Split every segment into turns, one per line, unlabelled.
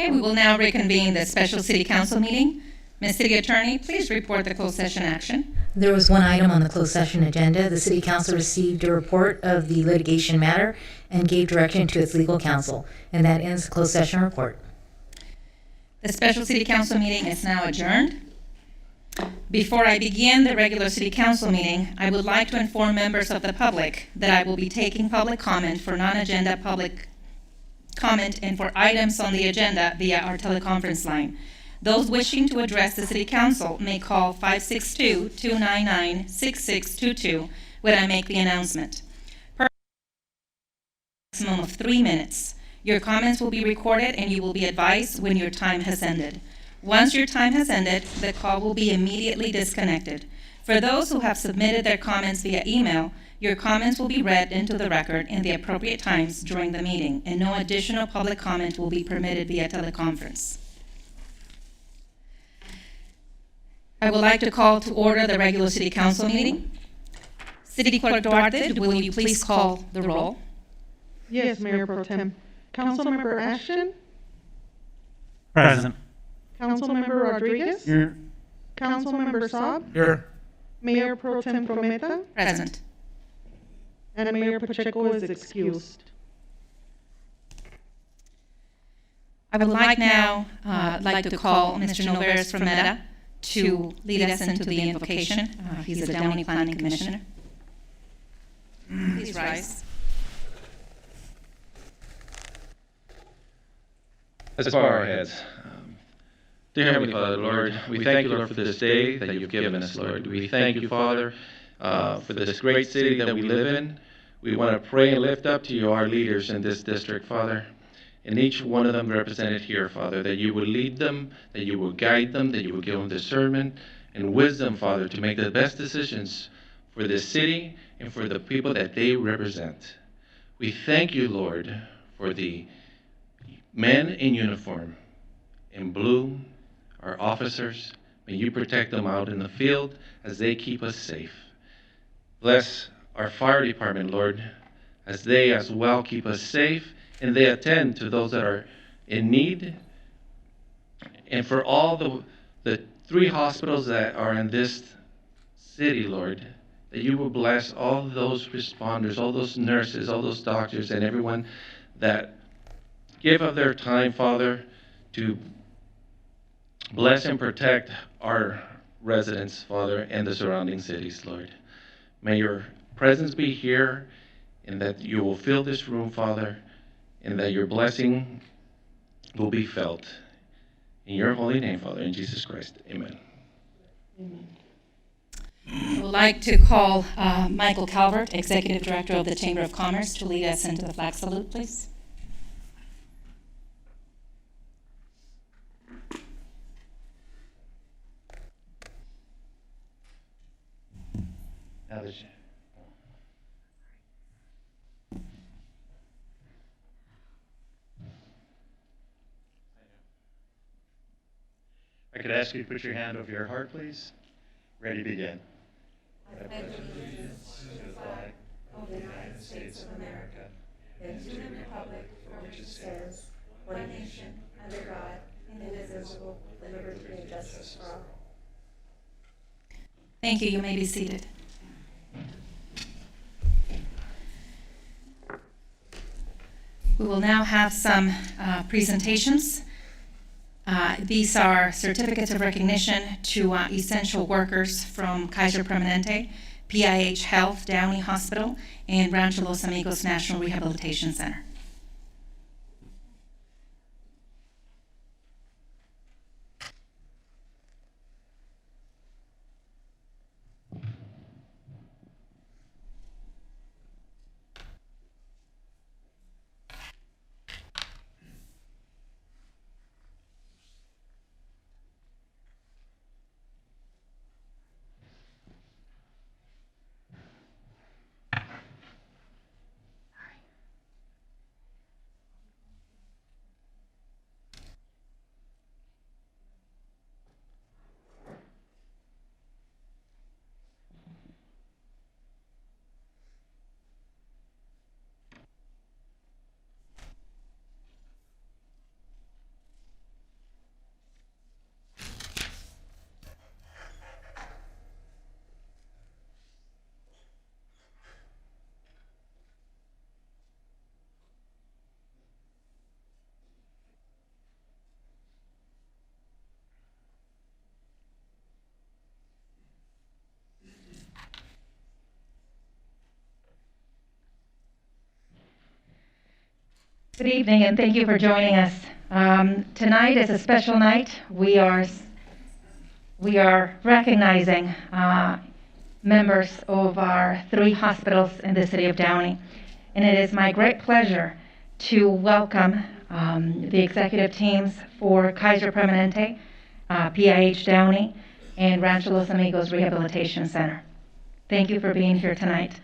Okay, we will now reconvene the special city council meeting. Ms. City Attorney, please report the closed session action.
There was one item on the closed session agenda. The City Council received a report of the litigation matter and gave direction to its legal counsel. And that ends the closed session report.
The special city council meeting is now adjourned. Before I begin the regular city council meeting, I would like to inform members of the public that I will be taking public comment for non-agenda public comment and for items on the agenda via our teleconference line. Those wishing to address the City Council may call 562-299-6622 when I make the announcement. Per maximum of 3 minutes. Your comments will be recorded and you will be advised when your time has ended. Once your time has ended, the call will be immediately disconnected. For those who have submitted their comments via email, your comments will be read into the record in the appropriate times during the meeting, and no additional public comment will be permitted via teleconference. I would like to call to order the regular city council meeting. City Clerk Duarte, will you please call the roll?
Yes, Mayor Pro Tem. Councilmember Ashton?
Present.
Councilmember Rodriguez?
Here.
Councilmember Saab?
Here.
Mayor Pro Tem Prometa?
Present.
And Mayor Pacheco is excused.
I would like now to call Mr. Noveres from Meta to lead us into the invocation. He's the Downey Planning Commissioner. Please rise.
Let's bow our heads. Dear Heavenly Father, Lord, we thank you, Lord, for this day that you've given us, Lord. We thank you, Father, for this great city that we live in. We want to pray and lift up to you our leaders in this district, Father, and each one of them represented here, Father, that you would lead them, that you would guide them, that you would give them discernment and wisdom, Father, to make the best decisions for this city and for the people that they represent. We thank you, Lord, for the men in uniform, in blue, our officers. May you protect them out in the field as they keep us safe. Bless our fire department, Lord, as they as well keep us safe and they attend to those that are in need. And for all the 3 hospitals that are in this city, Lord, that you will bless all those responders, all those nurses, all those doctors, and everyone that give of their time, Father, to bless and protect our residents, Father, and the surrounding cities, Lord. May your presence be here, and that you will fill this room, Father, and that your blessing will be felt. In your holy name, Father, in Jesus Christ, amen.
Amen.
I would like to call Michael Calvert, Executive Director of the Chamber of Commerce, to lead us into the flag salute, please.
I could ask you to put your hand over your heart, please. Ready, begin. I pledge allegiance to the flag of the United States of America and to the republic for which it stands, one nation, under God, indivisible, with liberty and justice for all.
Thank you. You may be seated. We will now have some presentations. These are certificates of recognition to essential workers from Kaiser Permanente, PIH Health, Downey Hospital, and Rancho Los Amigos National Rehabilitation Center. Good evening, and thank you for joining us. Tonight is a special night. We are recognizing members of our 3 hospitals in the city of Downey. And it is my great pleasure to welcome the executive teams for Kaiser Permanente, PIH Downey, and Rancho Los Amigos Rehabilitation Center. Thank you for being here tonight.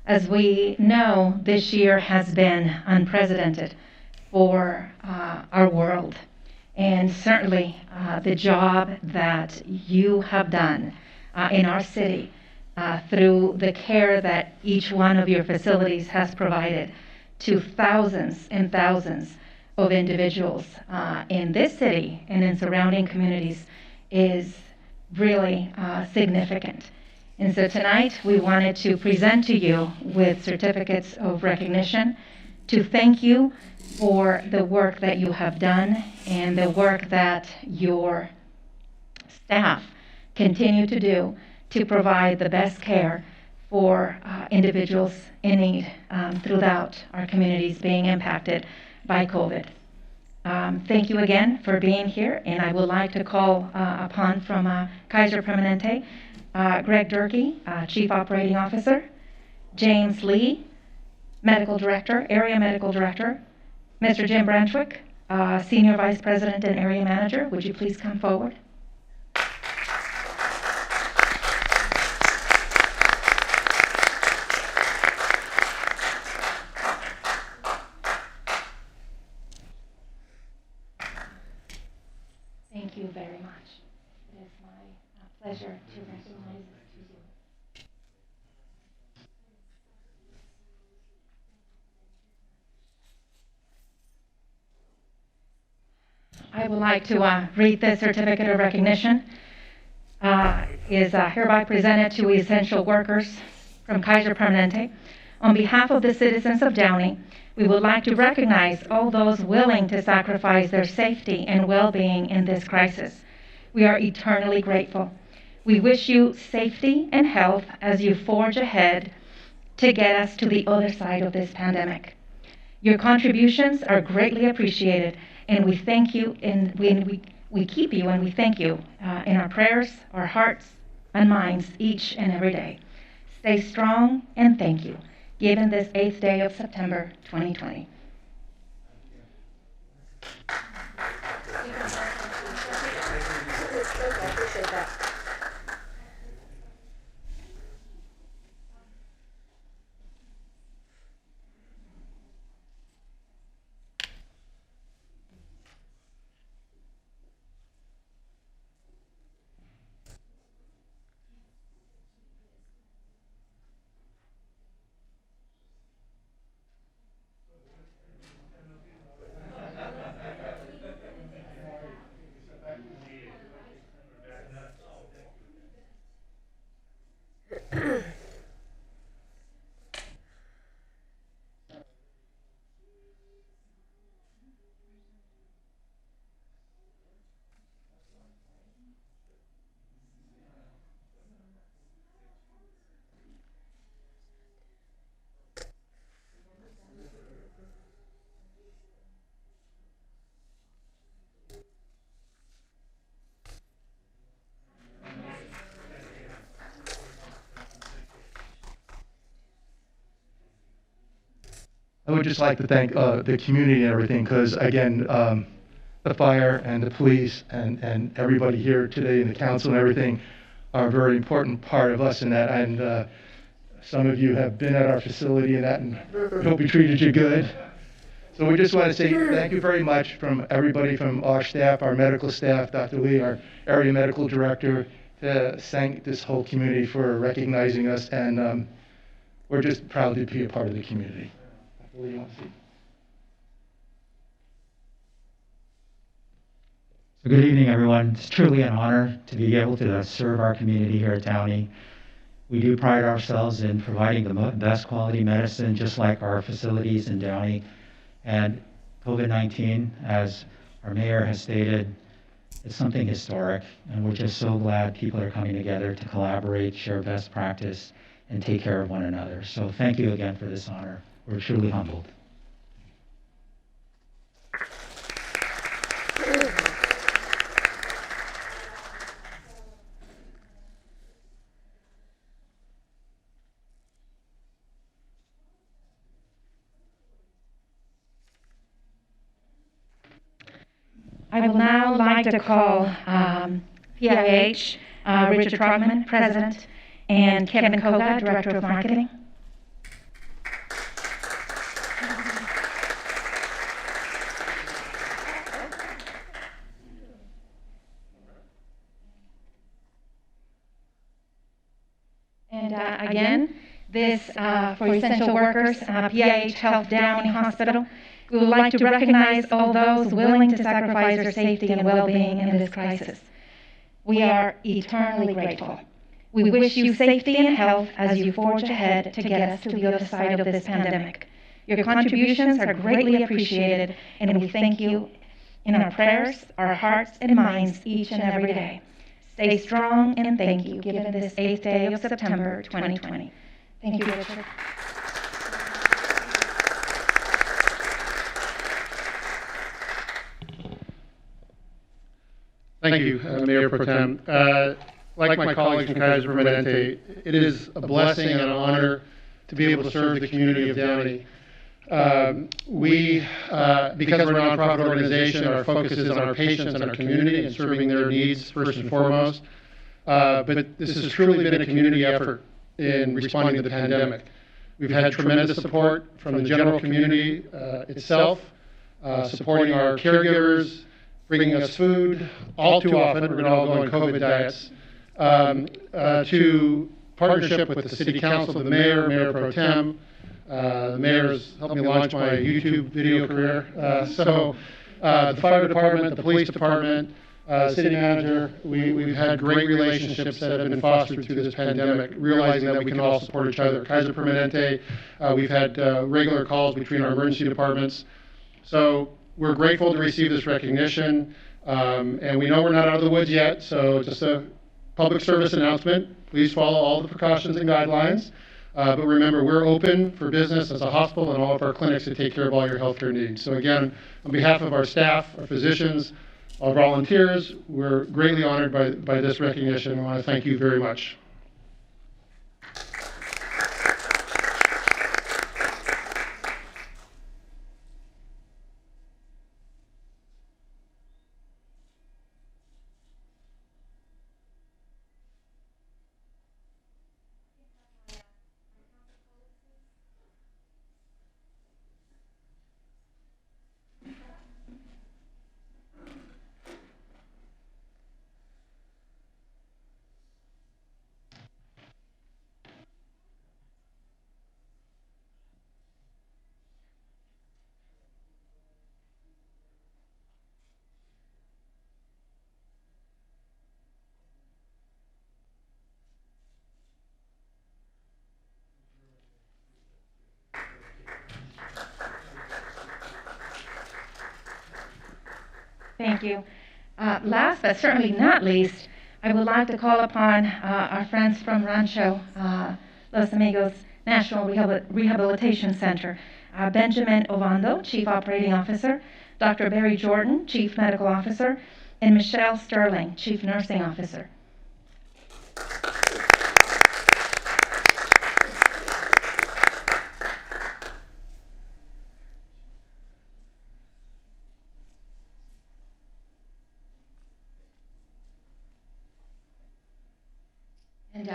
As we know, this year has been unprecedented for our world. And certainly the job that you have done in our city through the care that each one of your facilities has provided to thousands and thousands of individuals in this city and in surrounding communities is really significant. And so tonight we wanted to present to you with certificates of recognition to thank you for the work that you have done and the work that your staff continue to do to provide the best care for individuals in need throughout our communities being impacted by COVID. Thank you again for being here, and I would like to call upon from Kaiser Permanente, Greg Durkee, Chief Operating Officer, James Lee, Medical Director, Area Medical Director, Mr. Jim Branchwick, Senior Vice President and Area Manager. Would you please come forward? Thank you very much. It is my pleasure to recognize you. I would like to read this certificate of recognition. Is hereby presented to essential workers from Kaiser Permanente. On behalf of the citizens of Downey, we would like to recognize all those willing to sacrifice their safety and well-being in this crisis. We are eternally grateful. We wish you safety and health as you forge ahead to get us to the other side of this pandemic. Your contributions are greatly appreciated, and we thank you, and we keep you and we thank you in our prayers, our hearts, and minds each and every day. Stay strong, and thank you. Given this 8th day of September 2020.
I would just like to thank the community and everything, because again, the fire and the police and everybody here today and the council and everything are a very important part of us in that. And some of you have been at our facility and that, and we hope we treated you good. So we just want to say thank you very much from everybody, from our staff, our medical staff, Dr. Lee, our area medical director, to thank this whole community for recognizing us. And we're just proud to be a part of the community. What do you want to see?
So good evening, everyone. It's truly an honor to be able to serve our community here at Downey. We do pride ourselves in providing the best quality medicine, just like our facilities in Downey. And COVID-19, as our mayor has stated, it's something historic, and we're just so glad people are coming together to collaborate, share best practice, and take care of one another. So thank you again for this honor. We're truly humbled.
I will now like to call PIH, Richard Trogman, President, and Kevin Koga, Director of Marketing. And again, this for essential workers, PIH Health Downey Hospital. We would like to recognize all those willing to sacrifice their safety and well-being in this crisis. We are eternally grateful. We wish you safety and health as you forge ahead to get us to the other side of this pandemic. Your contributions are greatly appreciated, and we thank you in our prayers, our hearts, and minds each and every day. Stay strong, and thank you, given this 8th day of September 2020. Thank you, Richard.
Thank you, Mayor Pro Tem. Like my colleagues from Kaiser Permanente, it is a blessing and an honor to be able to serve the community of Downey. Because we're a nonprofit organization, our focus is on our patients and our community and serving their needs first and foremost. But this has truly been a community effort in responding to the pandemic. We've had tremendous support from the general community itself, supporting our caregivers, bringing us food. All too often, we're going to all go on COVID diets, to partnership with the City Council, the Mayor, Mayor Pro Tem. The Mayor's helped me launch my YouTube video career. The Fire Department, the Police Department, City Manager, we've had great relationships that have been fostered through this pandemic, realizing that we can all support each other. Kaiser Permanente, we've had regular calls between our emergency departments. So we're grateful to receive this recognition, and we know we're not out of the woods yet, so just a public service announcement. Please follow all the precautions and guidelines, but remember, we're open for business as a hospital and all of our clinics to take care of all your healthcare needs. So again, on behalf of our staff, our physicians, our volunteers, we're greatly honored by this recognition. I want to thank you very much.
Thank you. Last but certainly not least, I would like to call upon our friends from Rancho Los Amigos National Rehabilitation Center, Benjamin Ovando, Chief Operating Officer, Dr. Barry Jordan, Chief Medical Officer, and Michelle Sterling, Chief Nursing Officer. And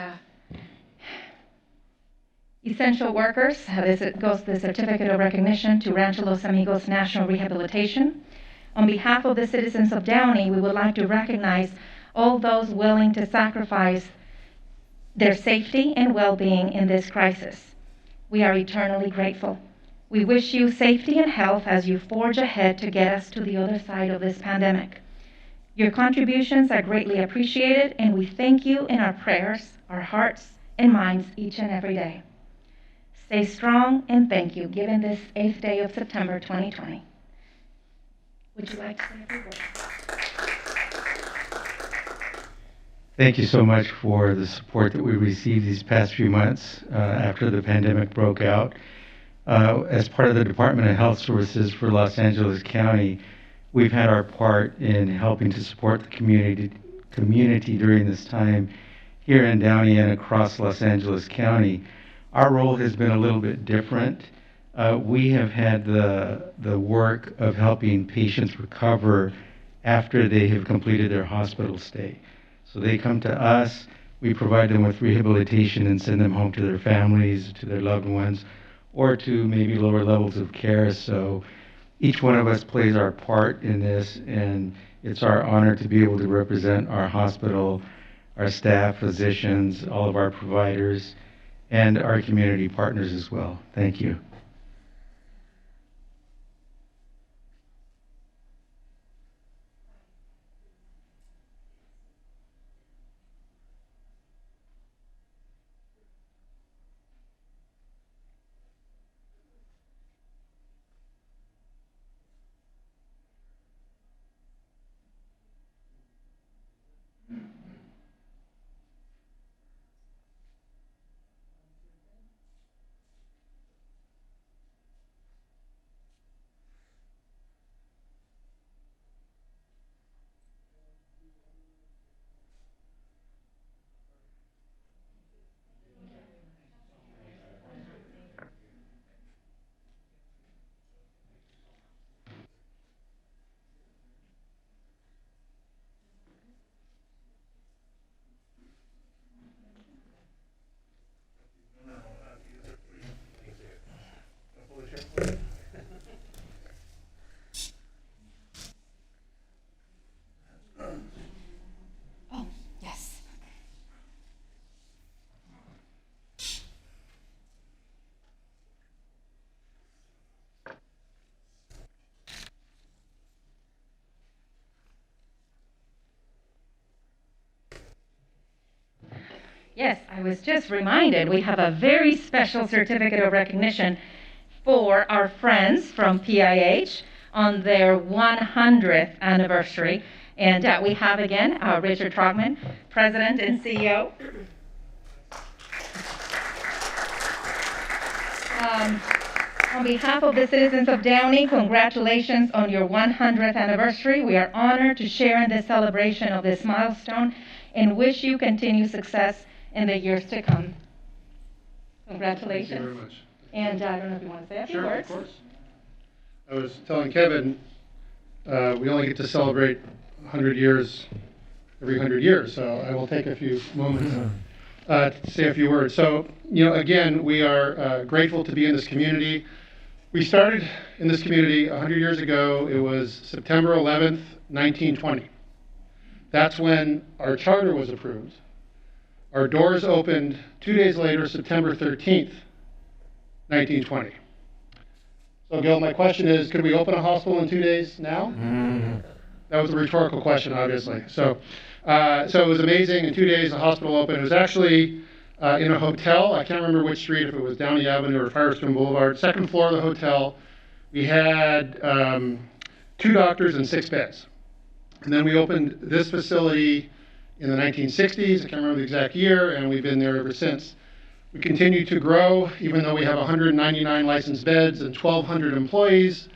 essential workers, this goes the certificate of recognition to Rancho Los Amigos National Rehabilitation. On behalf of the citizens of Downey, we would like to recognize all those willing to sacrifice their safety and well-being in this crisis. We are eternally grateful. We wish you safety and health as you forge ahead to get us to the other side of this pandemic. Your contributions are greatly appreciated, and we thank you in our prayers, our hearts, and minds each and every day. Stay strong, and thank you, given this 8th day of September 2020. Would you like to say a few words?
Thank you so much for the support that we received these past few months after the pandemic broke out. As part of the Department of Health Services for Los Angeles County, we've had our part in helping to support the community during this time here in Downey and across Los Angeles County. Our role has been a little bit different. We have had the work of helping patients recover after they have completed their hospital stay. So they come to us, we provide them with rehabilitation and send them home to their families, to their loved ones, or to maybe lower levels of care. So each one of us plays our part in this, and it's our honor to be able to represent our hospital, our staff, physicians, all of our providers, and our community partners as well. Thank you.
Oh, yes. Yes, I was just reminded we have a very special certificate of recognition for our friends from PIH on their 100th anniversary. And we have again Richard Trogman, President and CEO. On behalf of the citizens of Downey, congratulations on your 100th anniversary. We are honored to share in this celebration of this milestone and wish you continued success in the years to come. Congratulations.
Thank you very much.
And I don't know if you want to say a few
Sure,
words.
of course. I was telling Kevin, we only get to celebrate 100 years every 100 years, so I will take a few moments to say a few words. So, again, we are grateful to be in this community. We started in this community 100 years ago. It was September 11th, 1920. That's when our charter was approved. Our doors opened 2 days later, September 13th, 1920. So, Gil, my question is, could we open a hospital in 2 days now? That was a rhetorical question, obviously. So it was amazing. In 2 days, the hospital opened. It was actually in a hotel. I can't remember which street, if it was Downey Avenue or Firestone Boulevard. Second floor of the hotel. We had 2 doctors and 6 beds. And then we opened this facility in the 1960s. I can't remember the exact year, and we've been there ever since. We continue to grow, even though we have 199 licensed beds and 1,200 employees.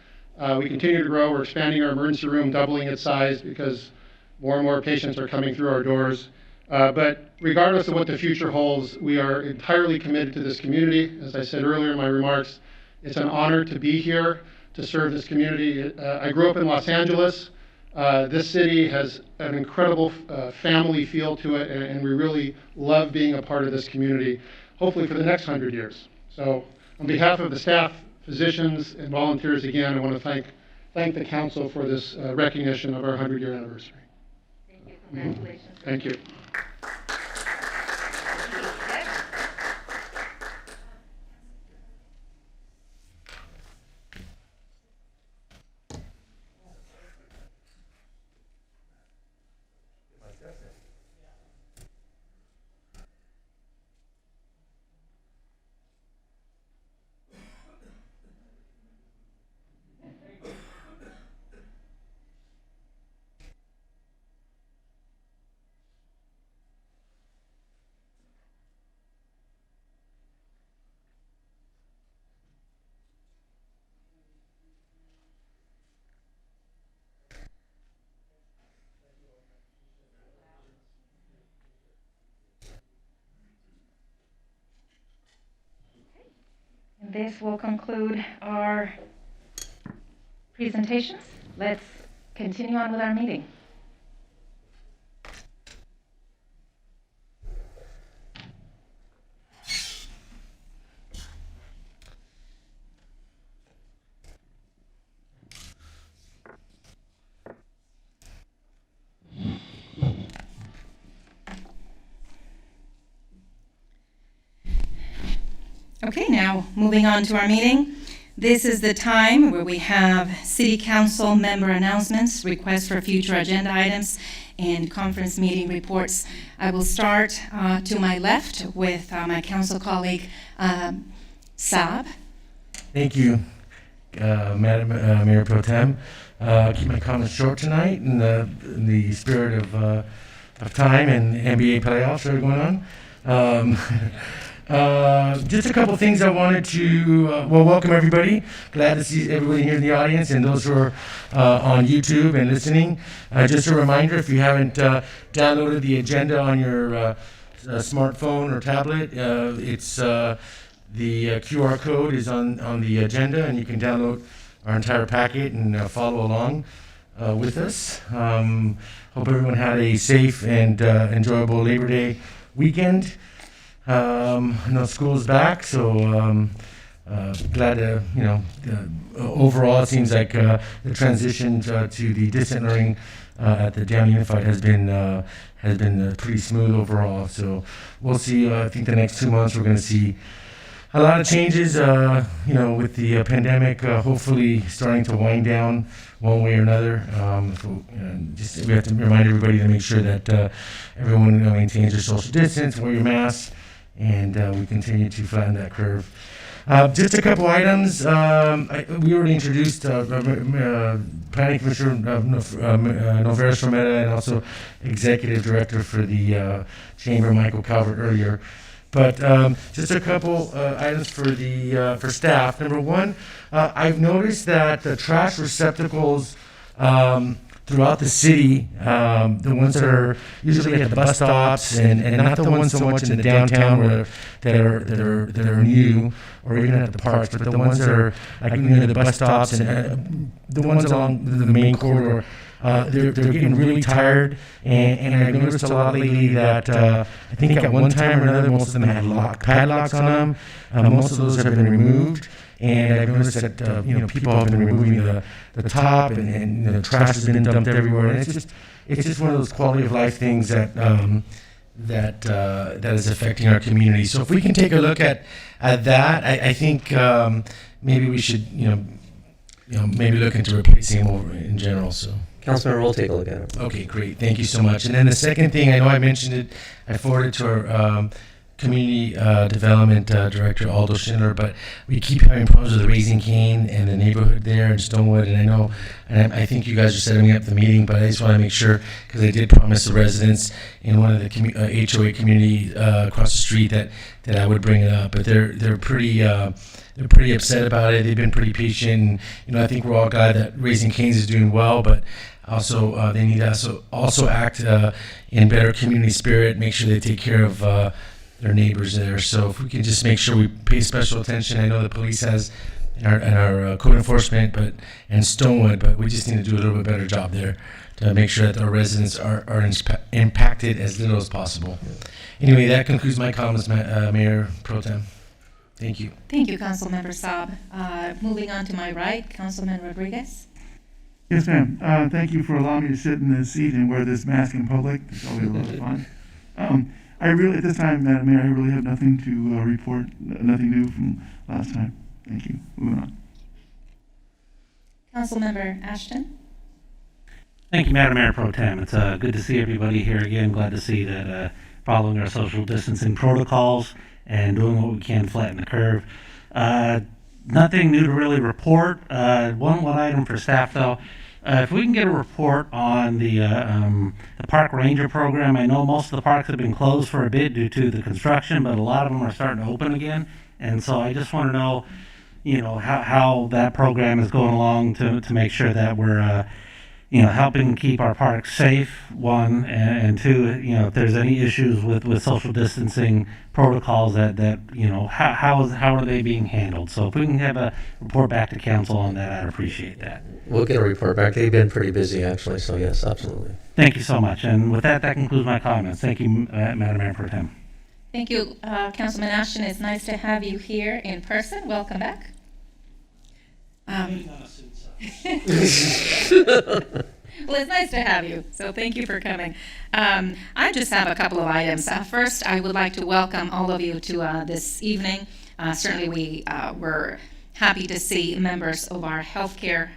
We continue to grow. We're expanding our emergency room, doubling its size because more and more patients are coming through our doors. But regardless of what the future holds, we are entirely committed to this community. As I said earlier in my remarks, it's an honor to be here to serve this community. I grew up in Los Angeles. This city has an incredible family feel to it, and we really love being a part of this community, hopefully for the next 100 years. So on behalf of the staff, physicians, and volunteers, again, I want to thank the council for this recognition of our 100-year anniversary.
Thank you. Congratulations.
Thank you.
This will conclude our presentations. Let's continue on with our meeting. Okay, now moving on to our meeting. This is the time where we have City Council member announcements, requests for future agenda items, and conference meeting reports. I will start to my left with my council colleague, Saab.
Thank you, Madam Mayor Pro Tem. Keep my comments short tonight in the spirit of time and NBA playoffs that are going on. Just a couple things I wanted to, welcome everybody. Glad to see everybody here in the audience and those who are on YouTube and listening. Just a reminder, if you haven't downloaded the agenda on your smartphone or tablet, it's the QR code is on the agenda, and you can download our entire packet and follow along with us. Hope everyone had a safe and enjoyable Labor Day weekend. I know school's back, so glad to, overall it seems like the transition to the distant learning at the Downey Unified has been pretty smooth overall. So we'll see. I think the next 2 months we're going to see a lot of changes, with the pandemic hopefully starting to wind down one way or another. We have to remind everybody to make sure that everyone maintains their social distance, wear your mask, and we continue to flatten that curve. Just a couple items. We already introduced Planning Commissioner Noveris Rometa and also Executive Director for the Chamber, Michael Calvert, earlier. But just a couple items for staff. Number one, I've noticed that the trash receptacles throughout the city, the ones that are usually at the bus stops and not the ones so much in the downtown that are new, or even at the parks, but the ones that are like near the bus stops and the ones along the main corridor. They're getting really tired, and I've noticed a lot lately that I think at one time or another most of them had padlocks on them. Most of those have been removed, and I've noticed that people have been removing the top, and the trash has been dumped everywhere. And it's just one of those quality of life things that is affecting our community. So if we can take a look at that, I think maybe we should maybe look into replacing them over in general. So.
Councilmember, we'll take a look at it.
Okay, great. Thank you so much. And then the second thing, I know I mentioned it, I forwarded to our Community Development Director, Aldo Schindler, but we keep having problems with the Raising Cane and the neighborhood there in Stonewood. And I know, and I think you guys are setting up the meeting, but I just want to make sure, because I did promise the residents in one of the HOA community across the street that I would bring it up. But they're pretty upset about it. They've been pretty patient. I think we're all glad that Raising Cane's is doing well, but also they need to also act in better community spirit, make sure they take care of their neighbors there. So if we can just make sure we pay special attention. I know the police has and our code enforcement and Stonewood, but we just need to do a little bit better job there to make sure that our residents are impacted as little as possible. Anyway, that concludes my comments, Mayor Pro Tem. Thank you.
Thank you, Councilmember Saab. Moving on to my right, Councilman Rodriguez.
Yes, ma'am. Thank you for allowing me to sit in this seat and wear this mask in public. It's always a lot of fun. At this time, Madam Mayor, I really have nothing to report, nothing new from last time. Thank you. Moving on.
Councilmember Ashton.
Thank you, Madam Mayor Pro Tem. It's good to see everybody here again. Glad to see that following our social distancing protocols and doing what we can to flatten the curve. Nothing new to really report. One item for staff, though. If we can get a report on the park ranger program. I know most of the parks have been closed for a bit due to the construction, but a lot of them are starting to open again. And so I just want to know, how that program is going along to make sure that we're helping keep our parks safe, one, and two, if there's any issues with social distancing protocols that how are they being handled? So if we can have a report back to council on that, I'd appreciate that.
We'll get a report back. They've been pretty busy, actually, so yes, absolutely.
Thank you so much. And with that concludes my comments. Thank you, Madam Mayor Pro Tem.
Thank you, Councilman Ashton. It's nice to have you here in person. Welcome back. Well, it's nice to have you, so thank you for coming. I just have a couple of items. First, I would like to welcome all of you to this evening. Certainly, we were happy to see members of our healthcare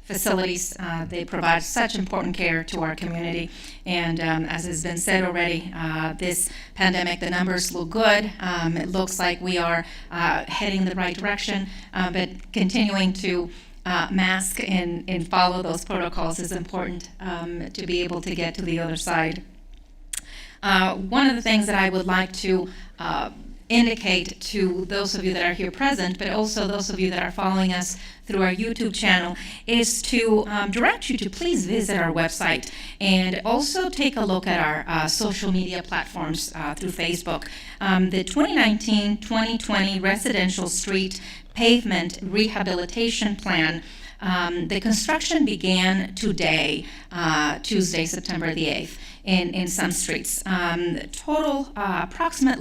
facilities. They provide such important care to our community. And as has been said already, this pandemic, the numbers look good. It looks like we are heading in the right direction, but continuing to mask and follow those protocols is important to be able to get to the other side. One of the things that I would like to indicate to those of you that are here present, but also those of you that are following us through our YouTube channel, is to direct you to please visit our website and also take a look at our social media platforms through Facebook. The 2019-2020 Residential Street Pavement Rehabilitation Plan, the construction began today, Tuesday, September the 8th. In some streets. Total approximate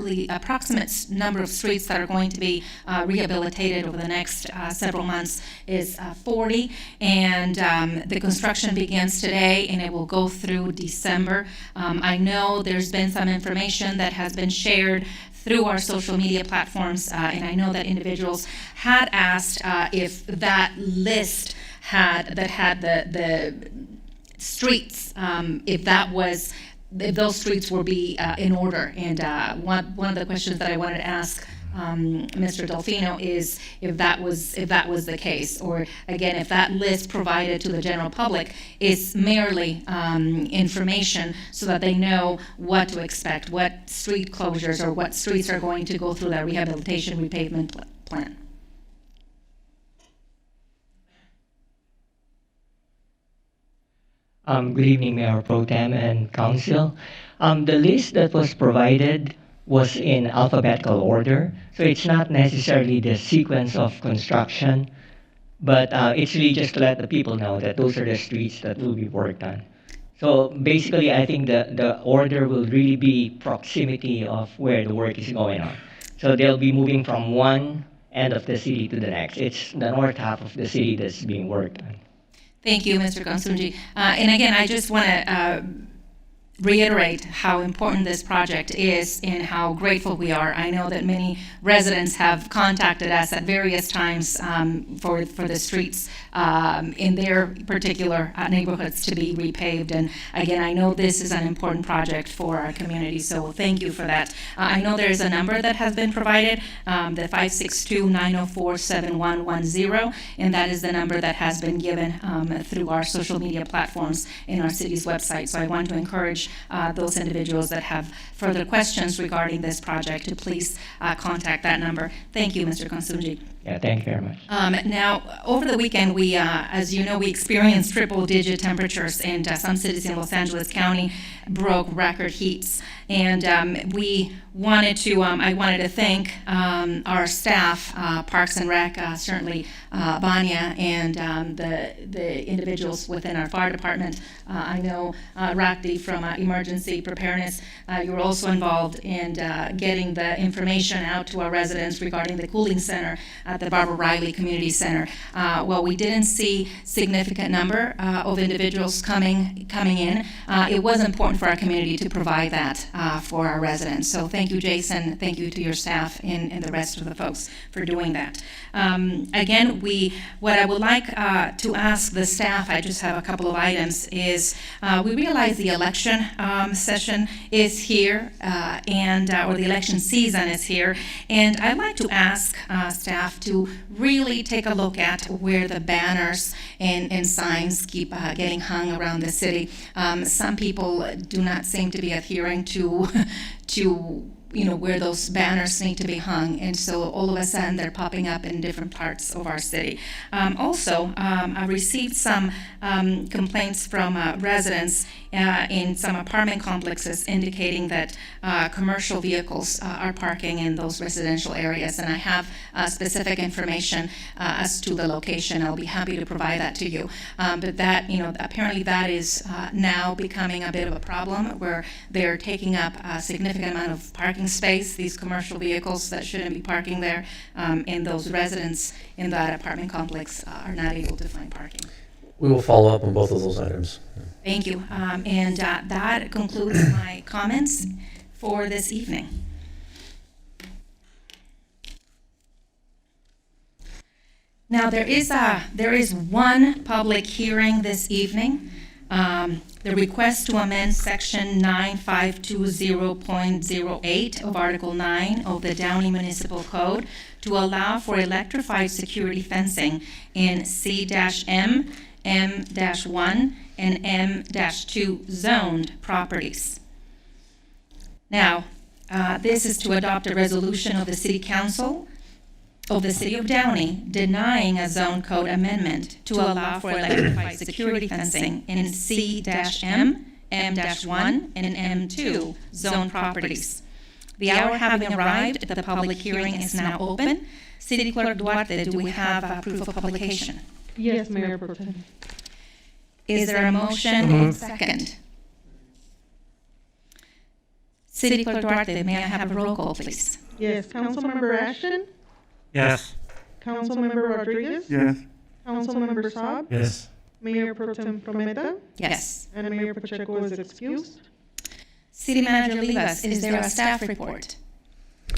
number of streets that are going to be rehabilitated over the next several months is 40, and the construction begins today and it will go through December. I know there's been some information that has been shared through our social media platforms, and I know that individuals had asked if that list had the streets, if those streets will be in order. And one of the questions that I wanted to ask Mr. Delfino is if that was the case, or again, if that list provided to the general public is merely information so that they know what to expect, what street closures or what streets are going to go through that rehabilitation repavement plan.
Good evening, Mayor Pro Tem and Council. The list that was provided was in alphabetical order, so it's not necessarily the sequence of construction, but it's really just to let the people know that those are the streets that will be worked on. So basically, I think the order will really be proximity of where the work is going on. So they'll be moving from one end of the city to the next. It's the north half of the city that's being worked on.
Thank you, Mr. Consunji. And again, I just want to reiterate how important this project is and how grateful we are. I know that many residents have contacted us at various times for the streets in their particular neighborhoods to be repaved. And again, I know this is an important project for our community, so thank you for that. I know there is a number that has been provided, the 562-904-7110, and that is the number that has been given through our social media platforms in our city's website. So I want to encourage those individuals that have further questions regarding this project to please contact that number. Thank you, Mr. Consunji.
Yeah, thank you very much.
Now, over the weekend, we, as you know, we experienced triple-digit temperatures, and some cities in Los Angeles County broke record heats. And we wanted to, I wanted to thank our staff, Parks and Rec, certainly Vanya, and the individuals within our fire department. I know Rakdi from Emergency Preparedness, you were also involved in getting the information out to our residents regarding the cooling center at the Barbara Riley Community Center. Well, we didn't see significant number of individuals coming in. It was important for our community to provide that for our residents. So thank you, Jason. Thank you to your staff and the rest of the folks for doing that. Again, what I would like to ask the staff, I just have a couple of items, is we realize the election session is here, or the election season is here, and I'd like to ask staff to really take a look at where the banners and signs keep getting hung around the city. Some people do not seem to be adhering to where those banners need to be hung, and so all of a sudden they're popping up in different parts of our city. Also, I received some complaints from residents in some apartment complexes indicating that commercial vehicles are parking in those residential areas, and I have specific information as to the location. I'll be happy to provide that to you. But that, apparently that is now becoming a bit of a problem where they're taking up a significant amount of parking space, these commercial vehicles that shouldn't be parking there, and those residents in that apartment complex are not able to find parking.
We will follow up on both of those items.
Thank you. And that concludes my comments for this evening. Now, there is one public hearing this evening. The request to amend Section 9520.08 of Article 9 of the Downey Municipal Code to allow for electrified security fencing in C-M, M-1, and M-2 zoned properties. Now, this is to adopt a resolution of the City Council of the City of Downey denying a zone code amendment to allow for electrified security fencing in C-M, M-1, and M-2 zone properties. The hour having arrived, the public hearing is now open. City Clerk Duarte, do we have proof of publication?
Yes, Mayor Pro Tem.
Is there a motion and second? City Clerk Duarte, may I have a roll call, please?
Yes, Councilmember Ashton?
Yes.
Councilmember Rodriguez?
Yes.
Councilmember Saab?
Yes.
Mayor Pro Tem Prometa?
Yes.
And Mayor Pacheco is excused.
City Manager Rivas, is there a staff report?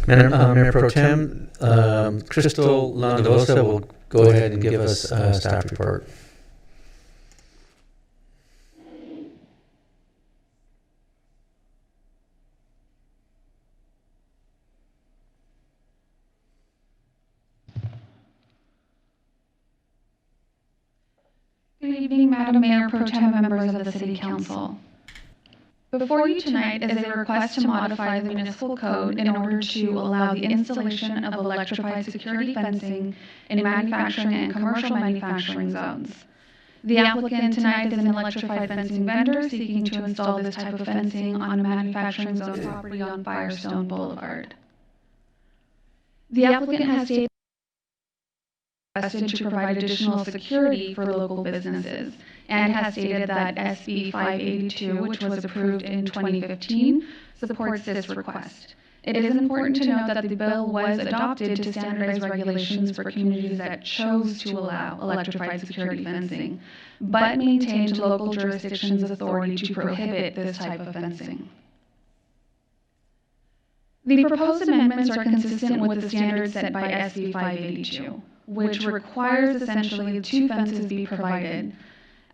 Mayor Pro Tem, Crystal Landosa will go ahead and give us a staff report.
Good evening, Madam Mayor Pro Tem, members of the City Council. Before you tonight is a request to modify the municipal code in order to allow the installation of electrified security fencing in manufacturing and commercial manufacturing zones. The applicant tonight is an electrified fencing vendor seeking to install this type of fencing on a manufacturing zone property on Firestone Boulevard. The applicant has stated to provide additional security for local businesses and has stated that SB 582, which was approved in 2015, supports this request. It is important to note that the bill was adopted to standardize regulations for communities that chose to allow electrified security fencing, but maintained local jurisdictions' authority to prohibit this type of fencing. The proposed amendments are consistent with the standards set by SB 582, which requires essentially 2 fences be provided.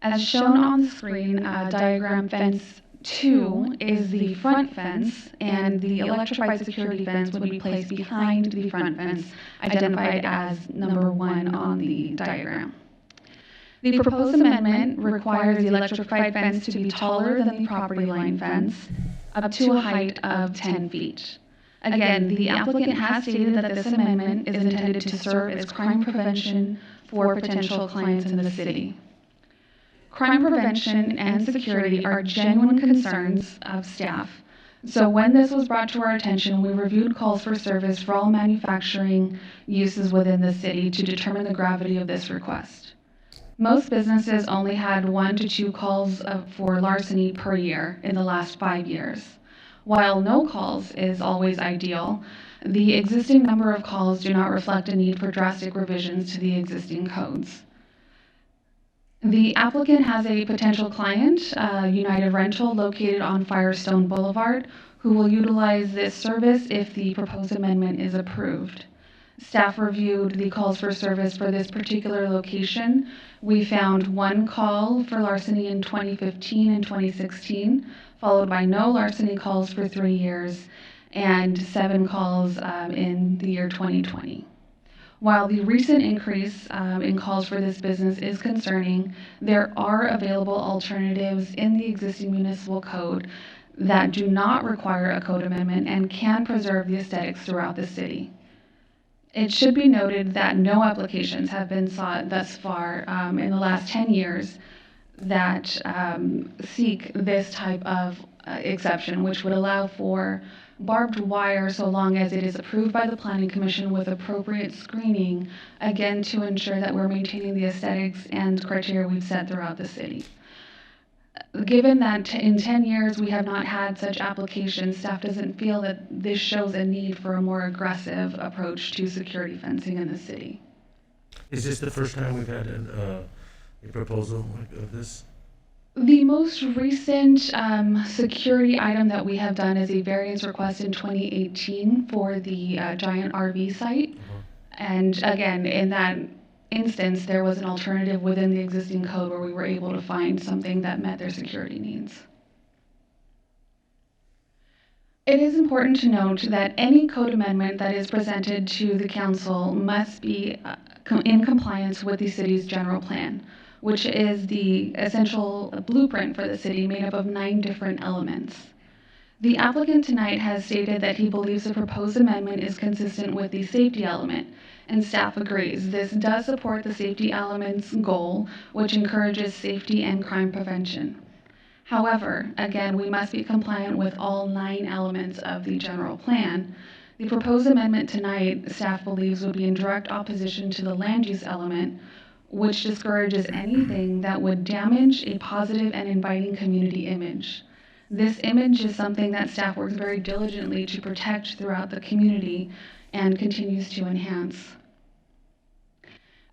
As shown on the screen, diagram fence 2 is the front fence, and the electrified security fence would be placed behind the front fence, identified as number 1 on the diagram. The proposed amendment requires the electrified fence to be taller than the property line fence, up to a height of 10 feet. Again, the applicant has stated that this amendment is intended to serve as crime prevention for potential clients in the city. Crime prevention and security are genuine concerns of staff. So when this was brought to our attention, we reviewed calls for service for all manufacturing uses within the city to determine the gravity of this request. Most businesses only had 1 to 2 calls for larceny per year in the last 5 years. While no calls is always ideal, the existing number of calls do not reflect a need for drastic revisions to the existing codes. The applicant has a potential client, United Rental, located on Firestone Boulevard, who will utilize this service if the proposed amendment is approved. Staff reviewed the calls for service for this particular location. We found 1 call for larceny in 2015 and 2016, followed by no larceny calls for 3 years, and 7 calls in the year 2020. While the recent increase in calls for this business is concerning, there are available alternatives in the existing municipal code that do not require a code amendment and can preserve the aesthetics throughout the city. It should be noted that no applications have been sought thus far in the last 10 years that seek this type of exception, which would allow for barbed wire so long as it is approved by the Planning Commission with appropriate screening, again, to ensure that we're maintaining the aesthetics and criteria we've set throughout the city. Given that in 10 years we have not had such applications, staff doesn't feel that this shows a need for a more aggressive approach to security fencing in the city.
Is this the first time we've had a proposal of this?
The most recent security item that we have done is a variance request in 2018 for the giant RV site. And again, in that instance, there was an alternative within the existing code where we were able to find something that met their security needs. It is important to note that any code amendment that is presented to the council must be in compliance with the city's general plan, which is the essential blueprint for the city made up of 9 different elements. The applicant tonight has stated that he believes the proposed amendment is consistent with the safety element, and staff agrees. This does support the safety element's goal, which encourages safety and crime prevention. However, again, we must be compliant with all 9 elements of the general plan. The proposed amendment tonight, staff believes, would be in direct opposition to the land use element, which discourages anything that would damage a positive and inviting community image. This image is something that staff works very diligently to protect throughout the community and continues to enhance.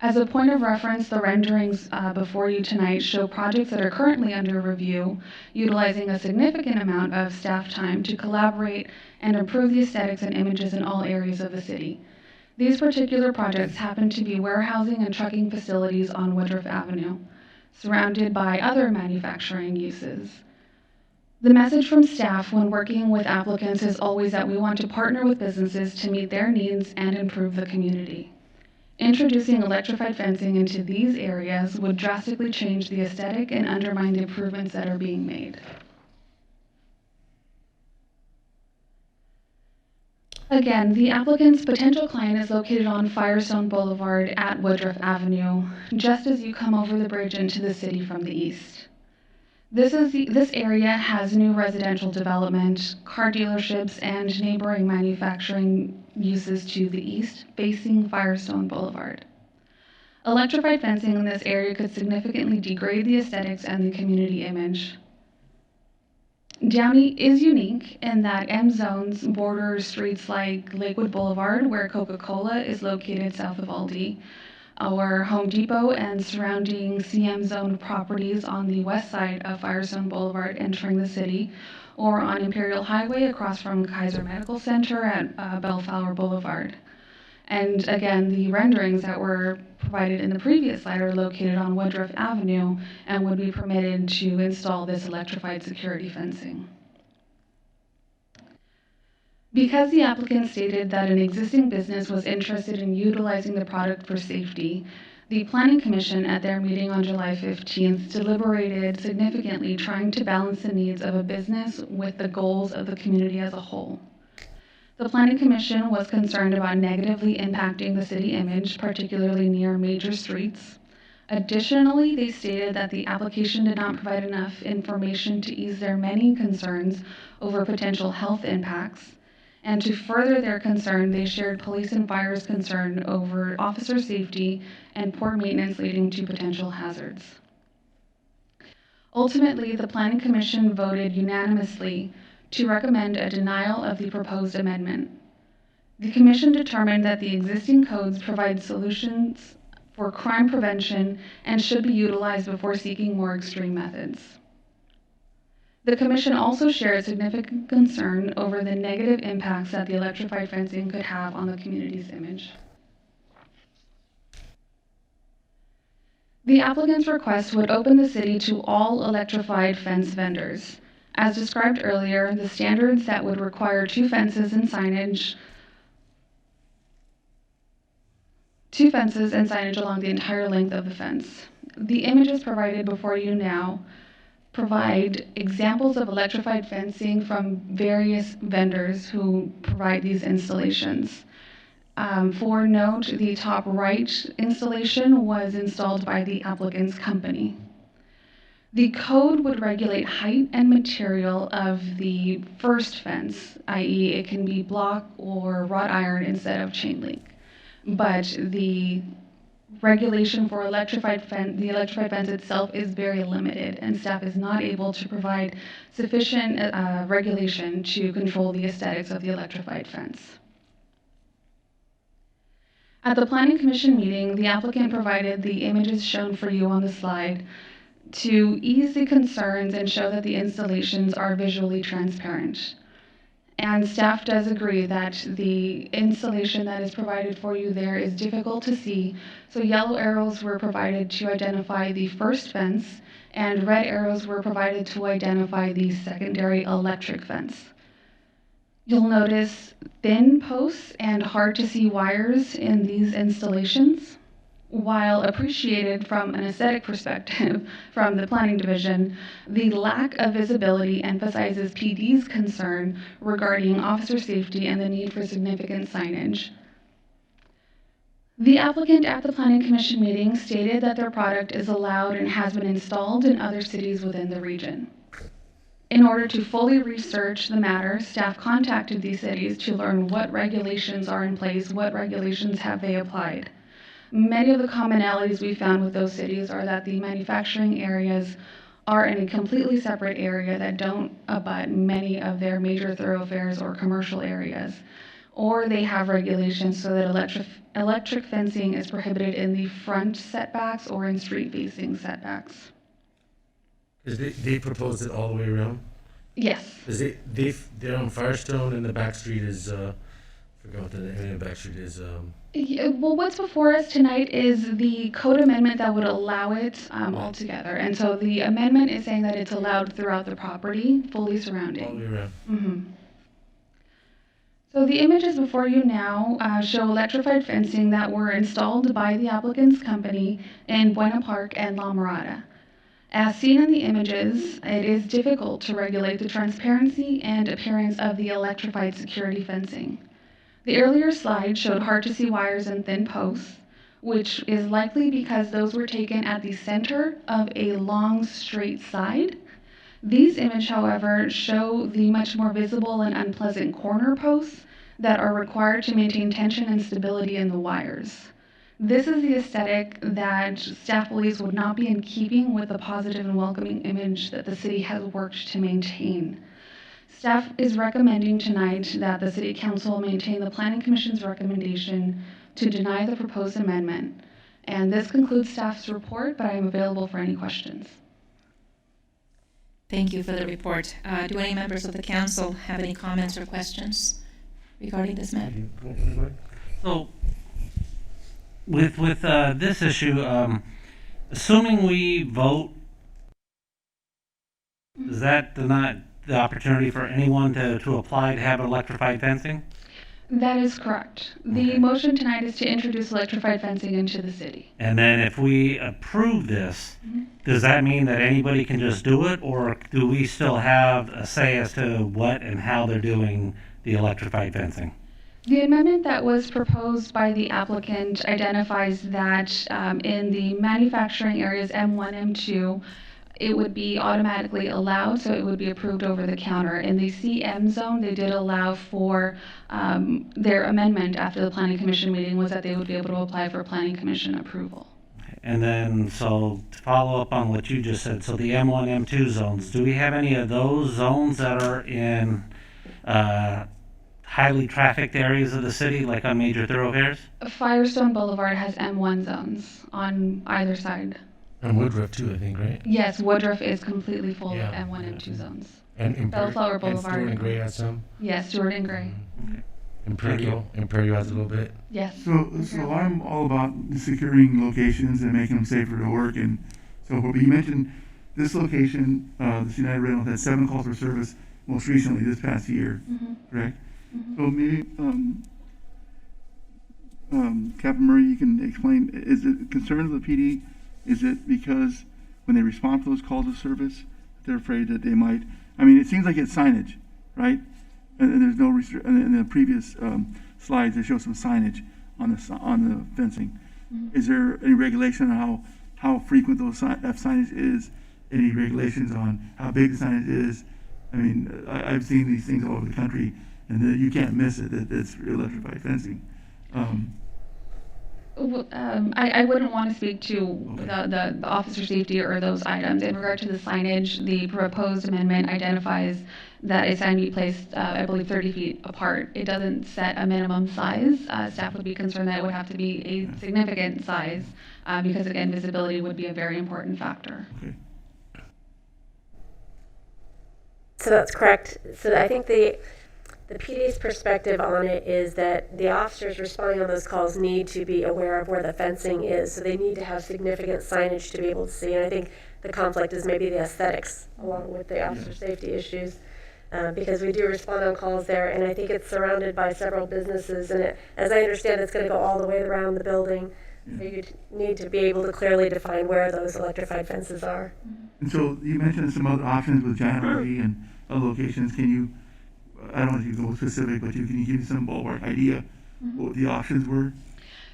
As a point of reference, the renderings before you tonight show projects that are currently under review, utilizing a significant amount of staff time to collaborate and improve the aesthetics and images in all areas of the city. These particular projects happen to be warehousing and trucking facilities on Woodruff Avenue, surrounded by other manufacturing uses. The message from staff when working with applicants is always that we want to partner with businesses to meet their needs and improve the community. Introducing electrified fencing into these areas would drastically change the aesthetic and undermine the improvements that are being made. Again, the applicant's potential client is located on Firestone Boulevard at Woodruff Avenue, just as you come over the bridge into the city from the east. This area has new residential development, car dealerships, and neighboring manufacturing uses to the east, facing Firestone Boulevard. Electrified fencing in this area could significantly degrade the aesthetics and the community image. Downey is unique in that M zones border streets like Lakewood Boulevard, where Coca-Cola is located south of Aldi, or Home Depot and surrounding CM zone properties on the west side of Firestone Boulevard entering the city, or on Imperial Highway across from Kaiser Medical Center at Bellflower Boulevard. And again, the renderings that were provided in the previous slide are located on Woodruff Avenue and would be permitted to install this electrified security fencing. Because the applicant stated that an existing business was interested in utilizing the product for safety, the Planning Commission at their meeting on July 15th deliberated significantly, trying to balance the needs of a business with the goals of the community as a whole. The Planning Commission was concerned about negatively impacting the city image, particularly near major streets. Additionally, they stated that the application did not provide enough information to ease their many concerns over potential health impacts. And to further their concern, they shared police and fire's concern over officer safety and poor maintenance leading to potential hazards. Ultimately, the Planning Commission voted unanimously to recommend a denial of the proposed amendment. The Commission determined that the existing codes provide solutions for crime prevention and should be utilized before seeking more extreme methods. The Commission also shared significant concern over the negative impacts that the electrified fencing could have on the community's image. The applicant's request would open the city to all electrified fence vendors. As described earlier, the standards that would require 2 fences and signage along the entire length of the fence. The images provided before you now provide examples of electrified fencing from various vendors who provide these installations. For note, the top right installation was installed by the applicant's company. The code would regulate height and material of the first fence, i.e. it can be block or wrought iron instead of chain link. But the regulation for the electrified fence itself is very limited, and staff is not able to provide sufficient regulation to control the aesthetics of the electrified fence. At the Planning Commission meeting, the applicant provided the images shown for you on the slide to ease the concerns and show that the installations are visually transparent. And staff does agree that the installation that is provided for you there is difficult to see, so yellow arrows were provided to identify the first fence, and red arrows were provided to identify the secondary electric fence. You'll notice thin posts and hard to see wires in these installations. While appreciated from an aesthetic perspective from the Planning Division, the lack of visibility emphasizes PD's concern regarding officer safety and the need for significant signage. The applicant at the Planning Commission meeting stated that their product is allowed and has been installed in other cities within the region. In order to fully research the matter, staff contacted these cities to learn what regulations are in place, what regulations have they applied. Many of the commonalities we found with those cities are that the manufacturing areas are in a completely separate area that don't abut many of their major thoroughfares or commercial areas, or they have regulations so that electric fencing is prohibited in the front setbacks or in street-facing setbacks.
Because they proposed it all the way around?
Yes.
Because they're on Firestone and the back street is, forgot what the name of the back street is.
Well, what's before us tonight is the code amendment that would allow it altogether. And so the amendment is saying that it's allowed throughout the property, fully surrounding.
All the way around.
Mm-hmm. So the images before you now show electrified fencing that were installed by the applicant's company in Buena Park and La Mirada. As seen in the images, it is difficult to regulate the transparency and appearance of the electrified security fencing. The earlier slide showed hard-to-see wires and thin posts, which is likely because those were taken at the center of a long, straight side. These images, however, show the much more visible and unpleasant corner posts that are required to maintain tension and stability in the wires. This is the aesthetic that staff believes would not be in keeping with the positive and welcoming image that the city has worked to maintain. Staff is recommending tonight that the City Council maintain the Planning Commission's recommendation to deny the proposed amendment. And this concludes staff's report, but I am available for any questions.
Thank you for the report. Do any members of the council have any comments or questions regarding this matter?
So, with this issue, assuming we vote, does that deny the opportunity for anyone to apply to have electrified fencing?
That is correct. The motion tonight is to introduce electrified fencing into the city.
And then if we approve this, does that mean that anybody can just do it, or do we still have a say as to what and how they're doing the electrified fencing?
The amendment that was proposed by the applicant identifies that in the manufacturing areas M1, M2, it would be automatically allowed, so it would be approved over the counter. In the CM zone, they did allow for their amendment after the Planning Commission meeting was that they would be able to apply for Planning Commission approval.
And then, so to follow up on what you just said, so the M1, M2 zones, do we have any of those zones that are in highly trafficked areas of the city, like on major thoroughfares?
Firestone Boulevard has M1 zones on either side.
And Woodruff too, I think, right?
Yes, Woodruff is completely full
Yeah.
of M1, M2 zones.
And
Bellflower Boulevard.
And Stewart and Gray has some.
Yes, Stewart and Gray.
Imperial has a little bit.
Yes.
So I'm all about securing locations and making them safer to work in. So but you mentioned this location, this United Rentals had 7 calls for service most recently this past year, correct? So maybe Captain Murray, you can explain, is it concern of the PD, is it because when they respond to those calls of service, they're afraid that they might, I mean, it seems like it's signage, right? And there's no and in the previous slides, they show some signage on the fencing. Is there any regulation on how frequent those signage is? Any regulations on how big the signage is? I mean, I've seen these things all over the country, and you can't miss it. It's electrified fencing.
I wouldn't want to speak to the officer safety or those items. In regard to the signage, the proposed amendment identifies that a sign be placed, I believe, 30 feet apart. It doesn't set a minimum size. Staff would be concerned that it would have to be a significant size because, again, visibility would be a very important factor.
Okay.
So that's correct. So I think the PD's perspective on it is that the officers responding on those calls need to be aware of where the fencing is. So they need to have significant signage to be able to see. And I think the conflict is maybe the aesthetics along with the officer safety issues. Because we do respond on calls there, and I think it's surrounded by several businesses. And as I understand, it's going to go all the way around the building. So you need to be able to clearly define where those electrified fences are.
And so you mentioned some other options with giant RV and other locations. Can you, I don't know if you can go specific, but can you give me some ballpark idea what the options were?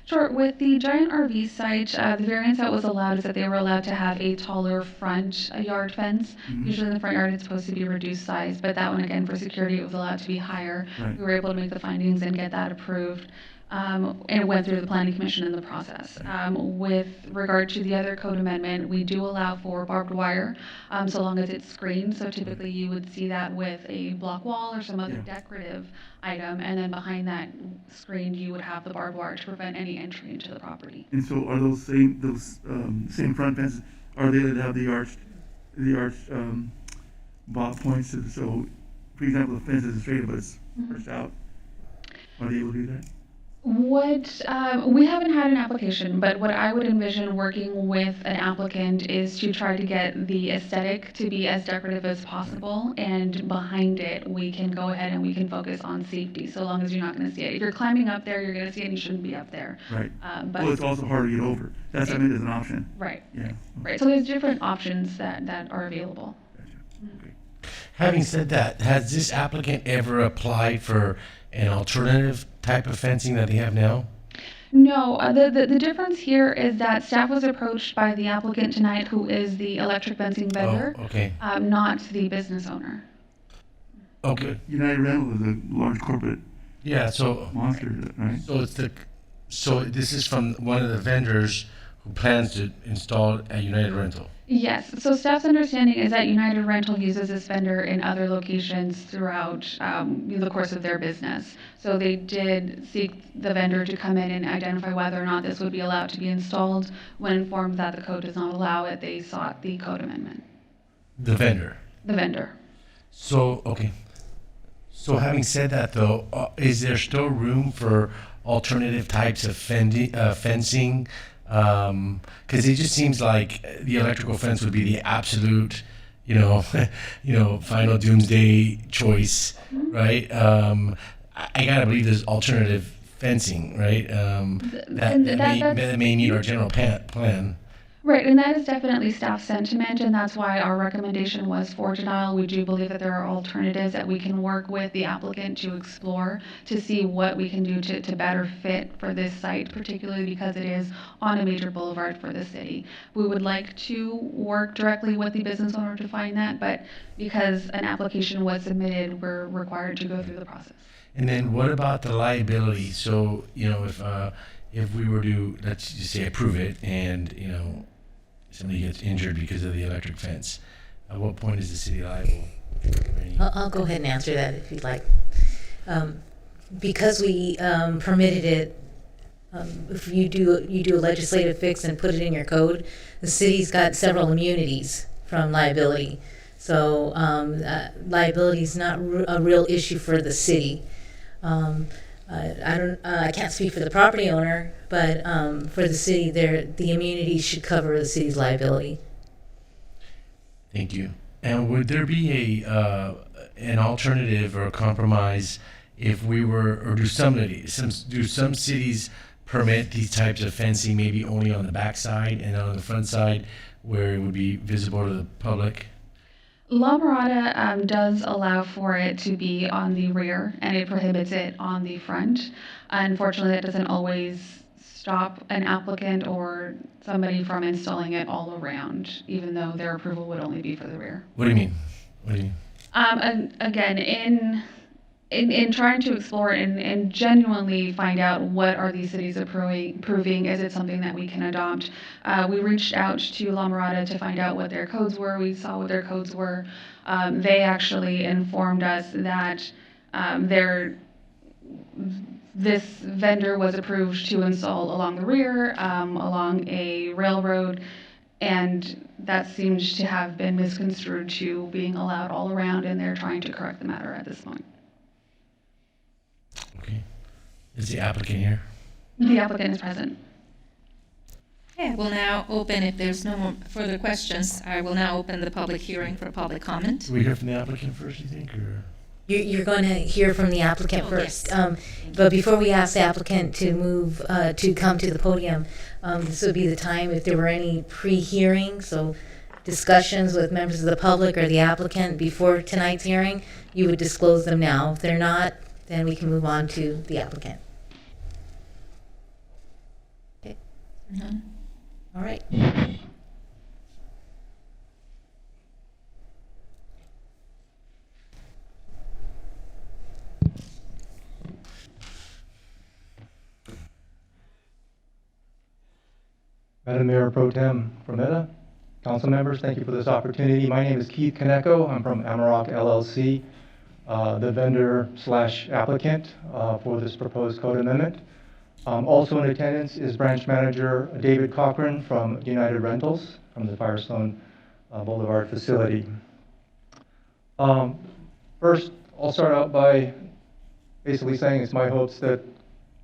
Sure. With the giant RV site, the variance that was allowed is that they were allowed to have a taller front yard fence. Usually in the front yard it's supposed to be reduced size, but that one, again, for security, it was allowed to be higher.
Right.
We were able to make the findings and get that approved. And it went through the planning commission in the process. With regard to the other code amendment, we do allow for barbed wire, so long as it's screened. So typically you would see that with a block wall or some other decorative item, and then behind that screen you would have the barbed wire to prevent any entry into the property.
And so are those same front fences, are they that have the arched bob points? So, for example, the fence isn't straight but it's arched out. Are they able to do that?
What we haven't had an application, but what I would envision working with an applicant is to try to get the aesthetic to be as decorative as possible, and behind it we can go ahead and we can focus on safety, so long as you're not going to see it. If you're climbing up there, you're going to see it, and you shouldn't be up there.
Right.
But
well, it's also hard to get over. That's I mean, as an option.
Right.
Yeah.
Right. So there's different options that are available.
Gotcha. Okay.
Having said that, has this applicant ever applied for an alternative type of fencing that they have now?
No, the difference here is that staff was approached by the applicant tonight, who is the electric fencing vendor, not the business owner.
Okay.
United Rental is a large corporate monster, right?
So this is from one of the vendors who plans to install a United Rental.
Yes. So staff's understanding is that United Rental uses this vendor in other locations throughout the course of their business. So they did seek the vendor to come in and identify whether or not this would be allowed to be installed. When informed that the code does not allow it, they sought the code amendment.
The vendor?
The vendor.
So, okay. So having said that, though, is there still room for alternative types of fencing? Because it just seems like the electrical fence would be the absolute, final doomsday choice, right? I gotta believe there's alternative fencing, right? That may meet our general plan.
Right, and that is definitely staff sentiment, and that's why our recommendation was for denial. We do believe that there are alternatives that we can work with the applicant to explore to see what we can do to better fit for this site, particularly because it is on a major boulevard for the city. We would like to work directly with the business owner to find that, but because an application was submitted, we're required to go through the process.
And then what about the liability? So, if we were to, let's just say, approve it and, somebody gets injured because of the electric fence, at what point is the city liable?
I'll go ahead and answer that if you'd like. Because we permitted it, if you do a legislative fix and put it in your code, the city's got several immunities from liability. So liability is not a real issue for the city. I can't speak for the property owner, but for the city, the immunity should cover the city's liability.
Thank you. And would there be an alternative or a compromise if we were, or do some cities permit these types of fencing maybe only on the back side and on the front side where it would be visible to the public?
La Mirada does allow for it to be on the rear, and it prohibits it on the front. Unfortunately, that doesn't always stop an applicant or somebody from installing it all around, even though their approval would only be for the rear.
What do you mean? What do you mean?
And again, in trying to explore and genuinely find out what are these cities approving, is it something that we can adopt? We reached out to La Mirada to find out what their codes were. We saw what their codes were. They actually informed us that this vendor was approved to install along the rear, along a railroad, and that seems to have been misconstrued to being allowed all around, and they're trying to correct the matter at this point.
Okay. Is the applicant here?
The applicant is present.
Okay, we'll now open, if there's no more further questions, I will now open the public hearing for public comment.
Do we hear from the applicant first, you think, or?
You're going to hear from the applicant
Oh,
first.
yes.
But before we ask the applicant to move, to come to the podium, this would be the time if there were any pre-hearing, so discussions with members of the public or the applicant before tonight's hearing, you would disclose them now. If they're not, then we can move on to the applicant. Okay.
None?
All right.
Madam Mayor Pro Tem Prometta, council members, thank you for this opportunity. My name is Keith Kaneko. I'm from Amarok LLC, the vendor slash applicant for this proposed code amendment. Also in attendance is branch manager David Cochran from United Rentals from the Firestone Boulevard facility. First, I'll start out by basically saying it's my hopes that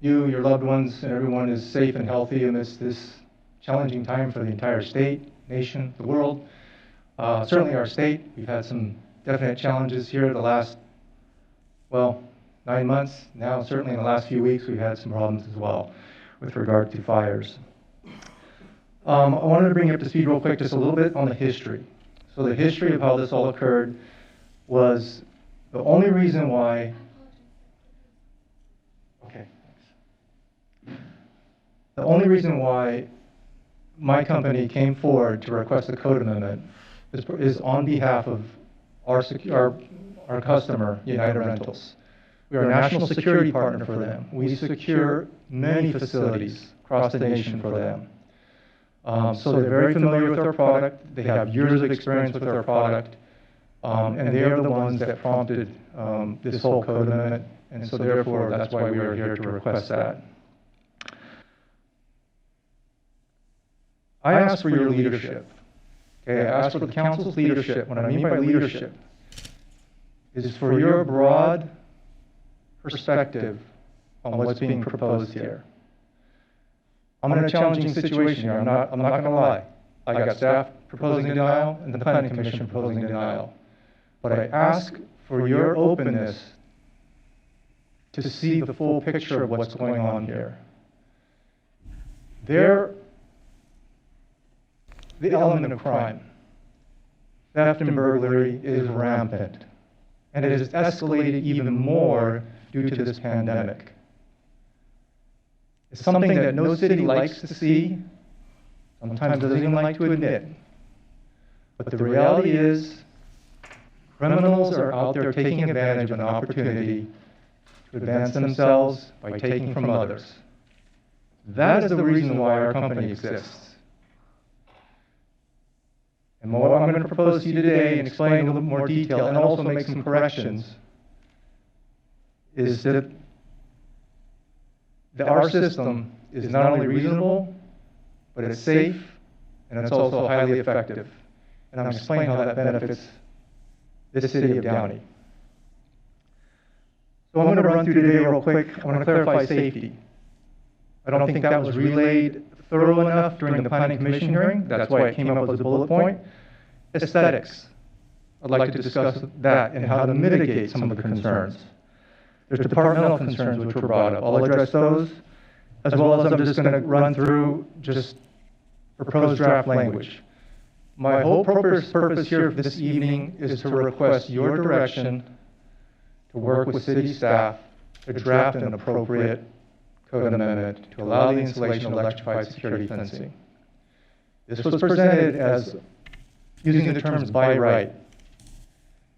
you, your loved ones, and everyone is safe and healthy amidst this challenging time for the entire state, nation, the world. Certainly our state, we've had some definite challenges here the last, 9 months. Now, certainly in the last few weeks, we've had some problems as well with regard to fires. I wanted to bring you up to speed real quick just a little bit on the history. So the history of how this all occurred was the only reason why, the only reason why my company came forward to request a code amendment is on behalf of our customer, United Rentals. We are a national security partner for them. We secure many facilities across the nation for them. So they're very familiar with our product. They have years of experience with our product. And they are the ones that prompted this whole code amendment. And so therefore, that's why we are here to request that. I ask for your leadership. Okay, I ask for the council's leadership. What I mean by leadership is for your broad perspective on what's being proposed here. I'm in a challenging situation here. I'm not going to lie. I got staff proposing denial and the planning commission proposing denial. But I ask for your openness to see the full picture of what's going on here. The element of crime, theft and burglary, is rampant, and it has escalated even more due to this pandemic. It's something that no city likes to see, sometimes doesn't even like to admit. But the reality is, criminals are out there taking advantage of an opportunity to advance themselves by taking from others. That is the reason why our company exists. And what I'm going to propose to you today and explain in a little more detail and also make some corrections is that our system is not only reasonable, but it's safe and it's also highly effective. And I'm explaining how that benefits this city of Downey. So I'm going to run through today real quick. I want to clarify safety. I don't think that was relayed thorough enough during the planning commission hearing. That's why it came up as a bullet point. Aesthetics. I'd like to discuss that and how to mitigate some of the concerns. There's departmental concerns which were brought up. I'll address those, as well as I'm just going to run through just proposed draft language. My whole purpose here this evening is to request your direction to work with city staff to draft an appropriate code amendment to allow the installation of electrified security fencing. This was presented as using the terms by right.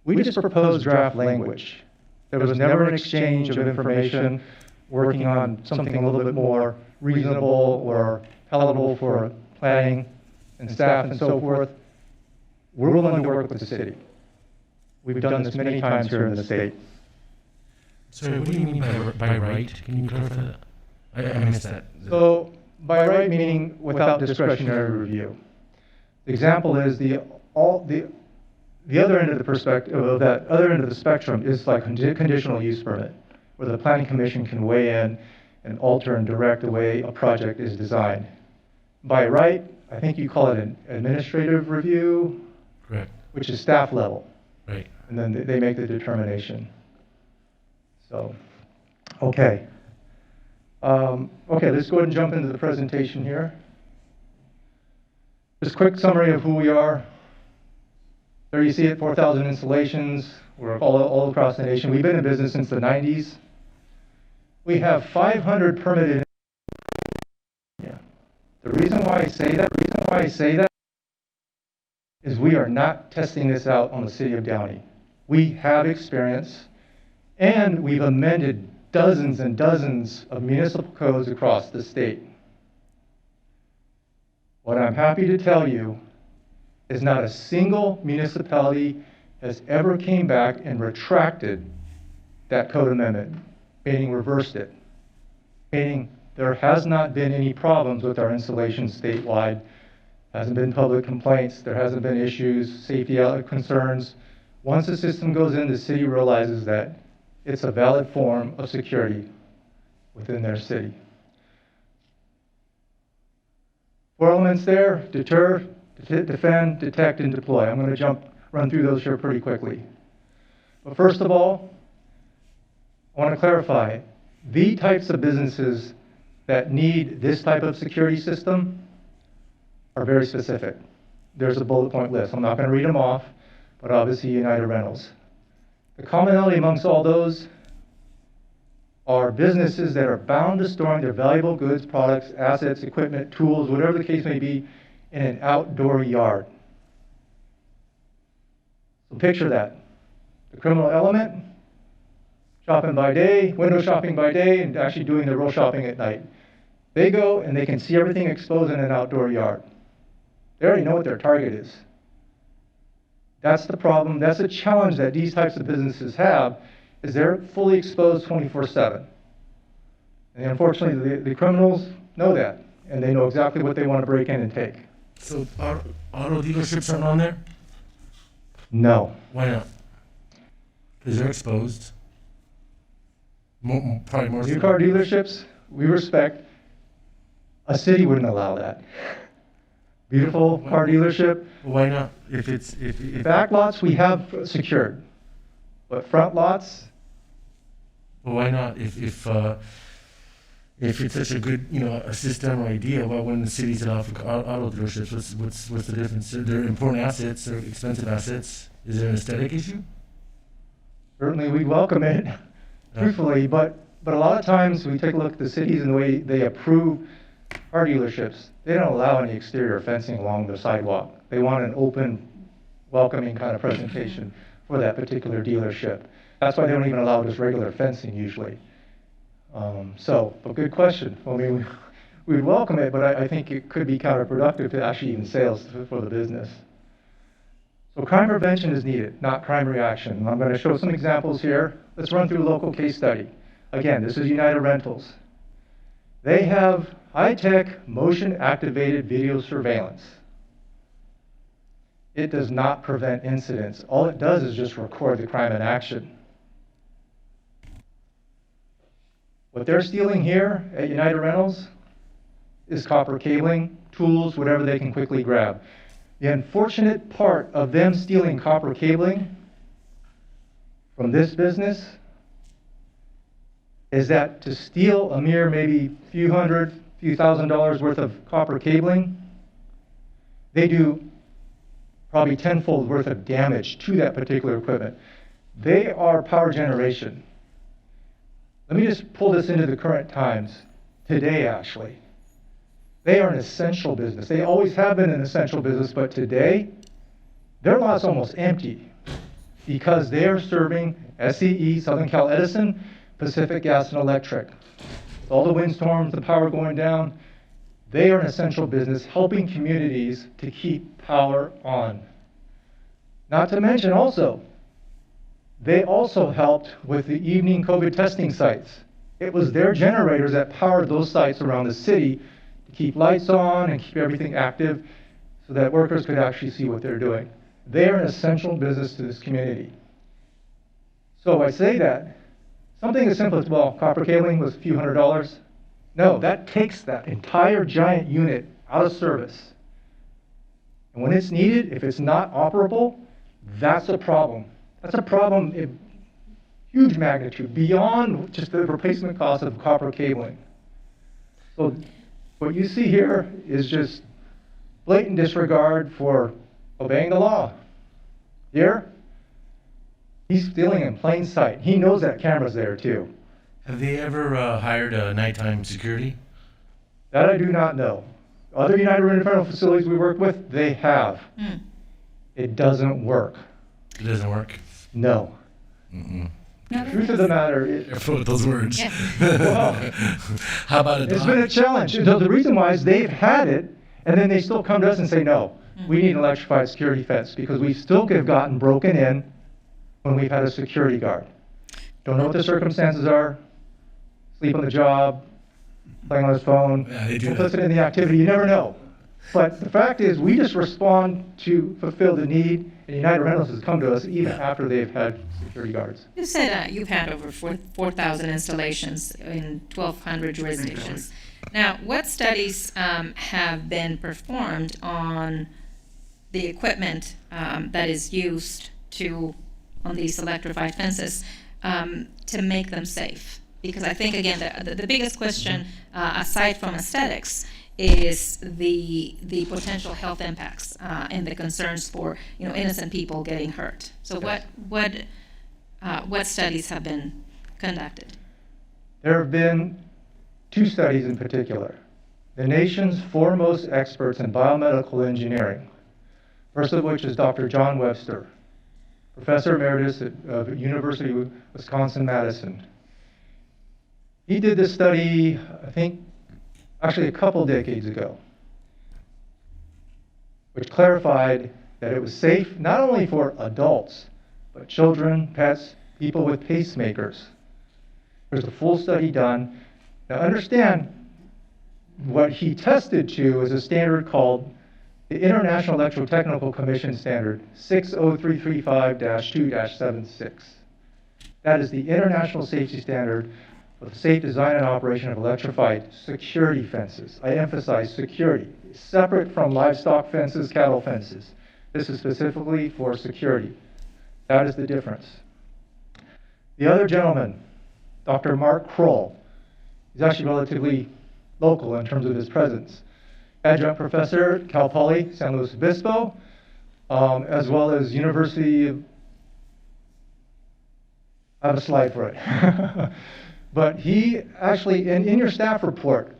We just proposed draft language. There was never an exchange of information working on something a little bit more reasonable or palatable for planning and staff and so forth. We're willing to work with the city. We've done this many times here in the state.
Sorry, what do you mean by right? Can you clarify that? I missed that.
So, by right meaning without discretionary review. The example is the other end of the perspective of that other end of the spectrum is like conditional use permit, where the planning commission can weigh in and alter and direct the way a project is designed. By right, I think you call it an administrative review,
correct,
which is staff level.
Right.
And then they make the determination. So, okay. Okay, let's go ahead and jump into the presentation here. Just a quick summary of who we are. There you see it, 4,000 installations. We're all across the nation. We've been in business since the 90s. We have 500 permitted. Yeah. The reason why I say that is we are not testing this out on the city of Downey. We have experience, and we've amended dozens and dozens of municipal codes across the state. What I'm happy to tell you is not a single municipality has ever came back and retracted that code amendment, meaning reversed it, meaning there has not been any problems with our installations statewide. Hasn't been public complaints, there hasn't been issues, safety concerns. Once the system goes in, the city realizes that it's a valid form of security within their city. 4 elements there: deter, defend, detect, and deploy. I'm going to run through those here pretty quickly. But first of all, I want to clarify, the types of businesses that need this type of security system are very specific. There's a bullet point list. I'm not going to read them off, but obviously United Rentals. The commonality amongst all those are businesses that are bound to storing their valuable goods, products, assets, equipment, tools, whatever the case may be, in an outdoor yard. So picture that. The criminal element, shopping by day, window shopping by day, and actually doing the real shopping at night. They go and they can see everything exposed in an outdoor yard. They already know what their target is. That's the problem. That's the challenge that these types of businesses have, is they're fully exposed 24/7. And unfortunately, the criminals know that, and they know exactly what they want to break in and take.
So auto dealerships aren't on there?
No.
Why not? Because they're exposed. Probably more.
New car dealerships, we respect. A city wouldn't allow that. Beautiful car dealership.
Why not? If
back lots we have secured, but front lots.
Well, why not? If it's such a good, a system or idea, why wouldn't the cities allow for auto dealerships? What's the difference? They're important assets. They're expensive assets. Is there an aesthetic issue?
Certainly, we welcome it, truthfully, but a lot of times we take a look at the cities and the way they approve car dealerships. They don't allow any exterior fencing along the sidewalk. They want an open, welcoming kind of presentation for that particular dealership. That's why they don't even allow just regular fencing usually. But good question. I mean, we'd welcome it, but I think it could be counterproductive to actually even sales for the business. So crime prevention is needed, not crime reaction. I'm going to show some examples here. Let's run through a local case study. Again, this is United Rentals. They have high-tech, motion-activated video surveillance. It does not prevent incidents. All it does is just record the crime in action. What they're stealing here at United Rentals is copper cabling, tools, whatever they can quickly grab. The unfortunate part of them stealing copper cabling from this business is that to steal a mere maybe few $1,000s worth of copper cabling, they do probably tenfold worth of damage to that particular equipment. They are power generation. Let me just pull this into the current times, today actually. They are an essential business. They always have been an essential business, but today, their lot's almost empty because they are serving SCE, Southern Cal Edison, Pacific Gas and Electric. With all the windstorms, the power going down, they are an essential business helping communities to keep power on. Not to mention also, they also helped with the evening COVID testing sites. It was their generators that powered those sites around the city to keep lights on and keep everything active so that workers could actually see what they're doing. They're an essential business to this community. So I say that, something as simple as, well, copper cabling was a few $100s. No, that takes that entire giant unit out of service. And when it's needed, if it's not operable, that's a problem. That's a problem in huge magnitude, beyond just the replacement cost of copper cabling. So what you see here is just blatant disregard for obeying the law. Here, he's stealing in plain sight. He knows that camera's there too.
Have they ever hired a nighttime security?
That I do not know. Other United Rent Federal facilities we work with, they have. It doesn't work.
It doesn't work?
No.
Mm-mm.
The truth of the matter is...
Careful with those words.
Yeah. Well,
how about a dog?
It's been a challenge. So the reason why is they've had it, and then they still come to us and say, no, we need an electrified security fence, because we still have gotten broken in when we've had a security guard. Don't know what the circumstances are, sleep on the job, playing on his phone, complicit in the activity, you never know. But the fact is, we just respond to fulfill the need, and United Rentals has come to us even after they've had security guards.
You said you've had over 4,000 installations in 1,200 jurisdictions. Now, what studies have been performed on the equipment that is used on these electrified fences to make them safe? Because I think, again, the biggest question, aside from aesthetics, is the potential health impacts and the concerns for innocent people getting hurt. So what studies have been conducted?
There have been 2 studies in particular. The nation's foremost experts in biomedical engineering, first of which is Dr. John Webster, Professor Emeritus at University of Wisconsin-Madison. He did this study, I think, actually a couple decades ago, which clarified that it was safe not only for adults, but children, pets, people with pacemakers. There's a full study done. Now understand, what he tested to is a standard called the International Electrotechnical Commission Standard 60335-2-76. That is the international safety standard for the safe design and operation of electrified security fences. I emphasize security, separate from livestock fences, cattle fences. This is specifically for security. That is the difference. The other gentleman, Dr. Mark Kroll, is actually relatively local in terms of his presence. Adjunct professor at Cal Poly, San Luis Obispo, as well as University of, I have a slide for it. But he actually, in your staff report,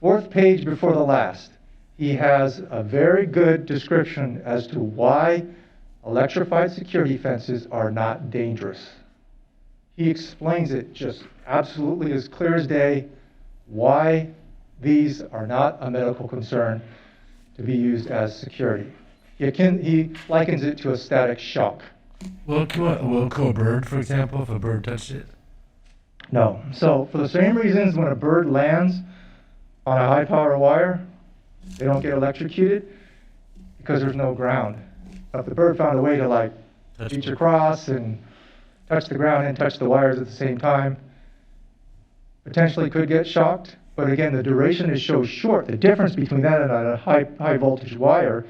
4th page before the last, he has a very good description as to why electrified security fences are not dangerous. He explains it just absolutely as clear as day, why these are not a medical concern to be used as security. He likens it to a static shock.
Will it kill a bird, for example, if a bird touched it?
No. So for the same reasons, when a bird lands on a high power wire, they don't get electrocuted, because there's no ground. If the bird found a way to reach across and touch the ground and touch the wires at the same time, potentially could get shocked. But again, the duration is so short. The difference between that and a high voltage wire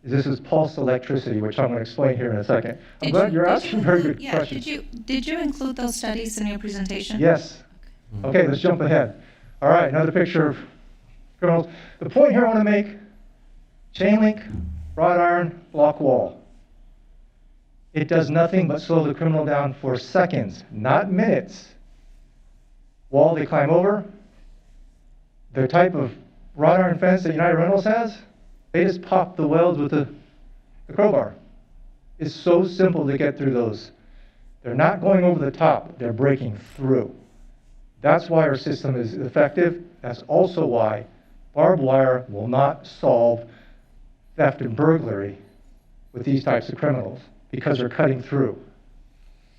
is this is pulsed electricity, which I'm going to explain here in a second. I'm glad you're asking very good questions.
Did you include those studies in your presentation?
Yes. Okay, let's jump ahead. All right, another picture of criminals. The point here I want to make, chain link, wrought iron block wall. It does nothing but slow the criminal down for seconds, not minutes. Wall they climb over. The type of wrought iron fence that United Rentals has, they just pop the welds with the crowbar. It's so simple to get through those. They're not going over the top, they're breaking through. That's why our system is effective. That's also why barbed wire will not solve theft and burglary with these types of criminals, because they're cutting through.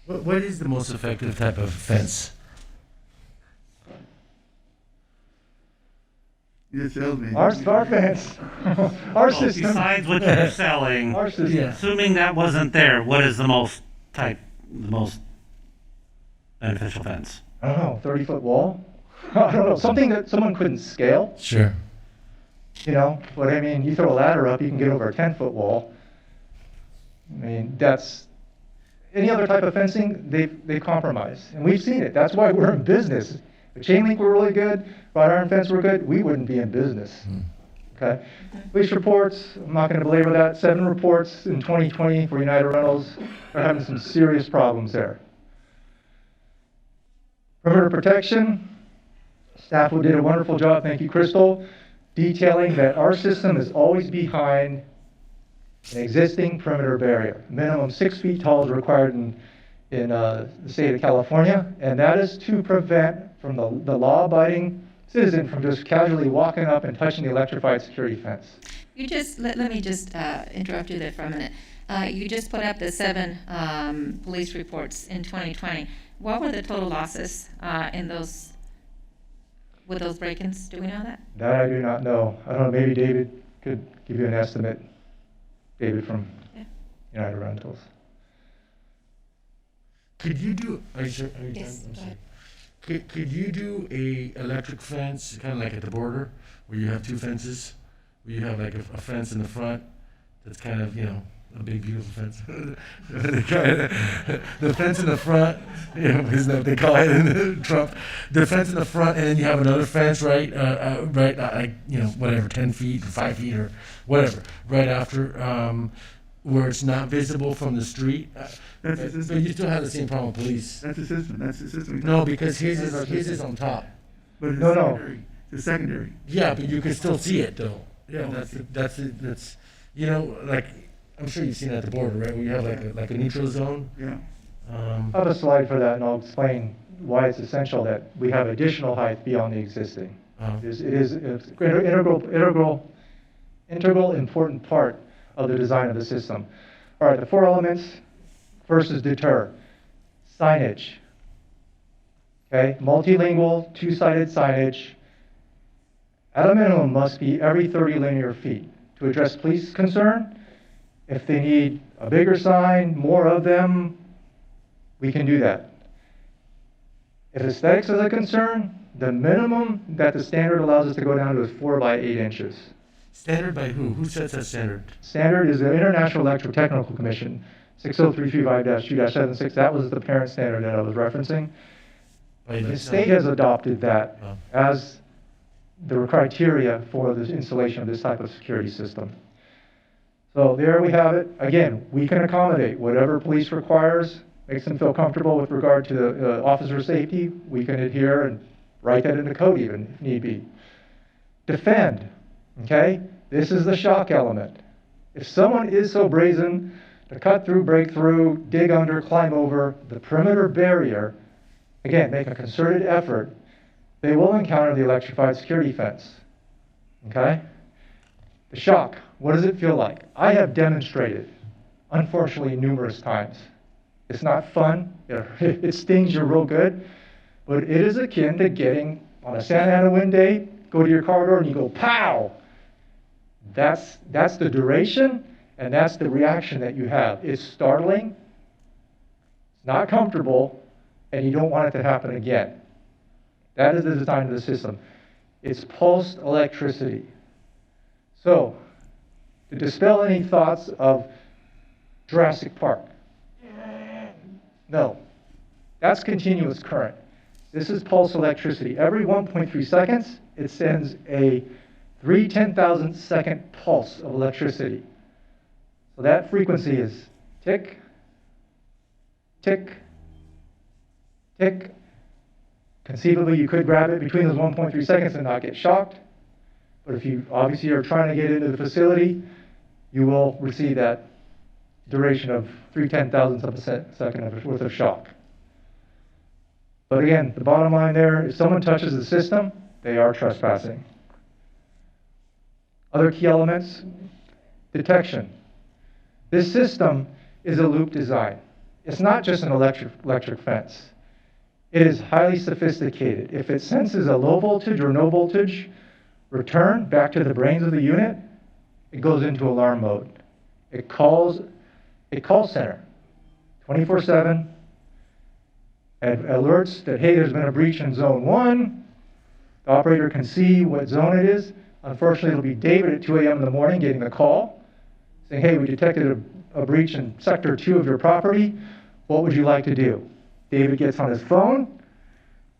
What is the most effective type of fence?
You just failed me.
Our fence, our
Well,
system.
besides what you're selling,
Our system.
assuming that wasn't there, what is the most beneficial fence?
I don't know, 30-foot wall? I don't know, something that someone couldn't scale.
Sure.
You know, but I mean, you throw a ladder up, you can get over a 10-foot wall. I mean, that's, any other type of fencing, they compromise. And we've seen it. That's why we're in business. If chain link were really good, wrought iron fence were good, we wouldn't be in business. Okay? Police reports, I'm not going to belabor that. 7 reports in 2020 for United Rentals. They're having some serious problems there. Perimeter protection, staff who did a wonderful job, thank you, Crystal, detailing that our system is always behind an existing perimeter barrier. Minimum 6 feet tall is required in the state of California, and that is to prevent from the law-abiding citizen from just casually walking up and touching the electrified security fence.
You just, let me just interrupt you there for a minute. You just put up the 7 police reports in 2020. What were the total losses in those, with those break-ins? Do we know that?
That I do not know. I don't know, maybe David could give you an estimate. David from United Rentals.
Could you do, are you sure? Are you
Yes,
done? I'm
go
sorry.
ahead.
Could you do a electric fence, kind of like at the border, where you have 2 fences? Where you have like a fence in the front that's kind of, you know, a big beautiful fence. The fence in the front, you know, isn't that what they call it in Trump? The fence in the front, and then you have another fence, right? Like, you know, whatever, 10 feet, 5 feet, or whatever, right after, where it's not visible from the street.
That's the system.
But you still have the same problem with police.
That's the system. That's the system.
No, because his is on top.
But it's
No.
secondary. It's secondary.
Yeah, but you can still see it though. Yeah, that's you know, like I'm sure you've seen it at the border, right? Where you have like a neutral zone.
Yeah.
I have a slide for that, and I'll explain why it's essential that we have additional height beyond the existing. It's integral important part of the design of the system. All right, the 4 elements. First is deter. Signage. Okay, multilingual, 2-sided signage. At a minimum, must be every 30 linear feet to address police concern. If they need a bigger sign, more of them, we can do that. If aesthetics is a concern, the minimum that the standard allows us to go down to is 4 by 8 inches.
Standard by who? Who sets that standard?
Standard is the International Electrotechnical Commission, 60335-2-76. That was the parent standard that I was referencing. The state has adopted that as the criteria for the installation of this type of security system. So there we have it. Again, we can accommodate whatever police requires, makes them feel comfortable with regard to the officer safety. We can adhere and write that in the code even if need be. Defend, okay? This is the shock element. If someone is so brazen to cut through, break through, dig under, climb over the perimeter barrier, again, make a concerted effort, they will encounter the electrified security fence, okay? The shock, what does it feel like? I have demonstrated, unfortunately, numerous times. It's not fun, it stings you real good, but it is akin to getting on a Santa Ana wind day, go to your car door and you go, pow! That's the duration, and that's the reaction that you have. It's startling, it's not comfortable, and you don't want it to happen again. That is the design of the system. It's pulsed electricity. So, to dispel any thoughts of Jurassic Park, no, that's continuous current. This is pulse electricity. Every 1.3 seconds, it sends a 3/10,000 second pulse of electricity. So that frequency is tick, tick, tick. Conceivably, you could grab it between those 1.3 seconds and not get shocked. But if you obviously are trying to get into the facility, you will receive that duration of 3/10,000ths of a second worth of shock. But again, the bottom line there, if someone touches the system, they are trespassing. Other key elements, detection. This system is a loop design. It's not just an electric fence. It is highly sophisticated. If it senses a low voltage or no voltage return back to the brains of the unit, it goes into alarm mode. It calls a call center 24/7 and alerts that, hey, there's been a breach in zone 1. The operator can see what zone it is. Unfortunately, it'll be David at 2 a.m. in the morning getting the call saying, hey, we detected a breach in sector 2 of your property. What would you like to do? David gets on his phone,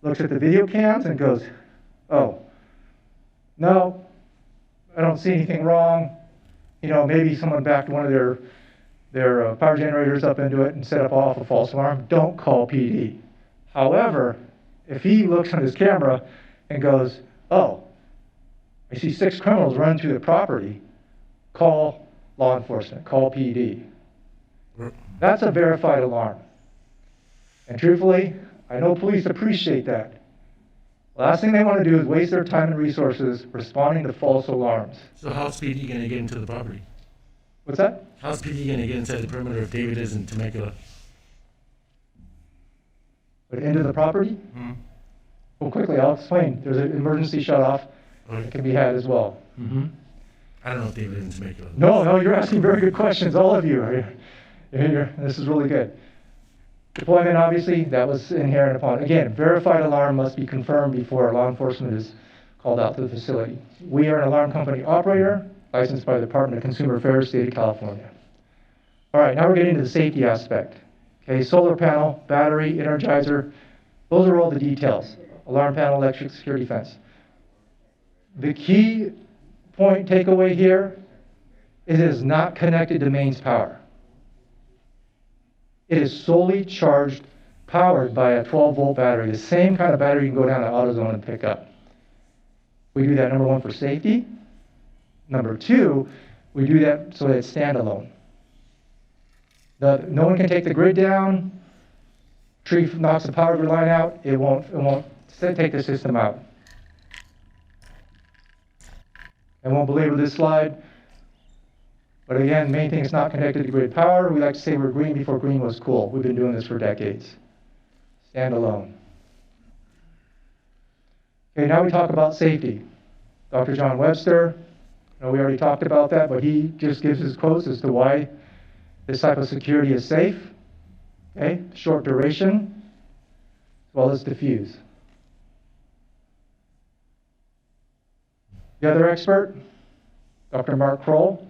looks at the video cams and goes, oh, no, I don't see anything wrong. You know, maybe someone backed one of their power generators up into it and set up off a false alarm. Don't call PD. However, if he looks on his camera and goes, oh, I see 6 criminals run through the property, call law enforcement, call PD. That's a verified alarm. And truthfully, I know police appreciate that. The last thing they want to do is waste their time and resources responding to false alarms.
So how's PD going to get into the property?
What's that?
How's PD going to get inside the perimeter if David is in Temecula?
But into the property?
Mm-hmm.
Well, quickly, I'll explain. There's an emergency shut-off that can be had as well.
Mm-hmm. I don't know if David is in Temecula.
No, you're asking very good questions, all of you. This is really good. Deployment, obviously, that was inherent upon. Again, verified alarm must be confirmed before law enforcement is called out to the facility. We are an alarm company operator, licensed by the Department of Consumer Affairs, State of California. All right, now we're getting to the safety aspect. Okay, solar panel, battery, energizer, those are all the details. Alarm panel, electric security fence. The key point takeaway here is it is not connected to mains power. It is solely charged, powered by a 12-volt battery, the same kind of battery you can go down to AutoZone and pick up. We do that, number 1, for safety. Number 2, we do that so that it's standalone. No one can take the grid down. Tree knocks the power grid line out. It won't take the system out. I won't belabor this slide. But again, the main thing is not connected to grid power. We like to say we're green before green was cool. We've been doing this for decades. Standalone. Okay, now we talk about safety. Dr. John Webster, we already talked about that, but he just gives his quotes as to why this type of security is safe. Okay, short duration, as well as diffuse. The other expert, Dr. Mark Kroll.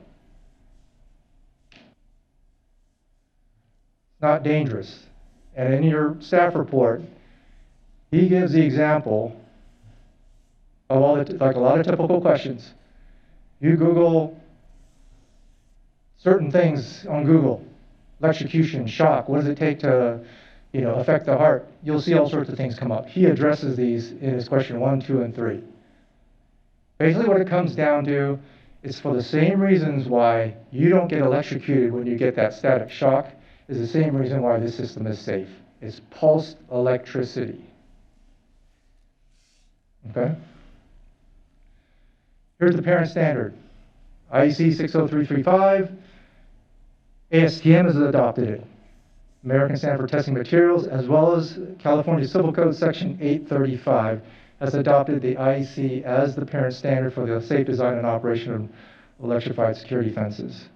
Not dangerous. And in your staff report, he gives the example of like a lot of typical questions. You Google certain things on Google, electrocution, shock, what does it take to, affect the heart? You'll see all sorts of things come up. He addresses these in his question 1, 2, and 3. Basically what it comes down to is for the same reasons why you don't get electrocuted when you get that static shock is the same reason why this system is safe. It's pulsed electricity. Okay? Here's the parent standard. IEC 60335. ASTM has adopted it. American Standard for Testing Materials, as well as California Civil Code Section 835, has adopted the IEC as the parent standard for the safe design and operation of electrified security fences.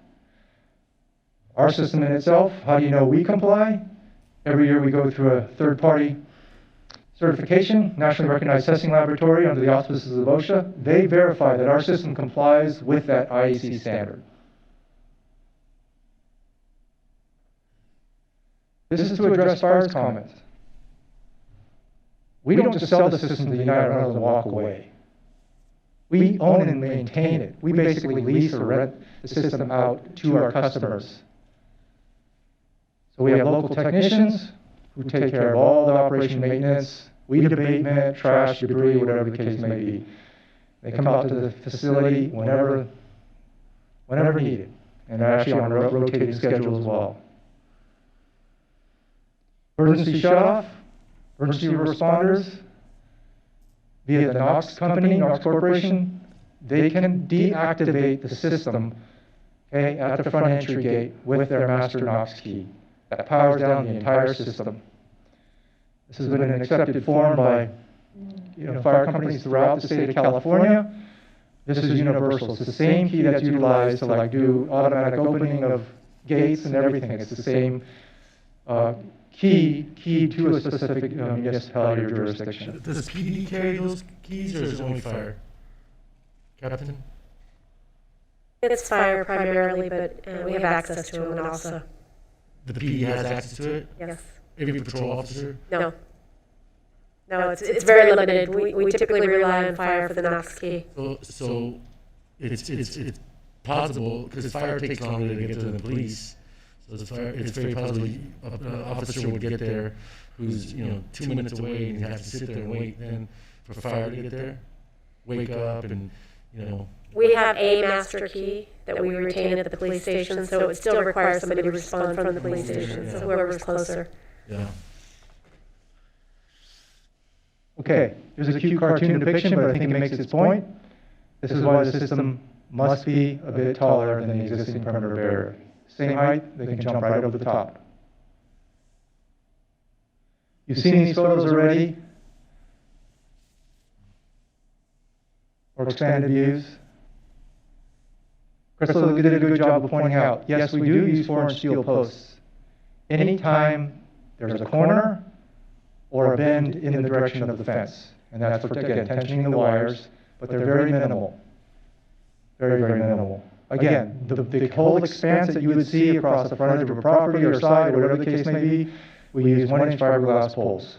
Our system in itself, how do you know we comply? Every year we go through a third-party certification, nationally recognized testing laboratory under the auspices of OSHA. They verify that our system complies with that IEC standard. This is to address Fire's comments. We don't just sell the system to the United Rentals and walk away. We own and maintain it. We basically lease or rent the system out to our customers. So we have local technicians who take care of all the operation maintenance, weed abatement, trash, debris, whatever the case may be. They come out to the facility whenever needed, and they're actually on a rotating schedule as well. Emergency shutoff, emergency responders, via the Knox company, Knox Corporation, they can deactivate the system, okay, at the front entry gate with their master Knox key. That powers down the entire system. This has been an accepted form by fire companies throughout the state of California. This is universal. It's the same key that's utilized to do automatic opening of gates and everything. It's the same key to a specific municipality or jurisdiction.
Does PD carry those keys, or is it only fire? Captain?
It's fire primarily, but we have access to them also.
The PD has access to it?
Yes.
Every patrol officer?
No. No, it's very limited. We typically rely on fire for the Knox key.
So it's possible, because fire takes longer to get to the police. So it's very possible an officer would get there who's 2 minutes away and you have to sit there and wait then for fire to get there, wake up and
We have a master key that we retain at the police station, so it would still require somebody to respond from the police station, so whoever's closer.
Yeah.
Okay, there's a cute cartoon depiction, but I think it makes its point. This is why the system must be a bit taller than the existing perimeter barrier. Same height, they can jump right over the top. You've seen these photos already, or expanded views. Crystal did a good job of pointing out, yes, we do use 4-inch steel posts. Anytime there's a corner or a bend in the direction of the fence. And that's for, again, tensioning the wires, but they're very minimal. Very, very minimal. Again, the whole expanse that you would see across the frontage of a property or side, or whatever the case may be, we use 1-inch fiberglass poles.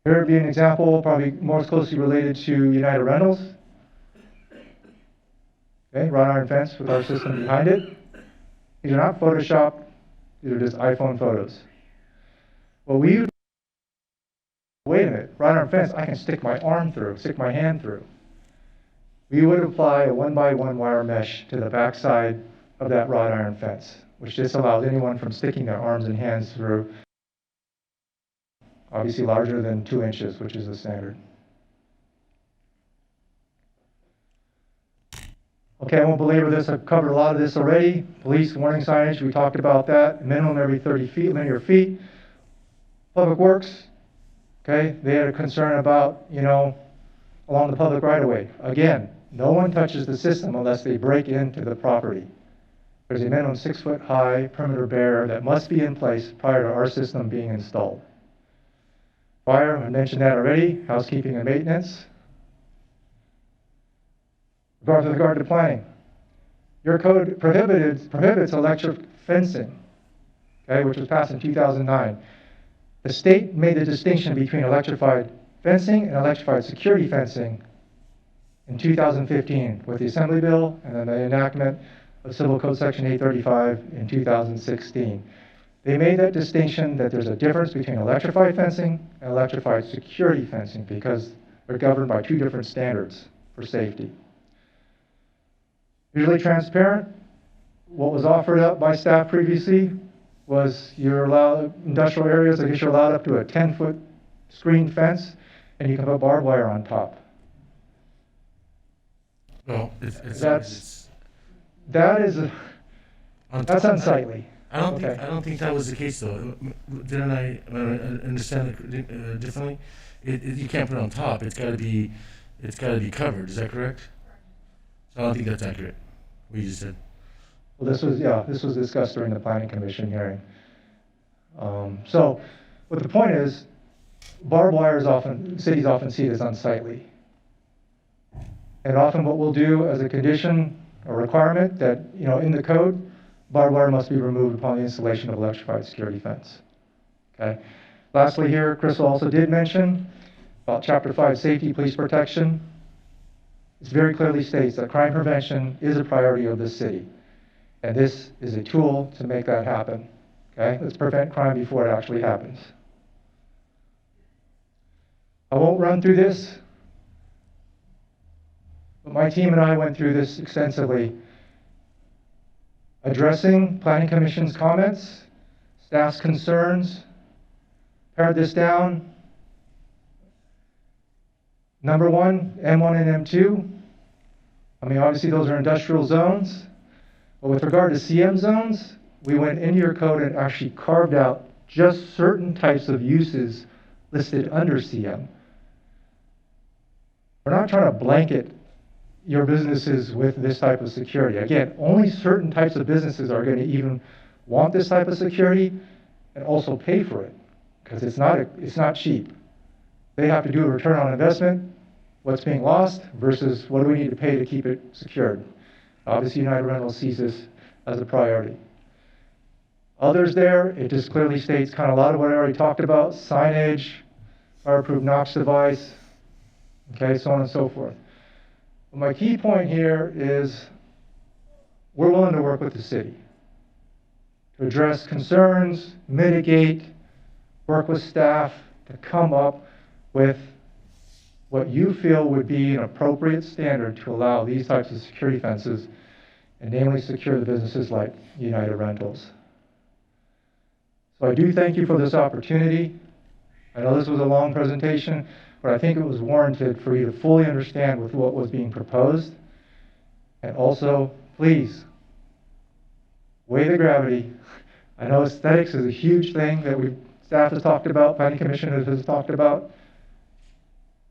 Here would be an example, probably most closely related to United Rentals. Okay, wrought iron fence with our system behind it. These are not Photoshop. These are just iPhone photos. Well, wait a minute, wrought iron fence, I can stick my arm through, stick my hand through. We would apply a 1x1 wire mesh to the backside of that wrought iron fence, which just allows anyone from sticking their arms and hands through, obviously larger than 2 inches, which is the standard. Okay, I won't belabor this. I've covered a lot of this already. Police warning signage, we talked about that. Minimum every 30 feet, linear feet. Public Works, okay, they had a concern about, along the public right-of-way. Again, no one touches the system unless they break into the property. There's a minimum 6-foot-high perimeter barrier that must be in place prior to our system being installed. Fire, I mentioned that already. Housekeeping and maintenance. With regard to planning, your code prohibits electric fencing, okay, which was passed in 2009. The state made the distinction between electrified fencing and electrified security fencing in 2015 with the Assembly Bill and then the enactment of Civil Code Section 835 in 2016. They made that distinction that there's a difference between electrified fencing and electrified security fencing because they're governed by 2 different standards for safety. Usually transparent. What was offered up by staff previously was you're allowed, industrial areas, I guess you're allowed up to a 10-foot screen fence, and you can put barbed wire on top.
Well,
that's unsightly.
I don't think that was the case though. Didn't I understand it differently? You can't put it on top. It's got to be covered. Is that correct? So I don't think that's accurate. What you just said.
Well, this was discussed during the Planning Commission hearing. So, what the point is, barbed wire is cities often see it as unsightly. And often what we'll do as a condition or requirement that, in the code, barbed wire must be removed upon the installation of electrified security fence. Okay. Lastly here, Crystal also did mention about Chapter 5 safety, police protection, it very clearly states that crime prevention is a priority of this city. And this is a tool to make that happen. Okay? Let's prevent crime before it actually happens. I won't run through this, but my team and I went through this extensively, addressing Planning Commission's comments, staff's concerns, pared this down. Number one, M1 and M2. I mean, obviously those are industrial zones. But with regard to CM zones, we went into your code and actually carved out just certain types of uses listed under CM. We're not trying to blanket your businesses with this type of security. Again, only certain types of businesses are going to even want this type of security and also pay for it, because it's not cheap. They have to do a return on investment, what's being lost versus what do we need to pay to keep it secured. Obviously, United Rentals sees this as a priority. Others there, it just clearly states kind of a lot of what I already talked about, signage, fireproof Knox device, okay, so on and so forth. But my key point here is we're willing to work with the city to address concerns, mitigate, work with staff to come up with what you feel would be an appropriate standard to allow these types of security fences and namely secure the businesses like United Rentals. So I do thank you for this opportunity. I know this was a long presentation, but I think it was warranted for you to fully understand with what was being proposed. And also, please, weigh the gravity. I know aesthetics is a huge thing that staff has talked about, Planning Commission has talked about.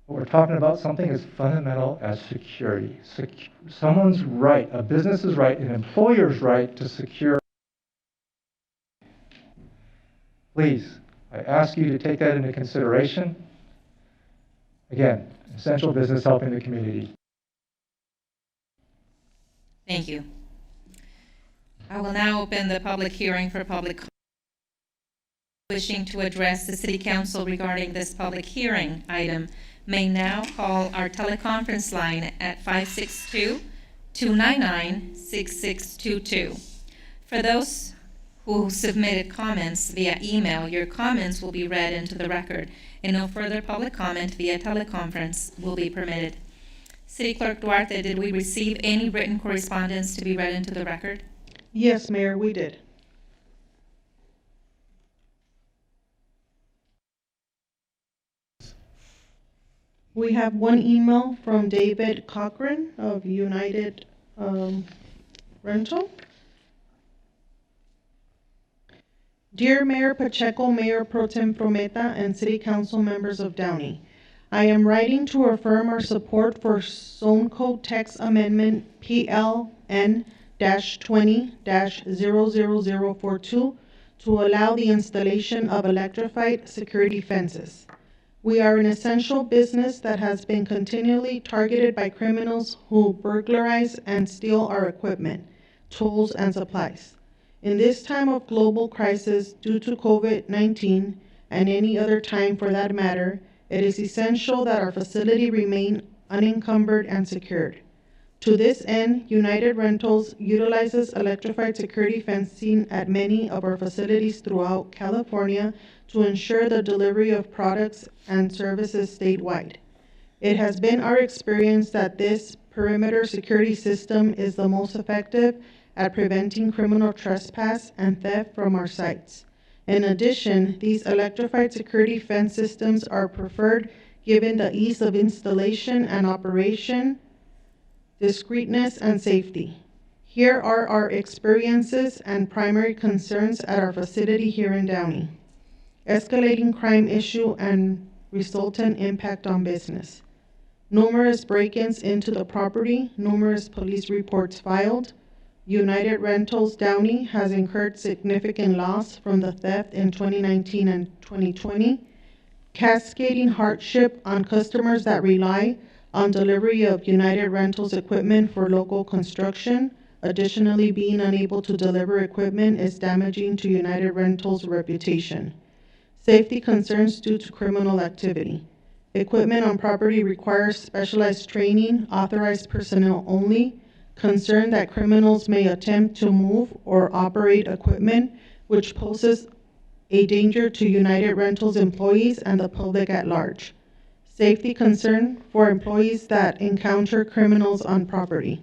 But we're talking about something as fundamental as security. Someone's right, a business's right, an employer's right to secure. Please, I ask you to take that into consideration. Again, essential business helping the community.
Thank you. I will now open the public hearing for public comment. Wishing to address the City Council regarding this public hearing item may now call our teleconference line at 562-299-6622. For those who submitted comments via email, your comments will be read into the record, and no further public comment via teleconference will be permitted. City Clerk Duarte, did we receive any written correspondence to be read into the record?
Yes, Mayor, we did. We have one email from David Cochran of United Rental. Dear Mayor Pacheco, Mayor Pro Tem Prometa, and City Council members of Downey, I am writing to affirm our support for Zone Code Text Amendment PLN-20-00042 to allow the installation of electrified security fences. We are an essential business that has been continually targeted by criminals who burglarize and steal our equipment, tools, and supplies. In this time of global crisis due to COVID-19 and any other time for that matter, it is essential that our facility remain unencumbered and secured. To this end, United Rentals utilizes electrified security fencing at many of our facilities throughout California to ensure the delivery of products and services statewide. It has been our experience that this perimeter security system is the most effective at preventing criminal trespass and theft from our sites. In addition, these electrified security fence systems are preferred given the ease of installation and operation, discreetness, and safety. Here are our experiences and primary concerns at our facility here in Downey. Escalating crime issue and resultant impact on business. Numerous break-ins into the property, numerous police reports filed. United Rentals Downey has incurred significant loss from the theft in 2019 and 2020. Cascading hardship on customers that rely on delivery of United Rentals equipment for local construction. Additionally, being unable to deliver equipment is damaging to United Rentals' reputation. Safety concerns due to criminal activity. equipment on property requires specialized training, authorized personnel only, concern that criminals may attempt to move or operate equipment which poses a danger to United Rentals employees and the public at large, safety concern for employees that encounter criminals on property,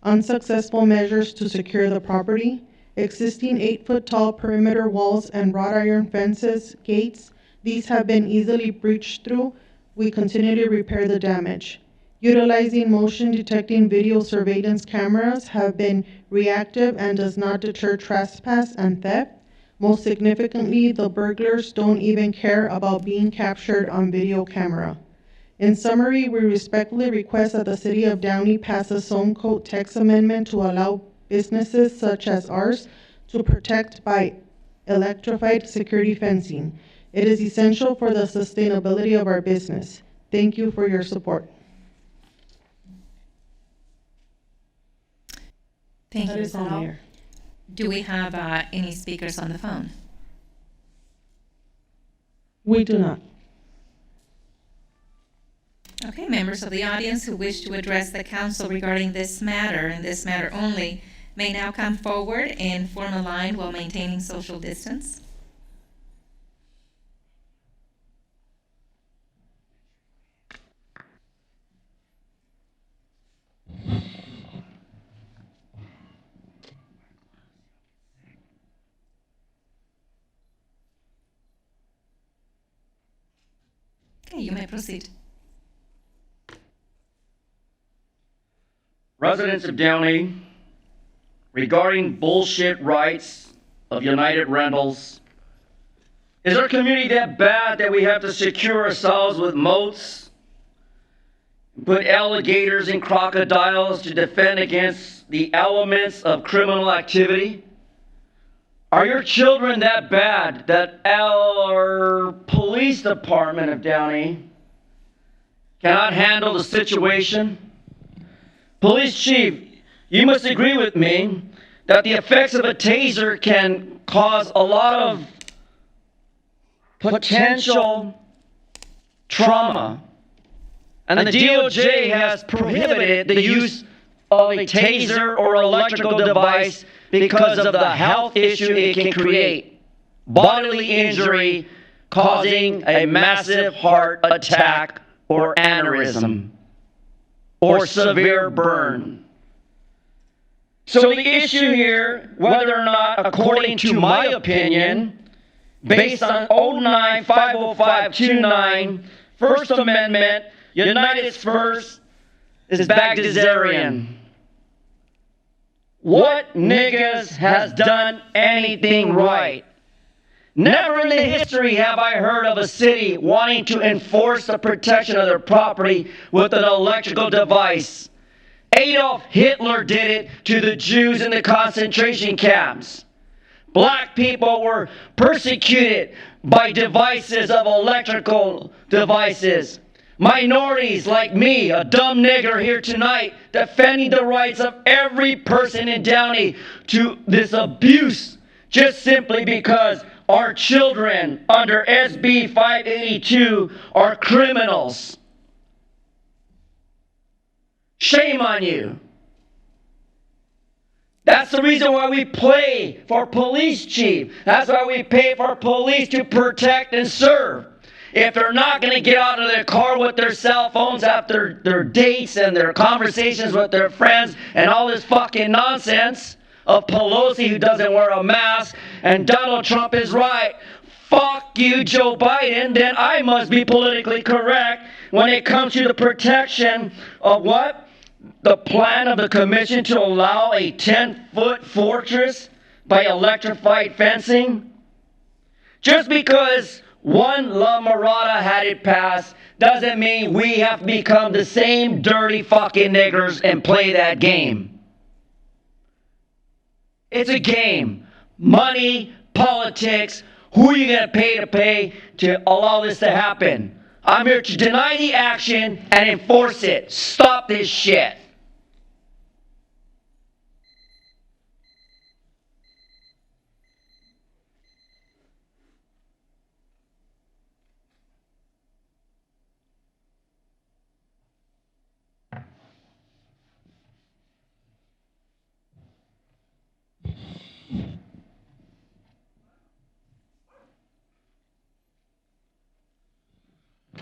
unsuccessful measures to secure the property, existing 8-foot-tall perimeter walls and wrought iron fences, gates. These have been easily breached through. We continually repair the damage. Utilizing motion detecting video surveillance cameras have been reactive and does not deter trespass and theft. Most significantly, the burglars don't even care about being captured on video camera. In summary, we respectfully request that the City of Downey pass a zone code text amendment to allow businesses such as ours to protect by electrified security fencing. It is essential for the sustainability of our business. Thank you for your support.
Thank
That
you,
is
Ms.
all,
Hall.
Mayor.
Do we have any speakers on the phone?
We do not.
Okay, members of the audience who wish to address the council regarding this matter and this matter only may now come forward and form a line while maintaining social distance. Okay, you may proceed.
Residents of Downey, regarding bullshit rights of United Rentals, is our community that bad that we have to secure ourselves with moats, put alligators and crocodiles to defend against the elements of criminal activity? Are your children that bad that our police department of Downey cannot handle the situation? Police chief, you must agree with me that the effects of a taser can cause a lot of potential trauma. And the DOJ has prohibited the use of a taser or electrical device because of the health issue it can create. Bodily injury causing a massive heart attack or aneurysm or severe burn. So the issue here, whether or not, according to my opinion, based on 09-50529, First Amendment, United First, is Bagdasarian. What niggas has done anything right? Never in the history have I heard of a city wanting to enforce the protection of their property with an electrical device. Adolf Hitler did it to the Jews in the concentration camps. Black people were persecuted by devices of electrical devices. Minorities like me, a dumb nigger here tonight, defending the rights of every person in Downey to this abuse just simply because our children under SB 582 are criminals. Shame on you. That's the reason why we pay for police chief. That's why we pay for police to protect and serve. If they're not going to get out of their car with their cell phones after their dates and their conversations with their friends and all this fucking nonsense of Pelosi who doesn't wear a mask and Donald Trump is right, fuck you, Joe Biden, then I must be politically correct when it comes to the protection of what? The plan of the commission to allow a 10-foot fortress by electrified fencing? Just because one La Mirada had it passed doesn't mean we have to become the same dirty fucking niggers and play that game. It's a game. Money, politics, who are you going to pay to allow this to happen? I'm here to deny the action and enforce it. Stop this shit.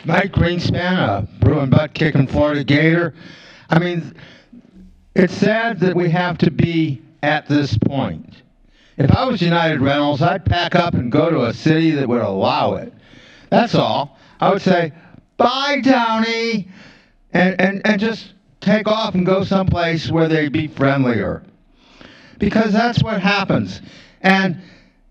Mike Greenspan, a Bruin butt kicking Florida Gator. I mean, it's sad that we have to be at this point. If I was United Rentals, I'd pack up and go to a city that would allow it. That's all. I would say, bye, Downey, and just take off and go someplace where they'd be friendlier. Because that's what happens. And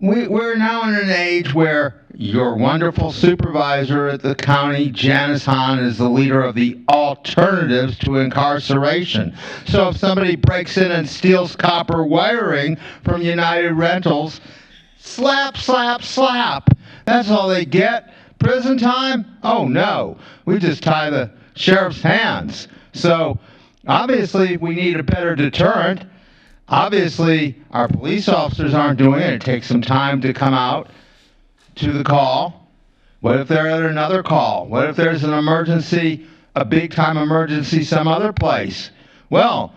we're now in an age where your wonderful supervisor at the county, Janice Hahn, is the leader of the alternatives to incarceration. So if somebody breaks in and steals copper wiring from United Rentals, slap, slap, slap. That's all they get. Prison time? Oh no. We just tie the sheriff's hands. So obviously we need a better deterrent. Obviously, our police officers aren't doing it. It takes some time to come out to the call. What if they're at another call? What if there's an emergency, a big-time emergency some other place? Well,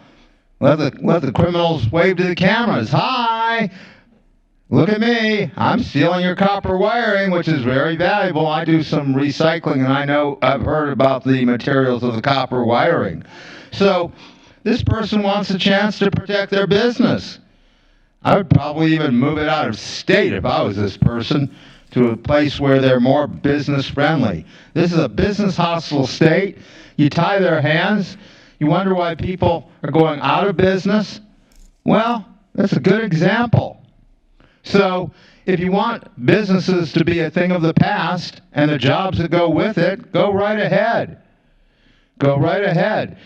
let the criminals wave to the cameras. Hi! Look at me. I'm stealing your copper wiring, which is very valuable. I do some recycling, and I've heard about the materials of the copper wiring. So this person wants a chance to protect their business. I would probably even move it out of state if I was this person to a place where they're more business friendly. This is a business hostile state. You tie their hands. You wonder why people are going out of business? Well, that's a good example. So if you want businesses to be a thing of the past and the jobs that go with it, go right ahead. Go right ahead.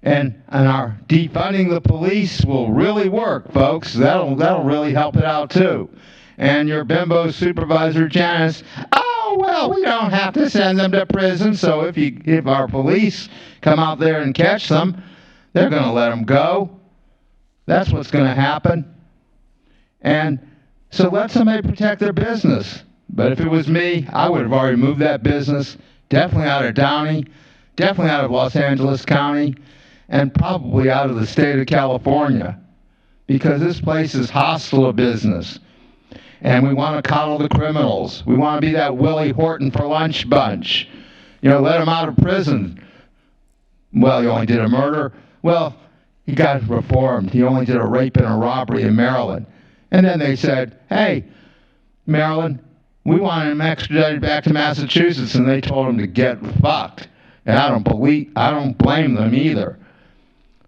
And our defunding the police will really work, folks. That'll really help it out too. And your bimbo supervisor, Janice, oh well, we don't have to send them to prison. So if our police come out there and catch them, they're going to let them go. That's what's going to happen. And so let somebody protect their business. But if it was me, I would have already moved that business, definitely out of Downey, definitely out of Los Angeles County, and probably out of the state of California, because this place is hostile to business. And we want to coddle the criminals. We want to be that Willie Horton for lunch bunch. Let him out of prison. Well, he only did a murder. Well, he got reformed. He only did a rape and a robbery in Maryland. And then they said, hey, Maryland, we want him extradited back to Massachusetts, and they told him to get fucked. And I don't blame them either.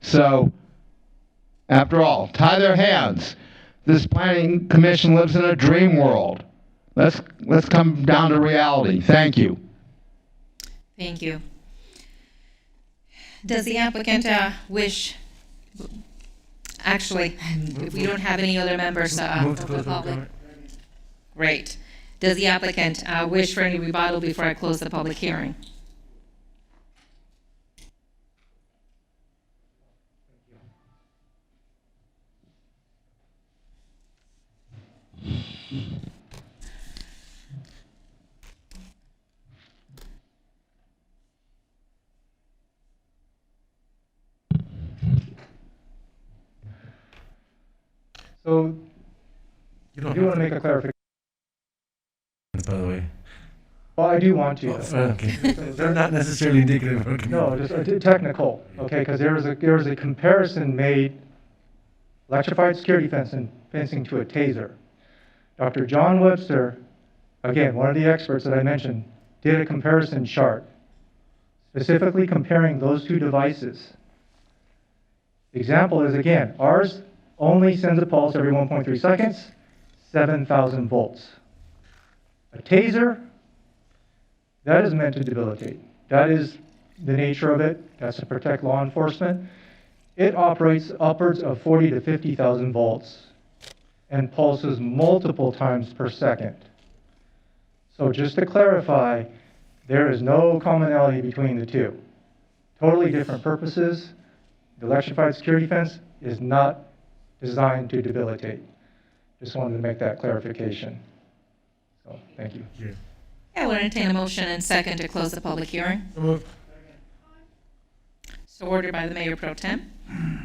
So, after all, tie their hands. This planning commission lives in a dream world. Let's come down to reality. Thank you.
Thank you. Does the applicant wish? Actually, if we don't have any other members of the public, great. Does the applicant wish for any rebuttal before I close the public hearing?
So, I do want to make a clarification.
By the way.
Well, I do want to.
Okay. They're not necessarily indicative. Okay.
No, just technical. Okay, because there was a comparison made, electrified security fencing to a taser. Dr. John Webster, again, one of the experts that I mentioned, did a comparison chart, specifically comparing those two devices. The example is, again, ours only sends a pulse every 1.3 seconds, 7,000 volts. A taser, that is meant to debilitate. That is the nature of it. That's to protect law enforcement. It operates upwards of 40 to 50,000 volts and pulses multiple times per second. So just to clarify, there is no commonality between the two. Totally different purposes. The electrified security fence is not designed to debilitate. Just wanted to make that clarification. So, thank you.
I will entertain a motion and second to close the public hearing. So ordered by the Mayor Pro Tem.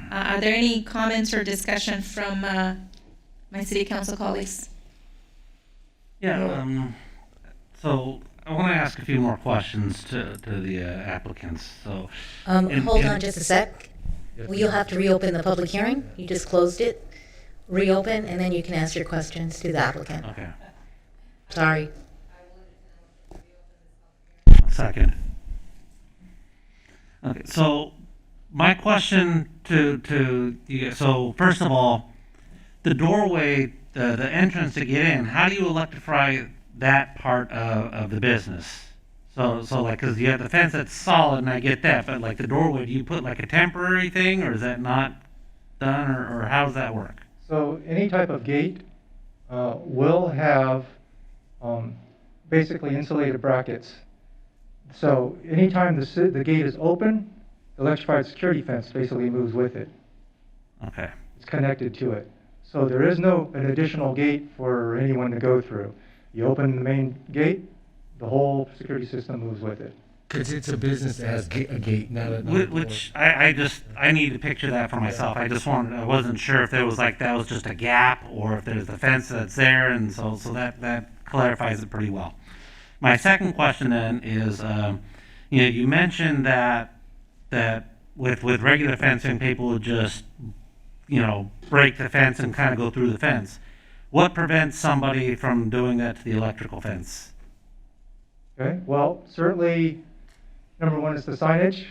Are there any comments or discussion from my City Council colleagues?
Yeah, so I want to ask a few more questions to the applicants. So,
Hold on just a sec. Well, you'll have to reopen the public hearing. You just closed it. Reopen, and then you can ask your questions to the applicant.
Okay.
Sorry.
Second. Okay, so my question to you, so first of all, the doorway, the entrance to get in, how do you electrify that part of the business? So like, because you have the fence that's solid, and I get that, but like the doorway, do you put like a temporary thing, or is that not done, or how does that work?
So any type of gate will have basically insulated brackets. So anytime the gate is open, the electrified security fence basically moves with it.
Okay.
It's connected to it. So there is an additional gate for anyone to go through. You open the main gate, the whole security system moves with it.
Because it's a business that has a gate, not a
Which I need to picture that for myself. I wasn't sure if there was like, that was just a gap, or if there's a fence that's there, and so that clarifies it pretty well. My second question then is, you mentioned that with regular fencing, people would just, break the fence and kind of go through the fence. What prevents somebody from doing that to the electrical fence?
Okay, well, certainly, number one is the signage.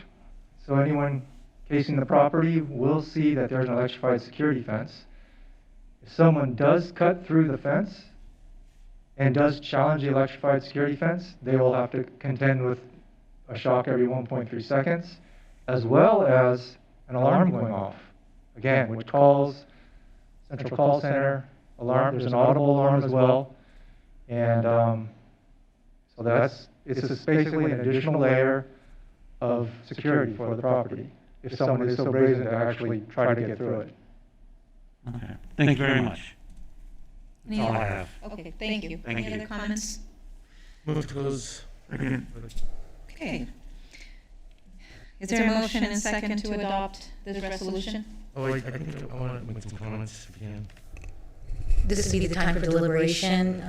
So anyone casing the property will see that there's an electrified security fence. If someone does cut through the fence and does challenge the electrified security fence, they will have to contend with a shock every 1.3 seconds, as well as an alarm going off. Again, which calls central call center, alarm, there's an audible alarm as well. And so it's just basically an additional layer of security for the property, if someone is so brazen to actually try to get through it.
Okay, thank you very much.
Any
That's all I
other-
have.
Okay, thank you.
Thank
Any
you.
other comments?
Move to close.
Okay. Is there a motion and second to adopt this resolution?
Oh, I think I want to make some comments if you can.
This would be the time for deliberation,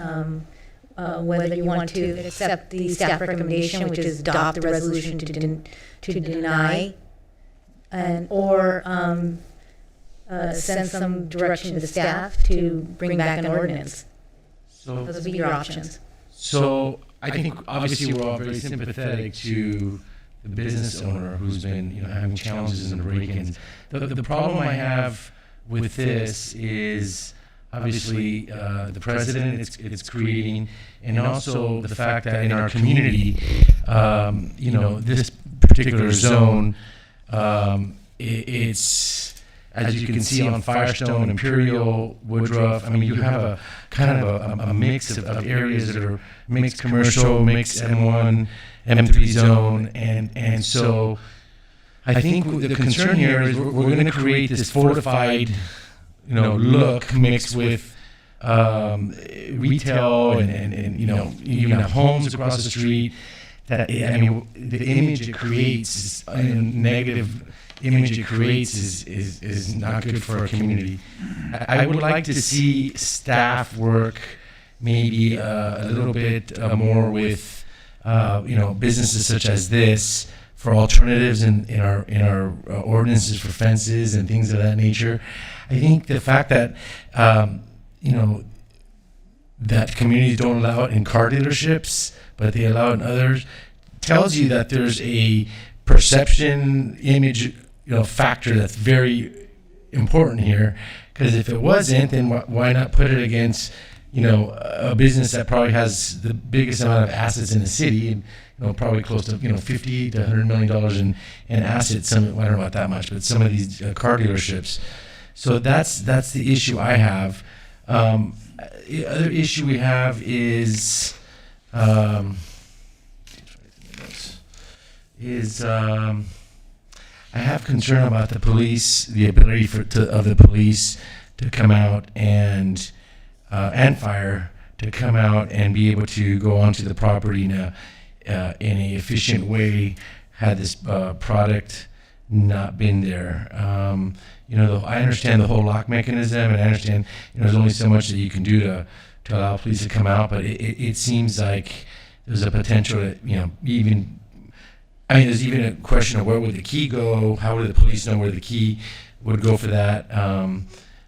whether you want to accept the staff recommendation, which is adopt the resolution to deny, or send some direction to the staff to bring back an ordinance.
So
Those would be your options.
So I think obviously we're all very sympathetic to the business owner who's been having challenges in the break-ins. The problem I have with this is obviously the precedent it's creating, and also the fact that in our community, this particular zone, it's, as you can see on Firestone, Imperial, Woodruff. I mean, you have a kind of a mix of areas that are mixed commercial, mixed M1, M3 zone, and so I think the concern here is we're going to create this fortified, look mixed with retail and you have homes across the street. That the image it creates, negative image it creates is not good for our community. I would like to see staff work maybe a little bit more with businesses such as this for alternatives in our ordinances for fences and things of that nature. I think the fact that that communities don't allow it in car dealerships, but they allow it in others, tells you that there's a perception image factor that's very important here. Because if it wasn't, then why not put it against a business that probably has the biggest amount of assets in the city, and probably close to $50 to $100 million in assets. I don't know about that much, but some of these car dealerships. So that's the issue I have. The other issue we have is I have concern about the police, the ability of the police to come out and fire to come out and be able to go onto the property in a efficient way had this product not been there. I understand the whole lock mechanism, and I understand there's only so much that you can do to allow police to come out, but it seems like there's a potential that, even, there's even a question of where would the key go? How would the police know where the key would go for that?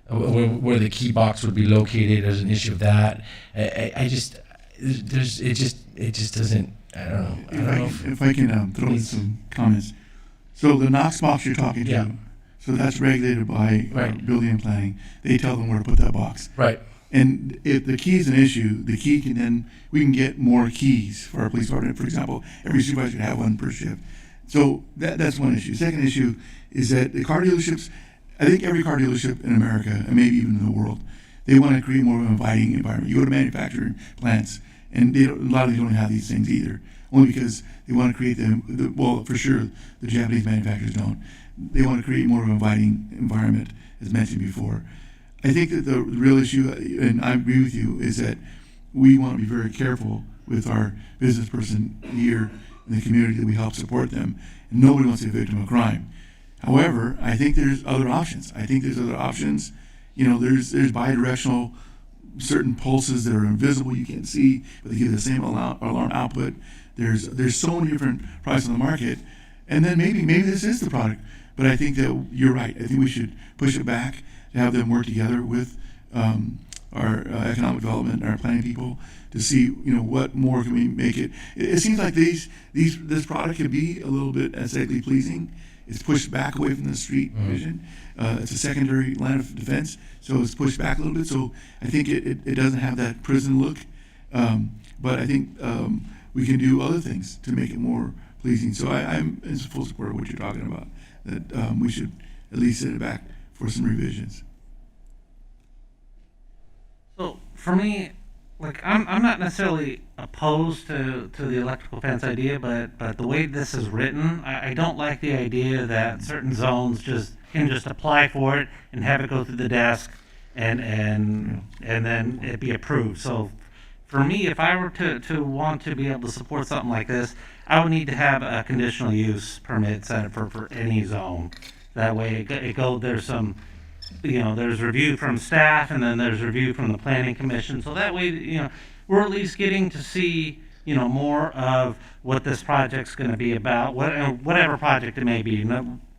Where the key box would be located? There's an issue of that. It just doesn't, I don't know.
If I can throw in some comments. So the Knox box you're talking to,
Yeah.
so that's regulated by building and planning. They tell them where to put that box.
Right.
And if the key is an issue, the key can then, we can get more keys for our police department. For example, every supervisor should have one per shift. So that's one issue. Second issue is that the car dealerships, I think every car dealership in America, and maybe even in the world, they want to create more of an inviting environment. You go to manufacturing plants, and a lot of them don't have these things either, only because they want to create well, for sure, the Japanese manufacturers don't. They want to create more of an inviting environment, as mentioned before. I think that the real issue, and I agree with you, is that we want to be very careful with our business person here in the community that we help support them, and nobody wants to be a victim of crime. However, I think there's other options. There's bi-directional, certain pulses that are invisible, you can't see, but they give the same alarm output. There's so many different products on the market, and then maybe this is the product. But I think that you're right. I think we should push it back to have them work together with our economic development and our planning people to see, what more can we make it. It seems like this product can be a little bit aesthetically pleasing. It's pushed back away from the street vision. It's a secondary line of defense, so it's pushed back a little bit. So I think it doesn't have that prison look, but I think we can do other things to make it more pleasing. So I'm in full support of what you're talking about, that we should at least set it back for some revisions.
So for me, I'm not necessarily opposed to the electrical fence idea, but the way this is written, I don't like the idea that certain zones can just apply for it and have it go through the desk and then it be approved. So for me, if I were to want to be able to support something like this, I would need to have a conditional use permit set for any zone. That way there's some, there's review from staff, and then there's review from the planning commission. So that way, we're at least getting to see, more of what this project's going to be about, whatever project it may be,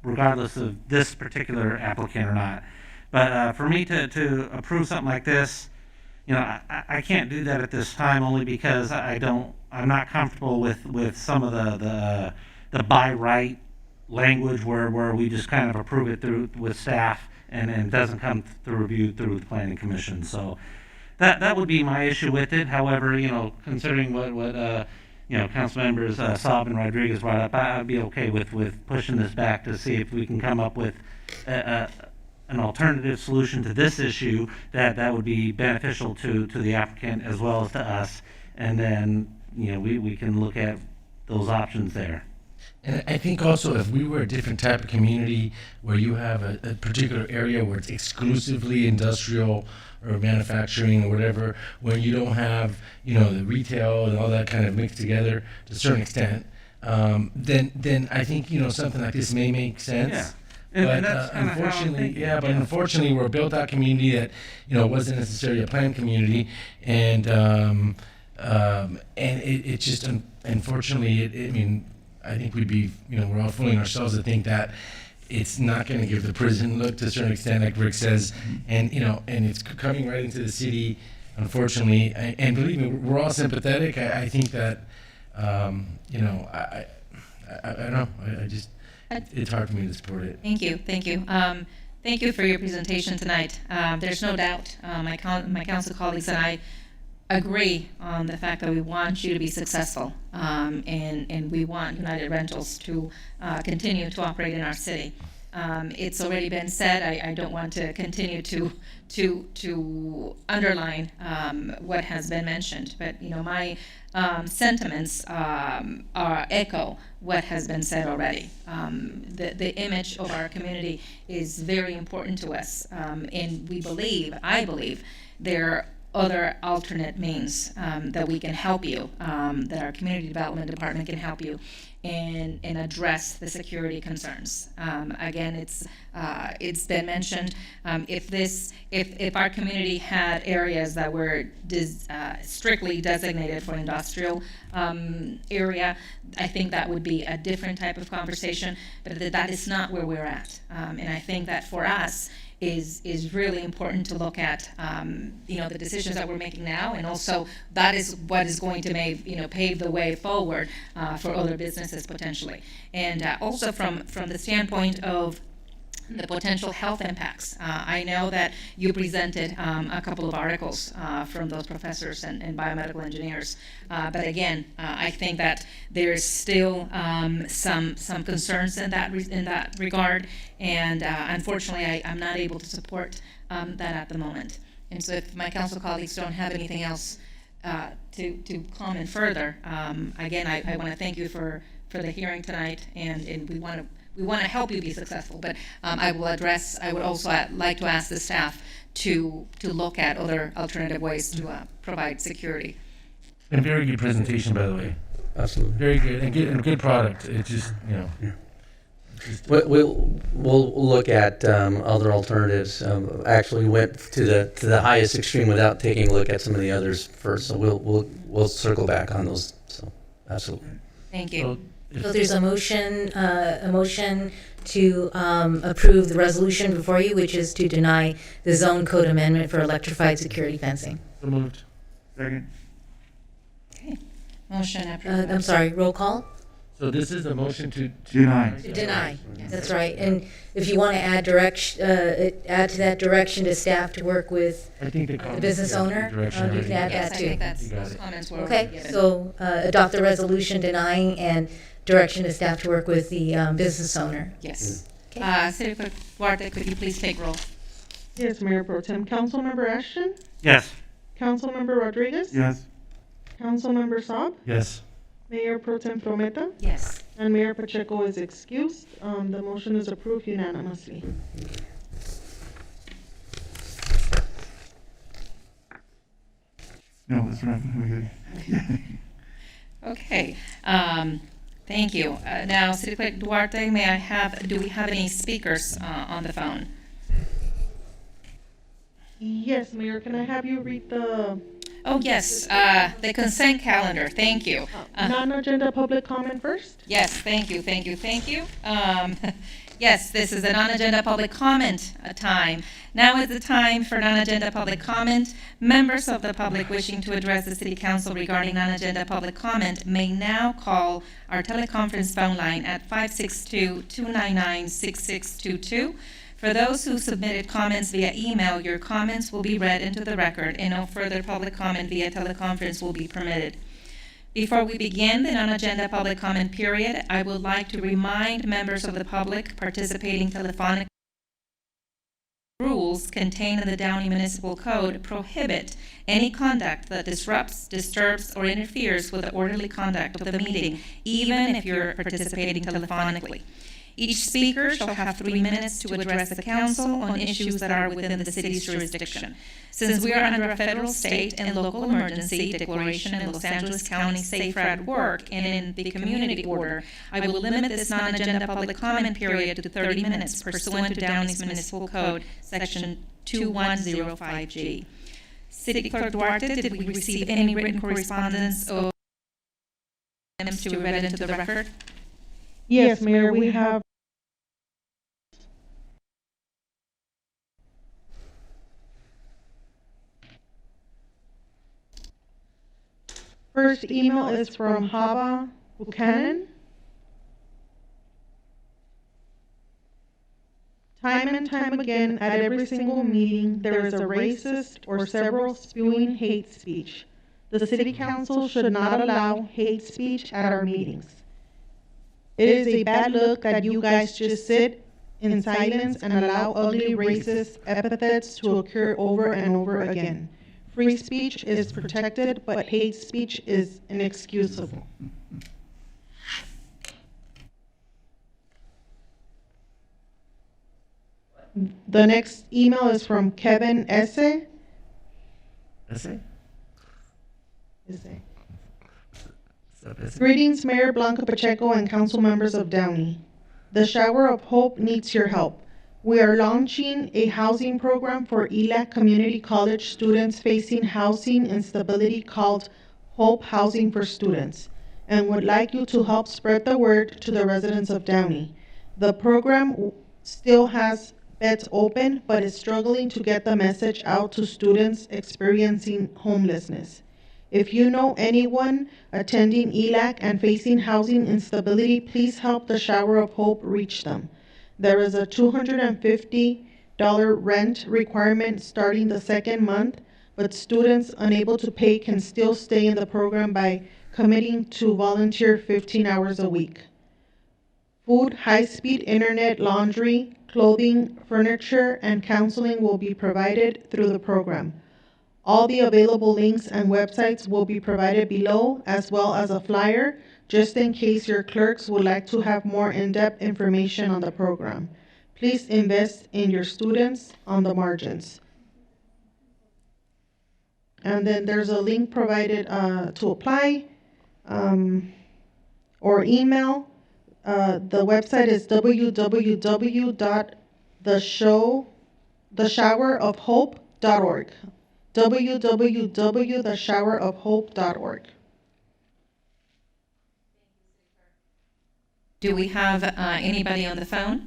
regardless of this particular applicant or not. But for me to approve something like this, I can't do that at this time, only because I'm not comfortable with some of the by right language where we just kind of approve it with staff and it doesn't come through review through the planning commission. So that would be my issue with it. However, considering what council members Saab and Rodriguez brought up, I'd be okay with pushing this back to see if we can come up with an alternative solution to this issue that would be beneficial to the applicant as well as to us, and then we can look at those options there.
And I think also if we were a different type of community where you have a particular area where it's exclusively industrial or manufacturing or whatever, where you don't have, the retail and all that kind of mixed together to a certain extent, then I think, something like this may make sense.
Yeah.
But unfortunately, we're a built-out community that, wasn't necessarily a planned community, and it just, unfortunately, I think we'd be, we're all fooling ourselves to think that it's not going to give the prison look to a certain extent, like Rick says, and it's coming right into the city, unfortunately. And believe me, we're all sympathetic. I think that, I don't know. It's hard for me to support it.
Thank you. Thank you for your presentation tonight. There's no doubt my council colleagues and I agree on the fact that we want you to be successful, and we want United Rentals to continue to operate in our city. It's already been said. I don't want to continue to underline what has been mentioned, but my sentiments echo what has been said already. The image of our community is very important to us, and I believe there other alternate means that we can help you, that our community development department can help you and address the security concerns. Again, it's been mentioned, if our community had areas that were strictly designated for industrial area, I think that would be a different type of conversation, but that is not where we're at. And I think that for us, is really important to look at, the decisions that we're making now, and also that is what is going to pave the way forward for other businesses potentially. And also from the standpoint of the potential health impacts. I know that you presented a couple of articles from those professors and biomedical engineers, but again, I think that there's still some concerns in that regard, and unfortunately, I'm not able to support that at the moment. And so, if my council colleagues don't have anything else to comment further, again, I want to thank you for the hearing tonight, and we want to help you be successful, but I would also like to ask the staff to look at other alternative ways to provide security.
And very good presentation, by the way.
Absolutely.
Very good, and good product. It's just,
Yeah. We'll look at other alternatives. Actually, went to the highest extreme without taking a look at some of the others first. So we'll circle back on those. So absolutely.
Thank you.
So there's a motion to approve the resolution before you, which is to deny the zone code amendment for electrified security fencing.
So moved.
Second.
Okay. Motion approved.
I'm sorry, roll call?
So this is the motion to
Deny.
To deny, that's right. And if you want to add to that direction to staff to work with
I think
the business owner, you can add
Yes,
that
I
too.
think that's,
You got
those
it.
comments were
Okay,
given.
so adopt the resolution denying and direction to staff to work with the business owner.
Yes.
Okay.
City Clerk Duarte, could you please take roll?
Yes, Mayor Pro Tem. Councilmember Ashton?
Yes.
Councilmember Rodriguez?
Yes.
Councilmember Saab?
Yes.
Mayor Pro Tem Prometa?
Yes.
And Mayor Pacheco is excused. The motion is approved unanimously.
No, that's right. We're good.
Okay. Thank you. Now, City Clerk Duarte, do we have any speakers on the phone?
Yes, Mayor, can I have you read the
Oh, yes, the consent calendar. Thank you.
non-agenda public comment first?
Yes, thank you. Yes, this is the non-agenda public comment time. Now is the time for non-agenda public comment. Members of the public wishing to address the City Council regarding non-agenda public comment may now call our teleconference phone line at 562-299-6622. For those who submitted comments via email, your comments will be read into the record, and no further public comment via teleconference will be permitted. Before we begin the non-agenda public comment period, I would like to remind members of the public participating telephonically rules contained in the Downey Municipal Code prohibit any conduct that disrupts, disturbs, or interferes with the orderly conduct of the meeting, even if you're participating telephonically. Each speaker shall have 3 minutes to address the council on issues that are within the city's jurisdiction. Since we are under a federal, state, and local emergency declaration in Los Angeles County Safe at Work and in the community order, I will limit this non-agenda public comment period to 30 minutes pursuant to Downey's Municipal Code, Section 2105G. City Clerk Duarte, did we receive any written correspondence or items to be read into the record?
Yes, Mayor, we have first email is from Hava Buchanan. Time and time again, at every single meeting, there is a racist or several spewing hate speech. The City Council should not allow hate speech at our meetings. It is a bad look that you guys just sit in silence and allow ugly racist epithets to occur over and over again. Free speech is protected, but hate speech is inexcusable. The next email is from Kevin Esse.
That's it.
Is it?
That's it.
Greetings, Mayor Blanca Pacheco and council members of Downey. The Shower of Hope needs your help. We are launching a housing program for ELAC Community College students facing housing instability called Hope Housing for Students, and would like you to help spread the word to the residents of Downey. The program still has beds open, but is struggling to get the message out to students experiencing homelessness. If you know anyone attending ELAC and facing housing instability, please help the Shower of Hope reach them. There is a $250 rent requirement starting the second month, but students unable to pay can still stay in the program by committing to volunteer 15 hours a week. Food, high-speed internet, laundry, clothing, furniture, and counseling will be provided through the program. All the available links and websites will be provided below, as well as a flyer, just in case your clerks would like to have more in-depth information on the program. Please invest in your students on the margins. And then there's a link provided to apply or email. The website is www.theshowerofhope.org. www.theshowerofhope.org.
Do we have anybody on the phone?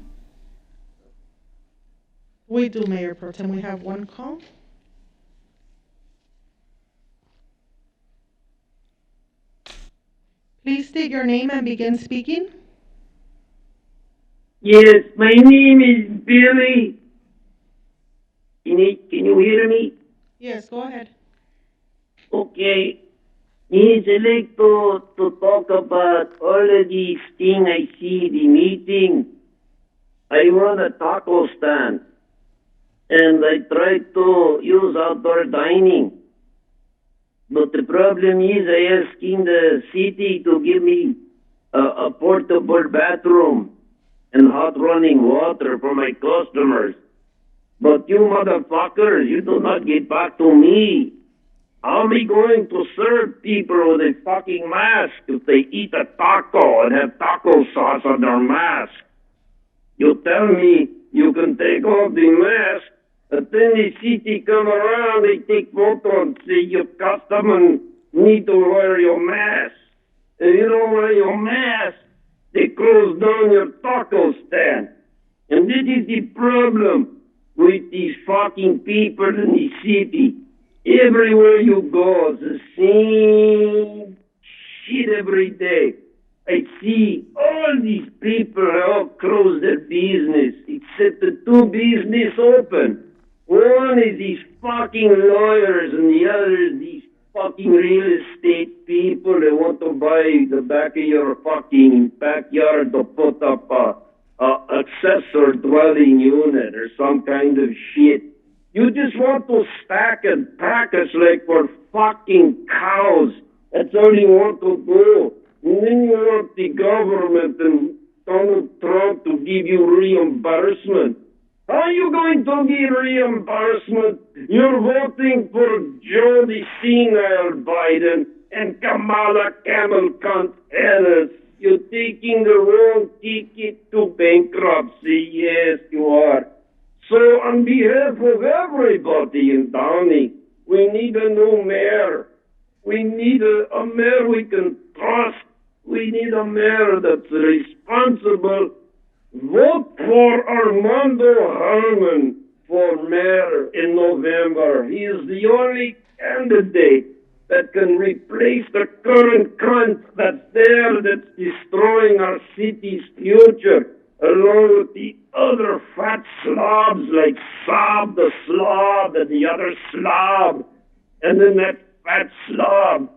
We do, Mayor Pro Tem. We have one call. Please state your name and begin speaking.
Yes, my name is Billy. Can you hear me?
Yes, go ahead.
Okay. Yes, I'd like to talk about all of these things I see the meeting. I run a taco stand, and I try to use outdoor dining. But the problem is I asking the city to give me a portable bathroom and hot running water for my customers. But you motherfuckers, you do not get back to me. How am I going to serve people with a fucking mask if they eat a taco and have taco sauce on their mask? You tell me you can take off the mask, and then the city come around, they take photo and say your customer need to wear your mask. If you don't wear your mask, they close down your taco stand. And this is the problem with these fucking people in the city. Everywhere you go, it's the same shit every day. I see all these people all close their business, except the two business open. One is these fucking lawyers, and the other is these fucking real estate people that want to buy the back of your fucking backyard to put up a accessory dwelling unit or some kind of shit. You just want to stack and pack us like we're fucking cows. That's all you want to do. And then you want the government and Donald Trump to give you reimbursement. How are you going to give reimbursement? You're voting for Joe the senile Biden and Kamala Camel Cunt Harris. You're taking the wrong ticket to bankruptcy. Yes, you are. So on behalf of everybody in Downey, we need a new mayor. We need a mayor we can trust. We need a mayor that's responsible. Vote for Armando Harmon for mayor in November. He is the only candidate that can replace the current cunt that's there that's destroying our city's future, along with the other fat slobs like Saab the slob and the other slob, and then that fat slob.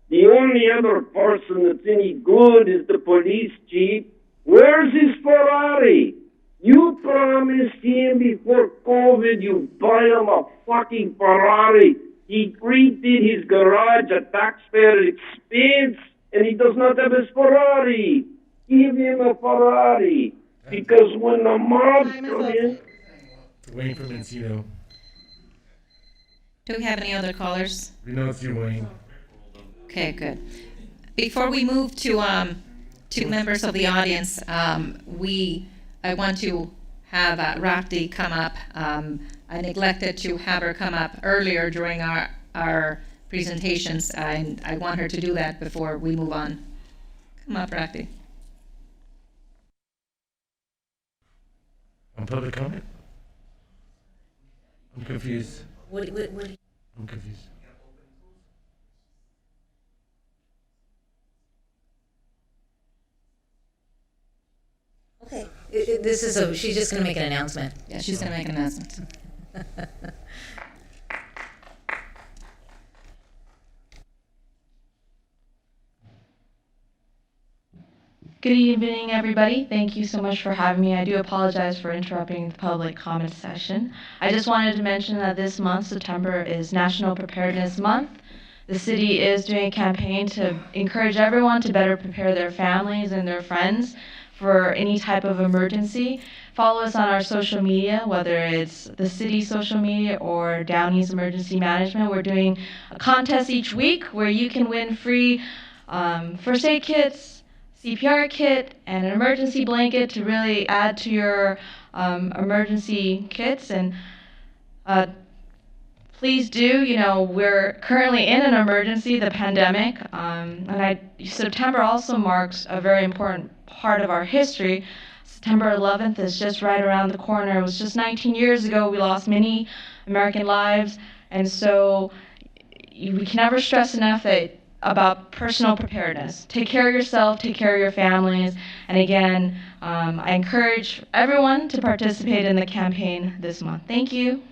The only other person that's any good is the police chief. Where's his Ferrari? You promised him before COVID you buy him a fucking Ferrari. He redid his garage at taxpayer expense, and he does not have his Ferrari. Give him a Ferrari. Because when the mob come in...
Waiting for Mencino.
Do we have any other callers?
We know it's you, Wayne.
Okay, good. Before we move to members of the audience, I want to have Rakti come up. I neglected to have her come up earlier during our presentations, and I want her to do that before we move on. Come up, Rakti.
On public comment? I'm confused.
What?
I'm confused.
Okay. She's just going to make an announcement.
Yeah, she's going to make an announcement.
Good evening, everybody. Thank you so much for having me. I do apologize for interrupting the public comment session. I just wanted to mention that this month, September, is National Preparedness Month. The city is doing a campaign to encourage everyone to better prepare their families and their friends for any type of emergency. Follow us on our social media, whether it's the city's social media or Downey's Emergency Management. We're doing a contest each week where you can win free first aid kits, CPR kit, and an emergency blanket to really add to your emergency kits. And please do, we're currently in an emergency, the pandemic, September also marks a very important part of our history. September 11th is just right around the corner. It was just 19 years ago we lost many American lives, and so we can never stress enough about personal preparedness. Take care of yourself, take care of your families, and again, I encourage everyone to participate in the campaign this month. Thank you.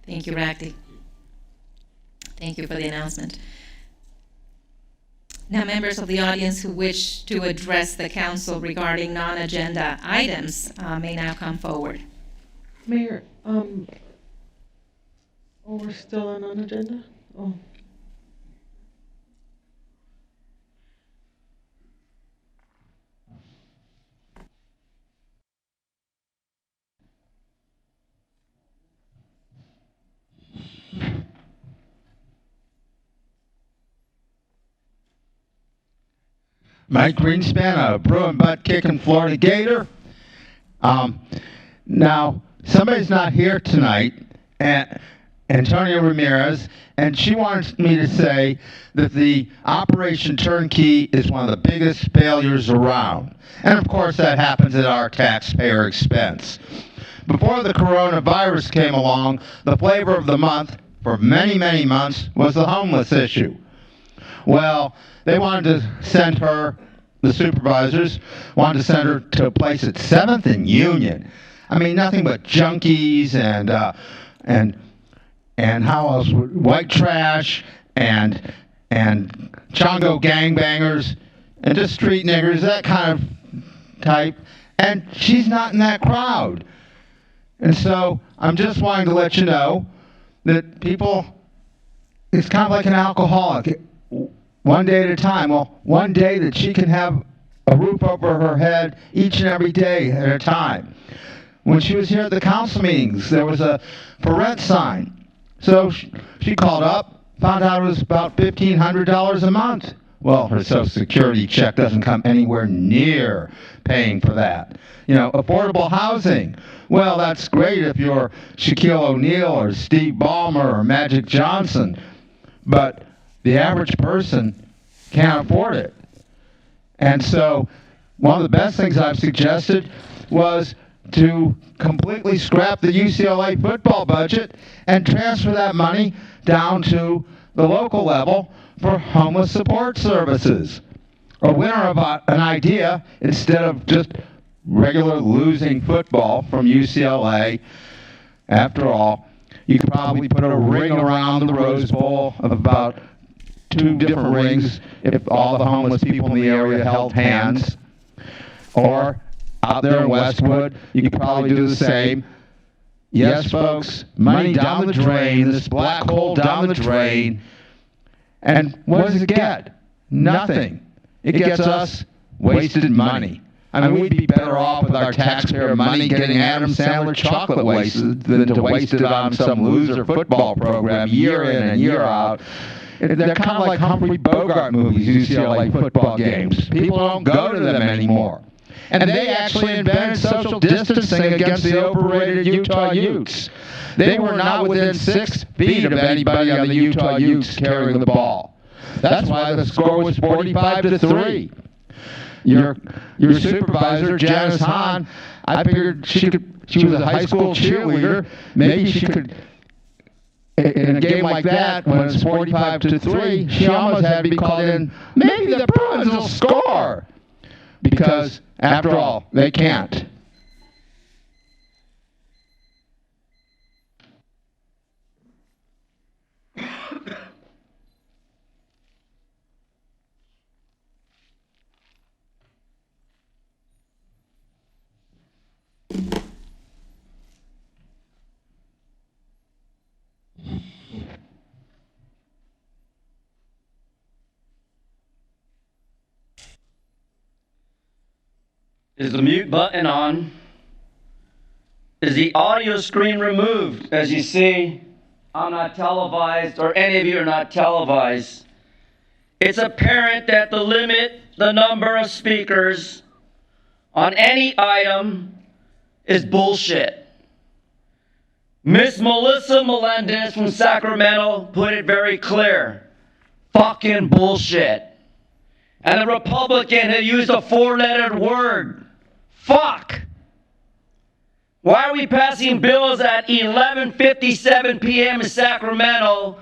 Thank you, Rakti. Thank you for the announcement. Now, members of the audience who wish to address the council regarding non-agenda items may now come forward.
Mayor, we're still on non-agenda? Oh.
Mike Greenspan, a Bruin butt kicking Florida Gator. Now, somebody's not here tonight, Antonio Ramirez, and she wants me to say that the Operation Turnkey is one of the biggest failures around. And of course, that happens at our taxpayer expense. Before the coronavirus came along, the flavor of the month for many, many months was the homeless issue. Well, they wanted to send her, the supervisors, wanted to send her to a place at 7th and Union. I mean, nothing but junkies and how else? White trash and Chongo gangbangers and just street niggers, that kind of type. And she's not in that crowd. And so I'm just wanting to let you know that people, it's kind of like an alcoholic. One day at a time. Well, one day that she can have a roof over her head each and every day at a time. When she was here at the council meetings, there was a for rent sign. So she called up, found out it was about $1,500 a month. Well, her Social Security check doesn't come anywhere near paying for that. Affordable housing. Well, that's great if you're Shaquille O'Neal or Steve Ballmer or Magic Johnson, but the average person can't afford it. And so one of the best things I've suggested was to completely scrap the UCLA football budget and transfer that money down to the local level for homeless support services. A winner of an idea instead of just regular losing football from UCLA. After all, you could probably put a ring around the Rose Bowl of about 2 different rings if all the homeless people in the area held hands. Or out there in Westwood, you could probably do the same. Yes, folks, money down the drain, this black hole down the drain. And what does it get? Nothing. It gets us wasted money. I mean, we'd be better off with our taxpayer money getting Adam Sandler chocolate wasted than to waste it on some loser football program year in and year out. They're kind of like Humphrey Bogart movies, UCLA football games. People don't go to them anymore. And they actually invented social distancing against the overrated Utah Utes. They were not within 6 feet of anybody on the Utah Utes carrying the ball. That's why the score was 45-3. Your supervisor, Janice Hahn, I figured she was a high school cheerleader. Maybe she could, in a game like that, when it's 45-3, she almost had to be called in. Maybe the Bruins will score. Because, after all, they can't.
Is the mute button on? Is the audio screen removed? As you see, I'm not televised, or any of you are not televised. It's apparent that the number of speakers on any item is bullshit. Miss Melissa Melendez from Sacramento put it very clear. Fucking bullshit. And the Republican who used a 4-lettered word. Fuck! Why are we passing bills at 11:57 p.m. in Sacramento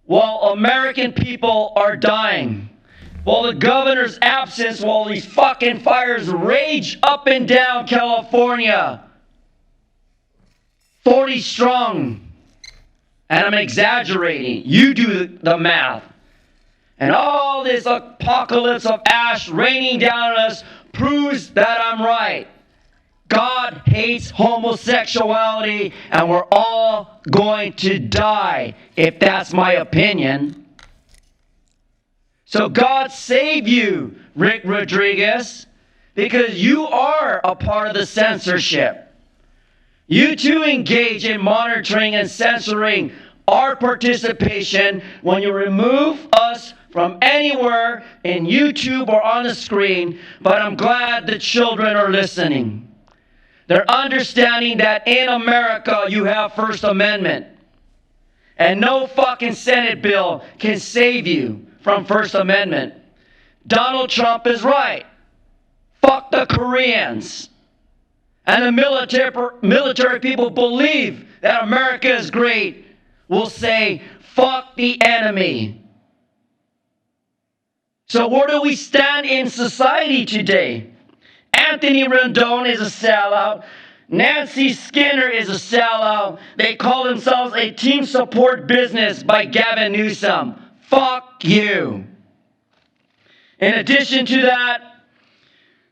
while American people are dying? While the governor's absence, while these fucking fires rage up and down California. 40 strong. And I'm exaggerating. You do the math. And all this apocalypse of ash raining down on us proves that I'm right. God hates homosexuality, and we're all going to die, if that's my opinion. So God save you, Rick Rodriguez, because you are a part of the censorship. You too engage in monitoring and censoring our participation when you remove us from anywhere in YouTube or on the screen, but I'm glad the children are listening. They're understanding that in America you have First Amendment. And no fucking Senate bill can save you from First Amendment. Donald Trump is right. Fuck the Koreans. And the military people believe that America is great will say, fuck the enemy. So where do we stand in society today? Anthony Rendon is a sellout. Nancy Skinner is a sellout. They call themselves a team support business by Gavin Newsom. Fuck you. In addition to that,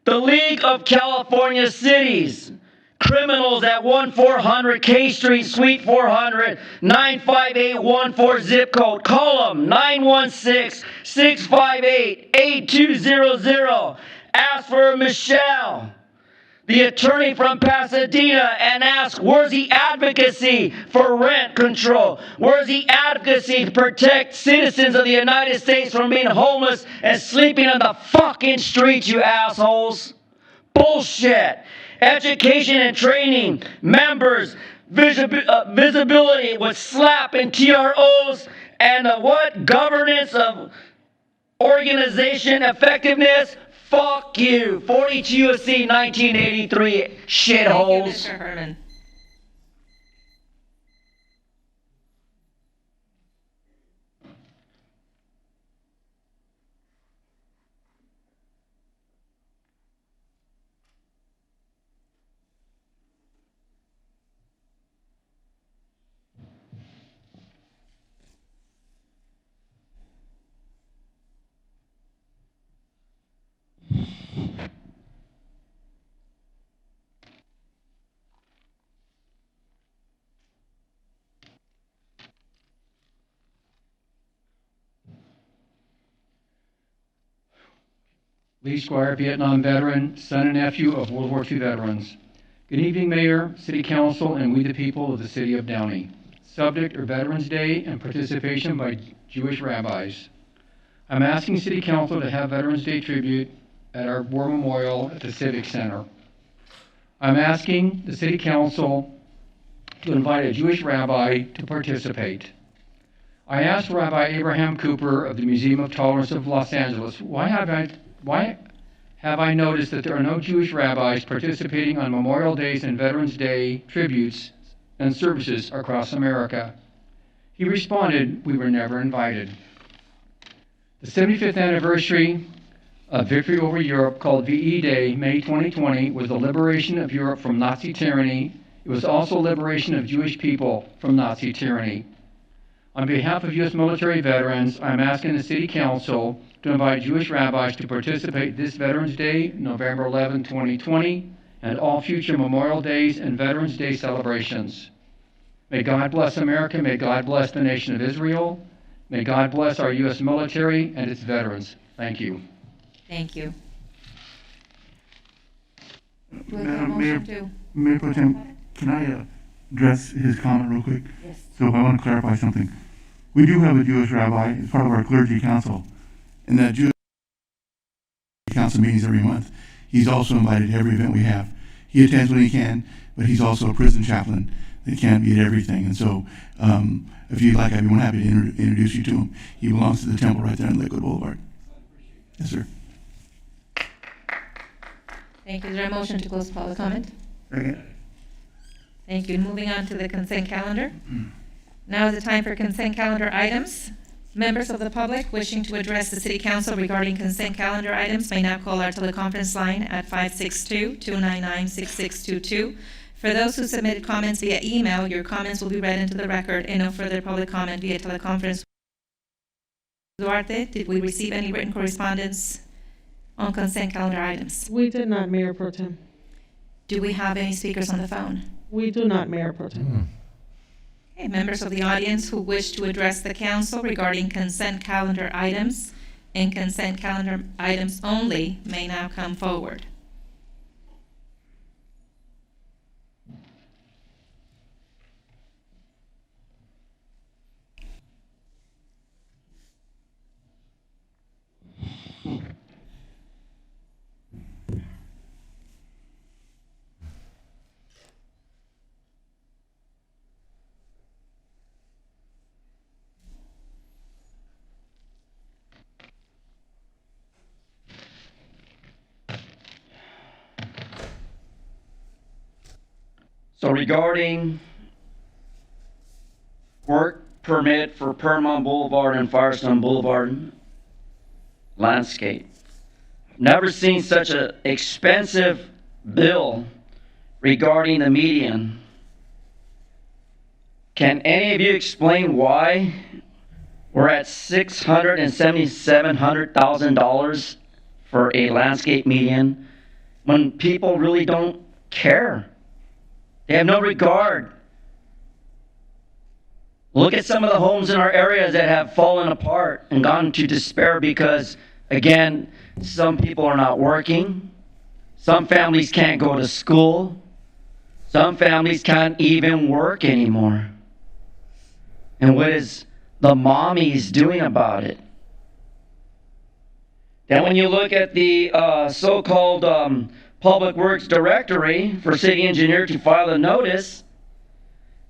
the League of California Cities, criminals at 1400 K Street, Suite 400, 95814 zip code. Call them 916-658-8200. Ask for Michelle, the attorney from Pasadena, and ask, where's the advocacy for rent control? Where's the advocacy to protect citizens of the United States from being homeless and sleeping on the fucking streets, you assholes? Bullshit. Education and training, members, visibility with SLAP and TROs, and what? Governance of organization effectiveness. Fuck you. 42 U.S.C. 1983, shitholes.
Thank you, Mr. Herman.
Lee Squire, Vietnam veteran, son and nephew of World War II veterans. Good evening, Mayor, City Council, and we the people of the City of Downey. Subject are Veterans Day and participation by Jewish rabbis. I'm asking City Council to have Veterans Day tribute at our War Memorial at the Civic Center. I'm asking the City Council to invite a Jewish rabbi to participate. I asked Rabbi Abraham Cooper of the Museum of Tolerance of Los Angeles, why have I noticed that there are no Jewish rabbis participating on Memorial Days and Veterans Day tributes and services across America? He responded, we were never invited. The 75th anniversary of Victory over Europe, called VE Day, May 2020, was the liberation of Europe from Nazi tyranny. It was also liberation of Jewish people from Nazi tyranny. On behalf of U.S. military veterans, I'm asking the City Council to invite Jewish rabbis to participate this Veterans Day, November 11, 2020, and all future Memorial Days and Veterans Day celebrations. May God bless America. May God bless the nation of Israel. May God bless our U.S. military and its veterans. Thank you.
Thank you. Do I have a
Madam
motion to?
Mayor Pro Tem, can I address his comment real quick?
Yes.
So I want to clarify something. We do have a Jewish rabbi as part of our clergy council, and that Jewish council meetings every month. He's also invited to every event we have. He attends when he can, but he's also a prison chaplain that can't be at everything. And so, if you'd like, I'd be more happy to introduce you to him. He belongs to the temple right there on Lakewood Boulevard. Yes, sir.
Thank you. Is there a motion to close public comment?
Second.
Thank you. Moving on to the consent calendar. Now is the time for consent calendar items. Members of the public wishing to address the City Council regarding consent calendar items may now call our teleconference line at 562-299-6622. For those who submitted comments via email, your comments will be read into the record and no further public comment via teleconference. Duarte, did we receive any written correspondence on consent calendar items?
We did not, Mayor Pro Tem.
Do we have any speakers on the phone?
We do not, Mayor Pro Tem.
Okay, members of the audience who wish to address the council regarding consent calendar items and consent calendar items only may now come forward.
So regarding work permit for Paramount Boulevard and Firestone Boulevard landscape. Never seen such an expensive bill regarding the median. Can any of you explain why we're at $600,000 and $700,000 for a landscape median when people really don't care? They have no regard. Look at some of the homes in our areas that have fallen apart and gone to despair because, again, some people are not working. Some families can't go to school. Some families can't even work anymore. And what is the mommies doing about it? Then when you look at the so-called Public Works Directory for city engineer to file a notice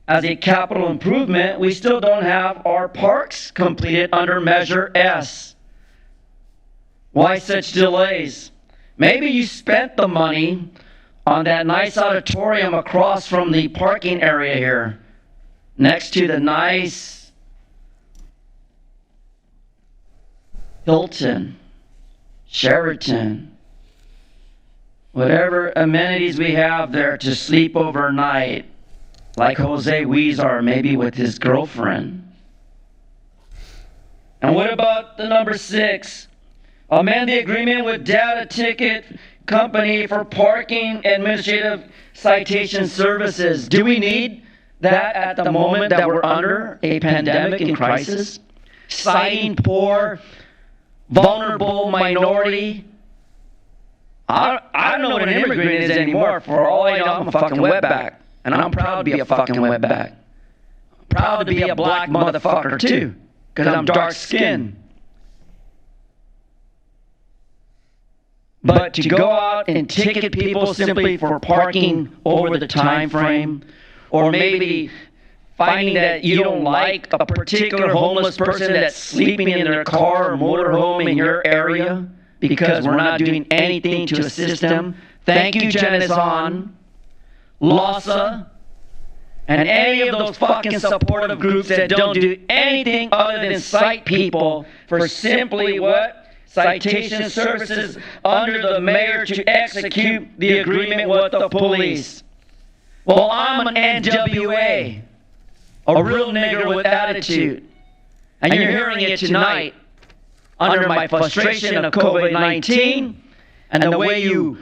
as a capital improvement, we still don't have our parks completed under Measure S. Why such delays? Maybe you spent the money on that nice auditorium across from the parking area here, next to the nice Hilton, Sheraton, whatever amenities we have there to sleep overnight, like Jose Huizar, maybe with his girlfriend. And what about the number 6? Amend the agreement with data ticket company for parking administrative citation services. Do we need that at the moment that we're under a pandemic and crisis? Citing poor, vulnerable minority I don't know what an immigrant is anymore. For all I know, I'm a fucking wetback. And I'm proud to be a fucking wetback. I'm proud to be a black motherfucker too, because I'm dark skinned. But to go out and ticket people simply for parking over the time frame, or maybe finding that you don't like a particular homeless person that's sleeping in their car or motorhome in your area because we're not doing anything to assist them. Thank you, Genison, LASA, and any of those fucking supportive groups that don't do anything other than cite people for simply what? Citation services under the mayor to execute the agreement with the police. Well, I'm an NWA, a real nigger with attitude. And you're hearing it tonight under my frustration of COVID-19 and the way you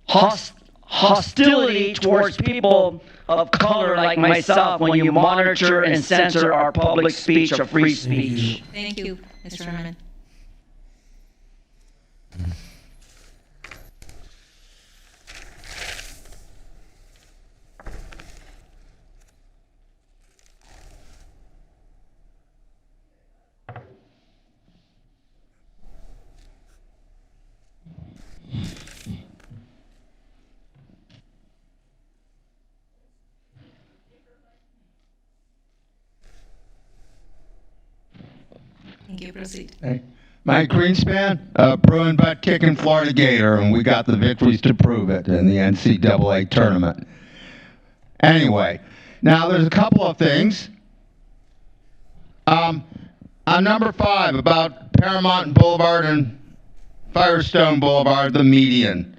hostility towards people of color like myself when you monitor and censor our public speech or free speech.
Thank you, Mr. Herman. Thank you. Proceed.
Hey. Mike Greenspan, Bruin butt kicking Florida Gator, and we got the victories to prove it in the NCAA tournament. Anyway, now there's a couple of things. On number 5, about Paramount Boulevard and Firestone Boulevard, the median.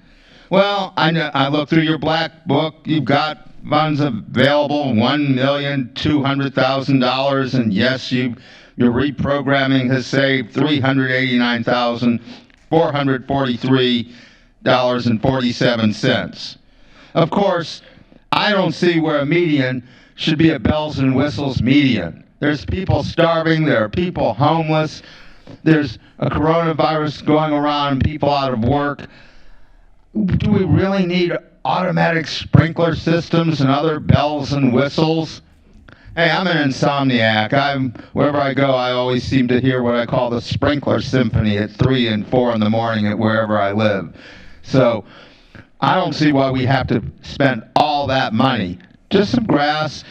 Well, I looked through your black book. You've got funds available, $1,200,000, and yes, your reprogramming has saved $389,443.47. Of course, I don't see where a median should be a bells and whistles median. There's people starving, there are people homeless, there's a coronavirus going around and people out of work. Do we really need automatic sprinkler systems and other bells and whistles? Hey, I'm an insomniac. Wherever I go, I always seem to hear what I call the sprinkler symphony at 3 and 4 in the morning at wherever I live. So I don't see why we have to spend all that money. Just some grass,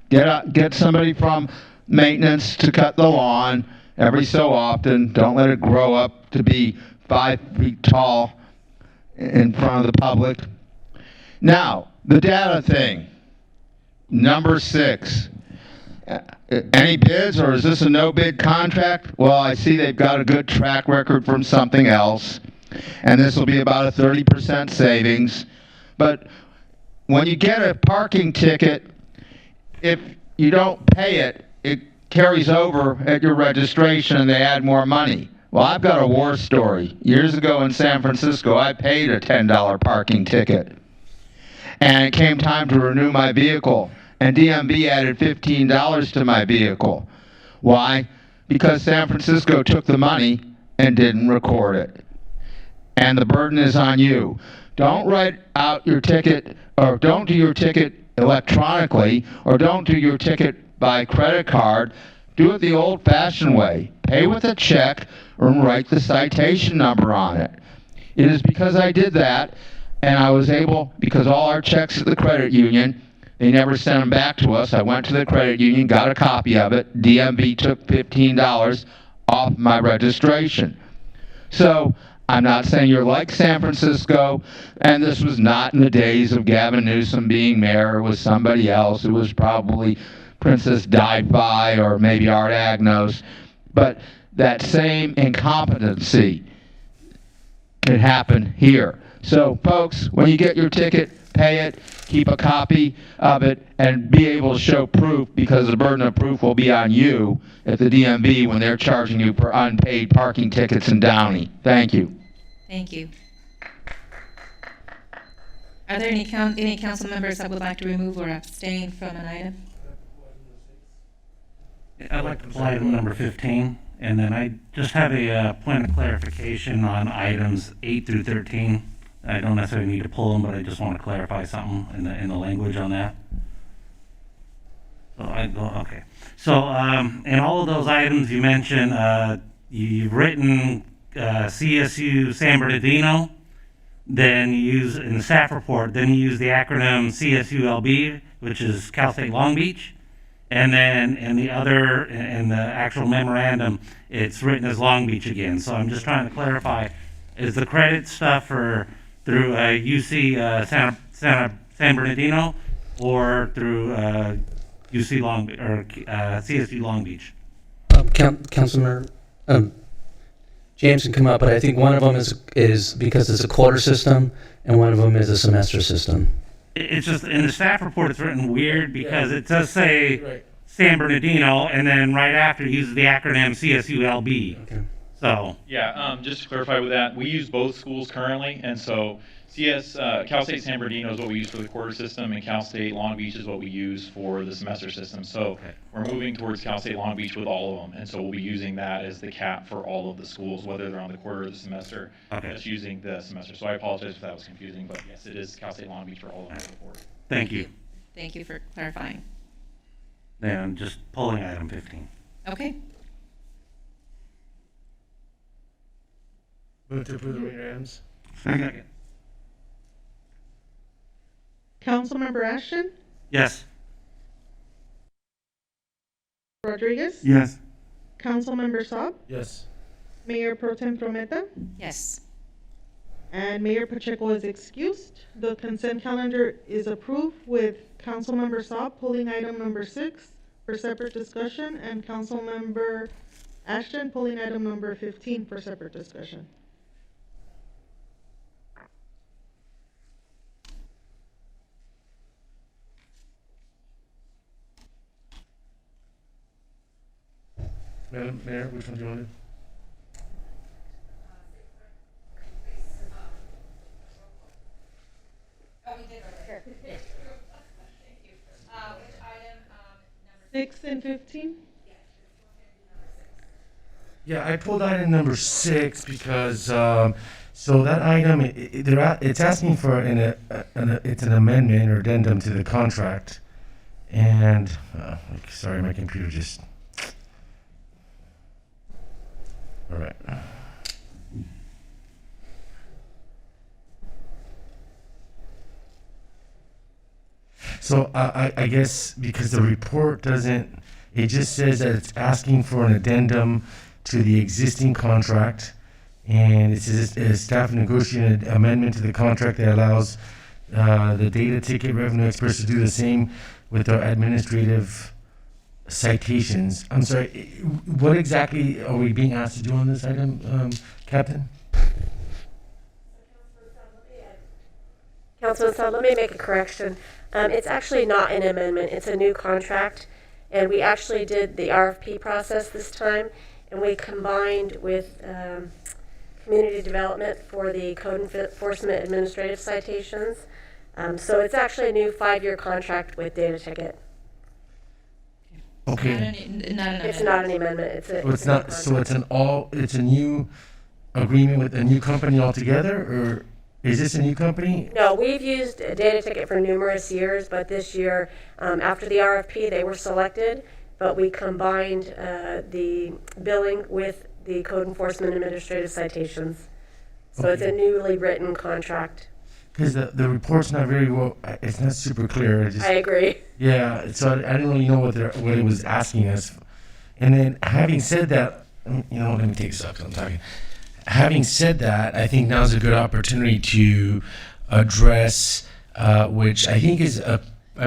get somebody from maintenance to cut the lawn every so often. Don't let it grow up to be 5 feet tall in front of the public. Now, the data thing. Number 6. Any bids, or is this a no-bid contract? Well, I see they've got a good track record from something else, and this will be about a 30% savings. But when you get a parking ticket, if you don't pay it, it carries over at your registration and they add more money. Well, I've got a war story. Years ago in San Francisco, I paid a $10 parking ticket, and it came time to renew my vehicle. And DMV added $15 to my vehicle. Why? Because San Francisco took the money and didn't record it. And the burden is on you. Don't write out your ticket, or don't do your ticket electronically, or don't do your ticket by credit card. Do it the old-fashioned way. Pay with a check or write the citation number on it. It is because I did that, and I was able, because all our checks at the credit union, they never sent them back to us. I went to the credit union, got a copy of it. DMV took $15 off my registration. So I'm not saying you're like San Francisco, and this was not in the days of Gavin Newsom being mayor. It was somebody else. It was probably Princess Di-Fi or maybe Art Agnos. But that same incompetency can happen here. So, folks, when you get your ticket, pay it, keep a copy of it, and be able to show proof, because the burden of proof will be on you at the DMV when they're charging you for unpaid parking tickets in Downey. Thank you.
Thank you. Are there any council members that would like to remove or abstain from an item?
I'd like to pull item number 15. And then I just have a point of clarification on items 8 through 13. I don't necessarily need to pull them, but I just want to clarify something in the language on that. So I go, okay. So in all of those items you mentioned, you've written CSU San Bernardino, then you use in the staff report, then you use the acronym CSULB, which is Cal State Long Beach. And then in the actual memorandum, it's written as Long Beach again. So I'm just trying to clarify, is the credit stuff through UC San Bernardino or through UC Long or CSU Long Beach?
Councilman James can come up, but I think one of them is because it's a quarter system, and one of them is a semester system.
It's just in the staff report it's written weird because it does say San Bernardino and then right after it uses the acronym CSULB.
Okay.
So
yeah, just to clarify with that, we use both schools currently, and so Cal State San Bernardino is what we use for the quarter system, and Cal State Long Beach is what we use for the semester system. So we're moving towards Cal State Long Beach with all of them, and so we'll be using that as the cap for all of the schools, whether they're on the quarter or the semester. That's using the semester. So I apologize if that was confusing, but yes, it is Cal State Long Beach for all of them.
Thank you.
Thank you for clarifying.
Then I'm just pulling item 15.
Okay.
Move to approve the memorandums.
Second.
Councilmember Ashton?
Yes.
Rodriguez?
Yes.
Councilmember Saab?
Yes.
Mayor Pro Tem Prometa?
Yes.
And Mayor Pacheco is excused. The consent calendar is approved with Councilmember Saab pulling item number 6 for separate discussion and Councilmember Ashton pulling item number 15 for separate discussion.
Madam Mayor, which one do you want to?
6 and 15?
Yeah, I pulled item number 6 because so that item it's asking for it's an amendment or addendum to the contract, and sorry, my computer just. All right. So I guess because the report doesn't, it just says that it's asking for an addendum to the existing contract, and it says staff negotiated amendment to the contract that allows the data ticket revenue experts to do the same with our administrative citations. I'm sorry, what exactly are we being asked to do on this item, Captain?
Councilman Saab, let me make a correction. It's actually not an amendment, it's a new contract. And we actually did the RFP process this time, and we combined with community development for the code enforcement administrative citations. So it's actually a new 5-year contract with data ticket.
Okay.
It's not an amendment. It's
not. So it's a new agreement with a new company altogether, or is this a new company?
No, we've used a data ticket for numerous years, but this year, after the RFP, they were selected, but we combined the billing with the code enforcement administrative citations. So it's a newly written contract.
Because the report's not very well, it's not super clear.
I agree.
Yeah, so I didn't really know what it was asking us. And then having said that, let me take this up because I'm talking. Having said that, I think now's a good opportunity to address, which I think is I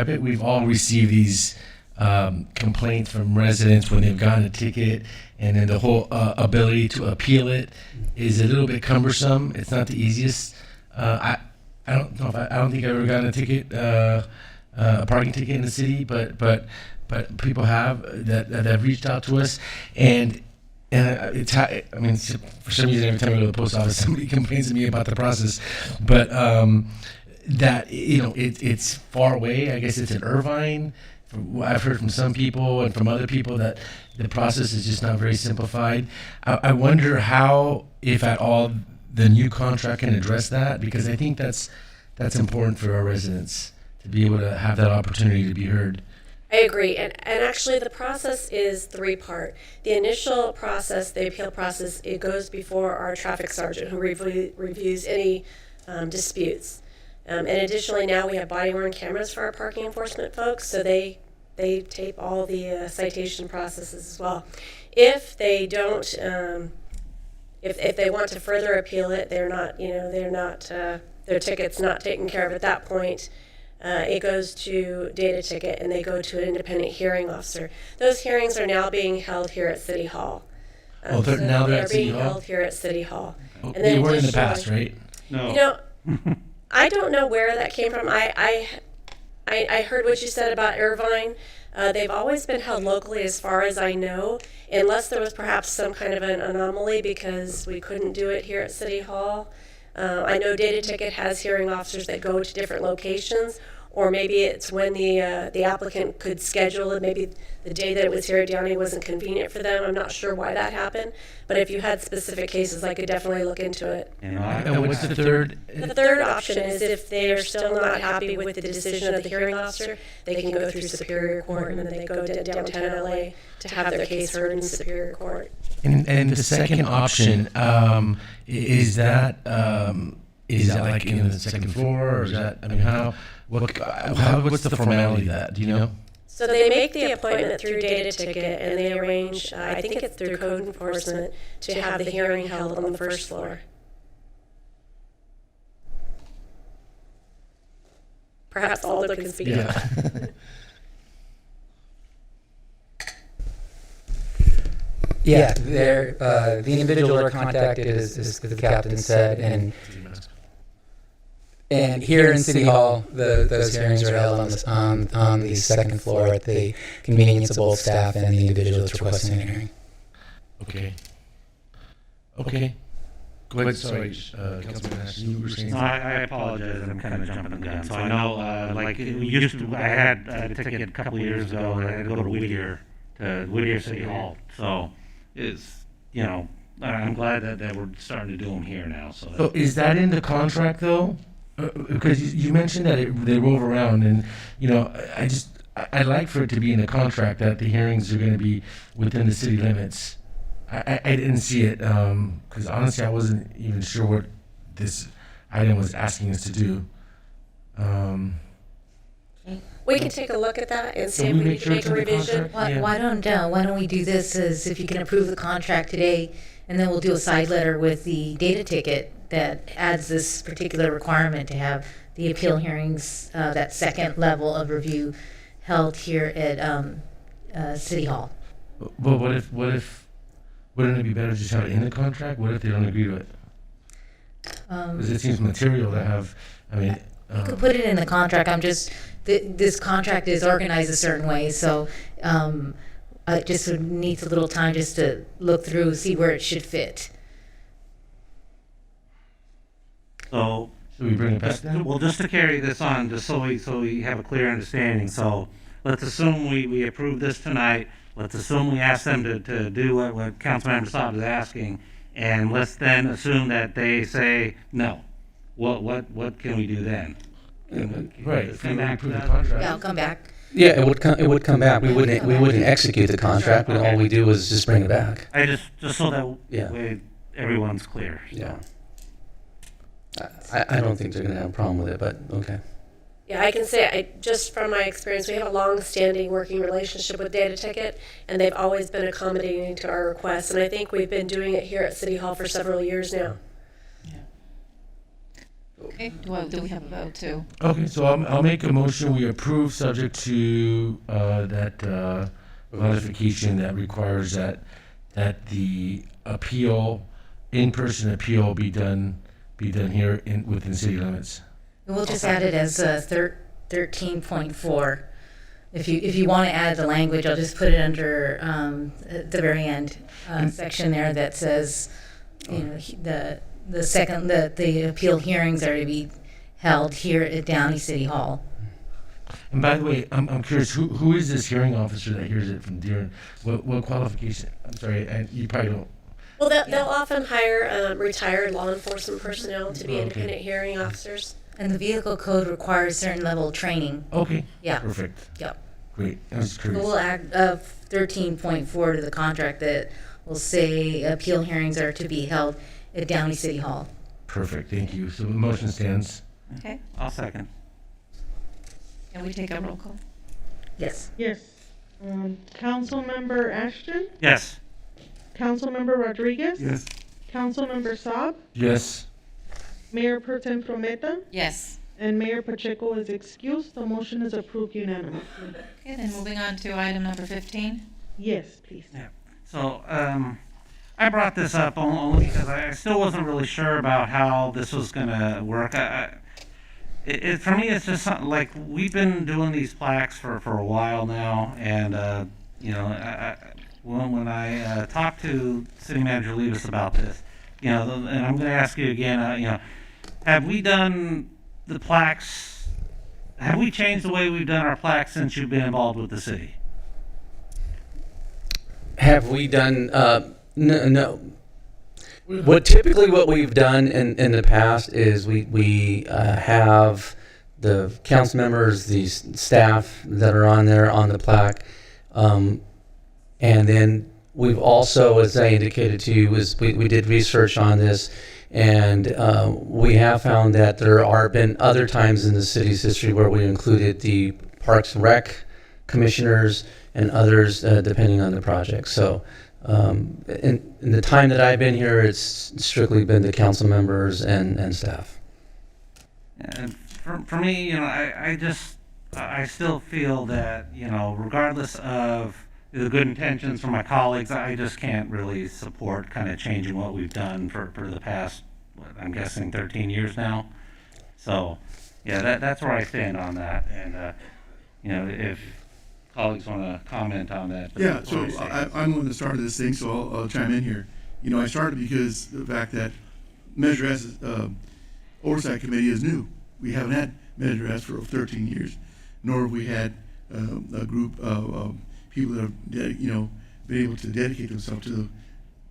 bet we've all received these complaints from residents when they've gotten a ticket, and then the whole ability to appeal it is a little bit cumbersome. It's not the easiest. I don't know if I don't think I've ever gotten a ticket, a parking ticket in the city, but people have that have reached out to us, and for some reason every time I go to the post office somebody complains to me about the process, but that it's far away. I guess it's in Irvine, from what I've heard from some people and from other people, that the process is just not very simplified. I wonder how, if at all, the new contract can address that, because I think that's important for our residents to be able to have that opportunity to be heard.
I agree, and actually the process is three-part. The initial process, the appeal process, it goes before our traffic sergeant, who reviews any disputes. And additionally, now we have body-worn cameras for our parking enforcement folks, so they tape all the citation processes as well. If they don't, if they want to further appeal it, their ticket's not taken care of at that point. It goes to data ticket, and they go to an independent hearing officer. Those hearings are now being held here at City Hall.
Now they're at City
being
Hall?
held here at City Hall.
Oh,
And
they
then
weren't in the
additionally-
past, right?
No.
You know, I don't know where that came from. I heard what you said about Irvine. They've always been held locally, as far as I know, unless there was perhaps some kind of an anomaly because we couldn't do it here at City Hall. I know Data Ticket has hearing officers that go to different locations, or maybe it's when the applicant could schedule it. Maybe the day that it was here at Downey wasn't convenient for them. I'm not sure why that happened, but if you had specific cases, I could definitely look into it.
And what's the third?
The third option is if they are still not happy with the decision of the hearing officer, they can go through Superior Court, and then they go to downtown LA to have their case heard in Superior Court.
And the second option, is that like in the second floor, or is that, I mean, what's the formality of that, do you know?
So they make the appointment through Data Ticket, and they arrange, I think it's through code enforcement, to have the hearing held on the first floor. Perhaps Aldo can speak.
Yeah.
Yeah, the individuals are contacted, as the captain said, and here in City Hall, those hearings are held on the second floor at the convenience of both staff and the individual that's requesting a hearing.
Okay. Go ahead, sorry, Councilman Nash, you were saying
No,
something.
I apologize, I'm kind of jumping the gun. So I know, like, we used to, I had a ticket a couple of years ago, I had to go to Whittier City Hall. So it's, you know, I'm glad that we're starting to do them here now.
So is that in the contract, though? Because you mentioned that they rove around, and, you know, I'd like for it to be in the contract that the hearings are going to be within the city limits. I didn't see it, because honestly, I wasn't even sure what this item was asking us to do.
We can take a look at that and see if we need to make a revision.
Why don't we do this, as if you can approve the contract today, and then we'll do a side letter with the Data Ticket that adds this particular requirement to have the appeal hearings, that second level of review, held here at City Hall.
But wouldn't it be better to just have it in the contract? What if they don't agree to it? Because it seems material to have, I mean.
You could put it in the contract. This contract is organized a certain way, so it just needs a little time just to look through, see where it should fit.
So,
should we bring it back then?
Well, just to carry this on, just so we have a clear understanding. So let's assume we approve this tonight. Let's assume we ask them to do what Councilmember Saab is asking, and let's then assume that they say no. What can we do then?
Right.
Come back to that?
Yeah, I'll come back.
Yeah, it would come back. We wouldn't execute the contract. All we do is just bring it back.
I just so that everyone's clear. So.
Yeah. I don't think they're going to have a problem with it, but okay.
Yeah, I can say, just from my experience, we have a long-standing working relationship with Data Ticket, and they've always been accommodating to our requests, and I think we've been doing it here at City Hall for several years now.
Okay, do we have a vote too?
Okay, so I'll make a motion, we approve, subject to that modification that requires that the appeal, in-person appeal, be done here within city limits.
We'll just add it as 13.4. If you want to add the language, I'll just put it under at the very end section there that says, you know, the appeal hearings are to be held here at Downey City Hall.
And by the way, I'm curious, who is this hearing officer that hears it from Deer? What qualification? I'm sorry, and you probably don't.
Well, they'll often hire retired law enforcement personnel to be independent hearing officers.
And the vehicle code requires certain level of training.
Okay.
Yeah.
Perfect.
Yep.
Great. I was curious.
We'll add 13.4 to the contract that will say appeal hearings are to be held at Downey City Hall.
Perfect. Thank you. So the motion stands.
Okay.
I'll second.
Can we take a roll call?
Yes.
Yes. Councilmember Ashton?
Yes.
Councilmember Rodriguez?
Yes.
Councilmember Saab?
Yes.
Mayor Pro Tem Prometa?
Yes.
And Mayor Pacheco is excused. The motion is approved unanimously.
Okay, then moving on to item number 15.
Yes, please.
Yeah. So, I brought this up only because I still wasn't really sure about how this was going to work. For me, it's just something like we've been doing these plaques for a while now, and when I talked to City Manager Levis about this, and I'm going to ask you again, have we done the plaques? Have we changed the way we've done our plaques since you've been involved with the city?
Have we done? No. What we've done in the past is we have the council members, the staff that are on there on the plaque, and then we've also, as I indicated to you, we did research on this, and we have found that there are been other times in the city's history where we included the Parks and Rec commissioners and others depending on the project. So. In the time that I've been here, it's strictly been the council members and staff.
And for me, I still feel that, regardless of the good intentions from my colleagues, I just can't really support kind of changing what we've done for the past, I'm guessing 13 years now. So, yeah, that's where I stand on that. And, if colleagues want to comment on that.
Yeah, so I'm the one that started this thing, so I'll chime in here. I started because the fact that Measure S Oversight Committee is new. We haven't had Measure S for 13 years, nor have we had a group of people that have been able to dedicate themselves to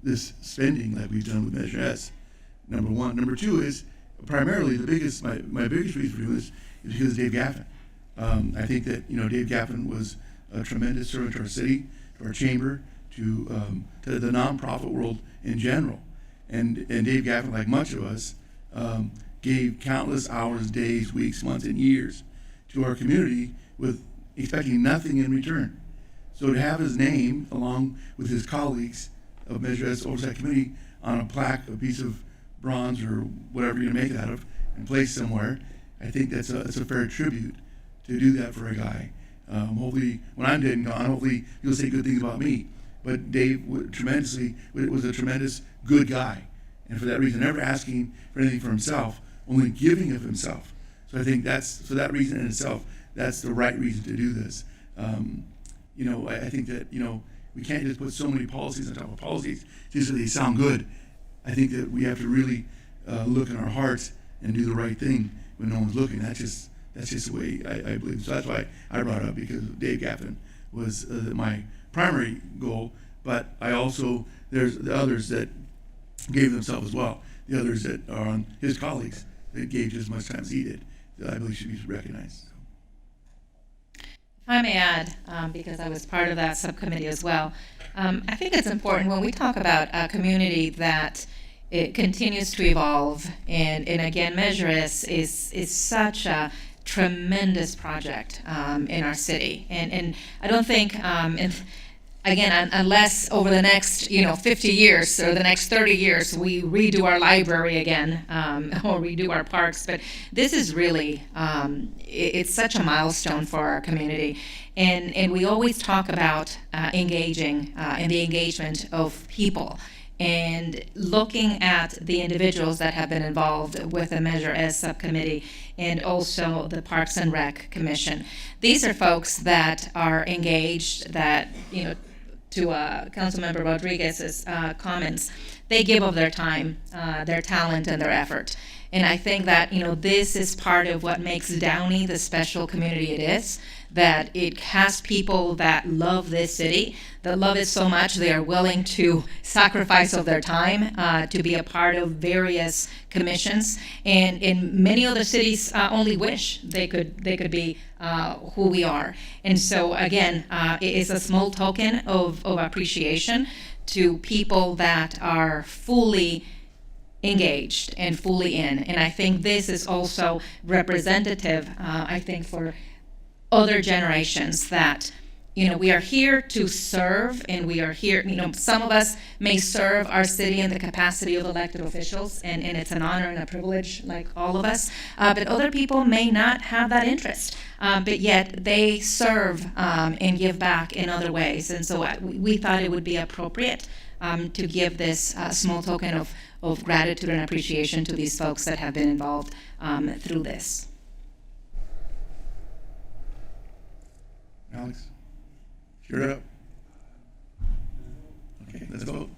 this spending like we've done with Measure S. Number one. Number two is primarily my biggest reason for doing this is because of Dave Gaffin. I think that Dave Gaffin was a tremendous servant to our city, to our chamber, to the nonprofit world in general. And Dave Gaffin, like much of us, gave countless hours, days, weeks, months, and years to our community with expecting nothing in return. So to have his name, along with his colleagues of Measure S Oversight Committee, on a plaque, a piece of bronze or whatever you're going to make it out of, and placed somewhere, I think that's a fair tribute to do that for a guy. Hopefully, when I'm dead and gone, hopefully you'll say good things about me. But Dave was a tremendous good guy, and for that reason, never asking for anything for himself, only giving of himself. So I think for that reason in itself, that's the right reason to do this. I think that we can't just put so many policies on top of policies just so they sound good. I think that we have to really look in our hearts and do the right thing when no one's looking. That's just the way I believe. So that's why I brought it up, because Dave Gaffin was my primary goal, but there's the others that gave themselves as well. The others that are on his colleagues that gave just as much time as he did, that I believe should be recognized.
If I may add, because I was part of that subcommittee as well, I think it's important when we talk about a community that it continues to evolve, and again, Measure S is such a tremendous project in our city, and I don't think, again, unless over the next 50 years or the next 30 years we redo our library again or redo our parks, but this is really it's such a milestone for our community, and we always talk about engaging and the engagement of people, and looking at the individuals that have been involved with the Measure S subcommittee and also the Parks and Rec Commission. These are folks that are engaged, that, to Councilmember Rodriguez's comments, they give of their time, their talent, and their effort. And I think that, this is part of what makes Downey the special community it is, that it has people that love this city, that love it so much they are willing to sacrifice of their time to be a part of various commissions. And in many other cities only wish they could be who we are. And so again, it is a small token of appreciation to people that are fully engaged and fully in. And I think this is also representative, I think, for other generations that, we are here to serve, and we are here, some of us may serve our city in the capacity of elected officials, and it's an honor and a privilege, like all of us, but other people may not have that interest, but yet they serve and give back in other ways. And so we thought it would be appropriate to give this small token of gratitude and appreciation to these folks that have been involved through this.
Alex, you're up. Okay, let's vote.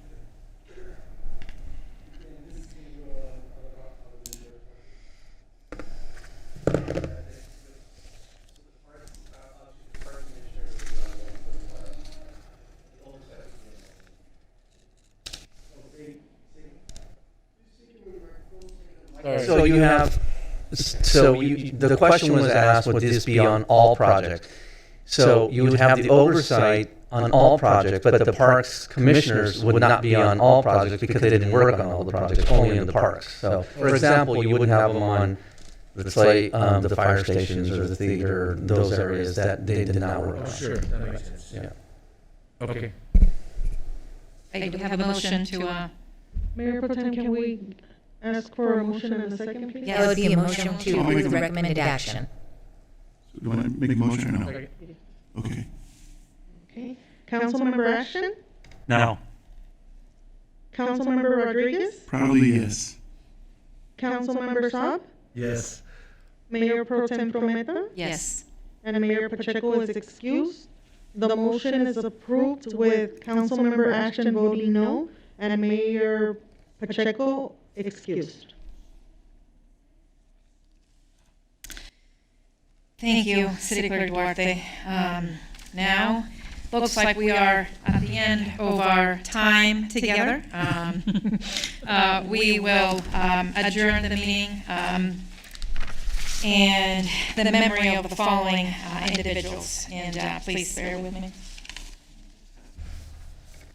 So you have, the question was asked, would this be on all projects? So you would have the oversight on all projects, but the parks commissioners would not be on all projects because they didn't work on all the projects, only in the parks. So, for example, you wouldn't have them on, let's say, the fire stations or the theater, those areas that they did not work on.
Sure, that makes sense.
Yeah.
Okay.
I do have a motion to.
Mayor Pro Tem, can we ask for a motion and a second, please?
That would be a motion to approve the recommended action.
So do you want to make a motion or no? Okay.
Okay. Councilmember Ashton?
No.
Councilmember Rodriguez?
Probably yes.
Councilmember Saab?
Yes.
Mayor Pro Tem Prometa?
Yes.
And Mayor Pacheco is excused. The motion is approved with Councilmember Ashton voting no and Mayor Pacheco excused.
Thank you, City Clerk Duarte. Now, looks like we are at the end of our time together. We will adjourn the meeting and the memory of the following individuals. And please bear with me.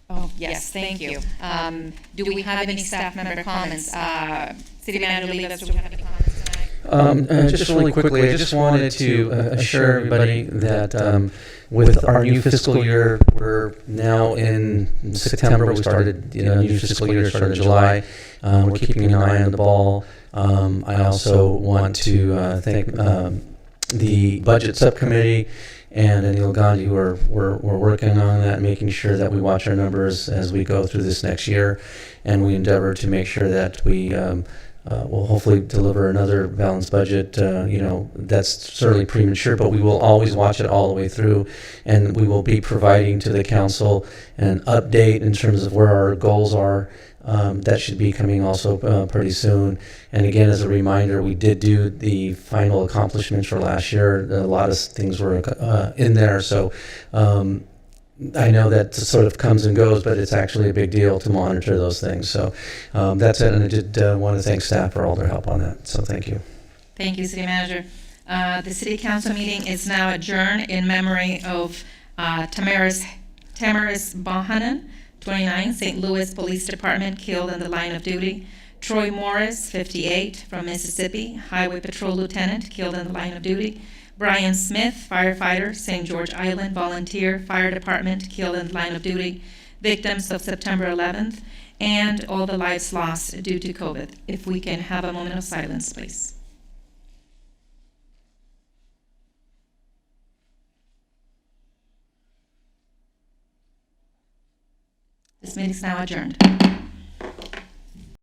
Oh, yes, thank you. Do we have any staff member comments? City Manager Levis, do we have any comments tonight?
Just really quickly, I just wanted to assure everybody that with our new fiscal year, we're now in September. We started, new fiscal year started in July. We're keeping an eye on the ball. I also want to thank the budget subcommittee and Anil Gandhi, who we're working on that, making sure that we watch our numbers as we go through this next year, and we endeavor to make sure that we will hopefully deliver another balanced budget. That's certainly premature, but we will always watch it all the way through, and we will be providing to the council an update in terms of where our goals are. That should be coming also pretty soon. And again, as a reminder, we did do the final accomplishments for last year. A lot of things were in there, so I know that sort of comes and goes, but it's actually a big deal to monitor those things. So that's it, and I did want to thank staff for all their help on that. So thank you.
Thank you, City Manager. The City Council meeting is now adjourned in memory of Tamaris Bohannon, 29, St. Louis Police Department, killed in the line of duty. Troy Morris, 58, from Mississippi, Highway Patrol Lieutenant, killed in the line of duty. Brian Smith, firefighter, St. George Island, volunteer, fire department, killed in the line of duty. Victims of September 11th, and all the lives lost due to COVID. If we can have a moment of silence, please. This meeting is now adjourned.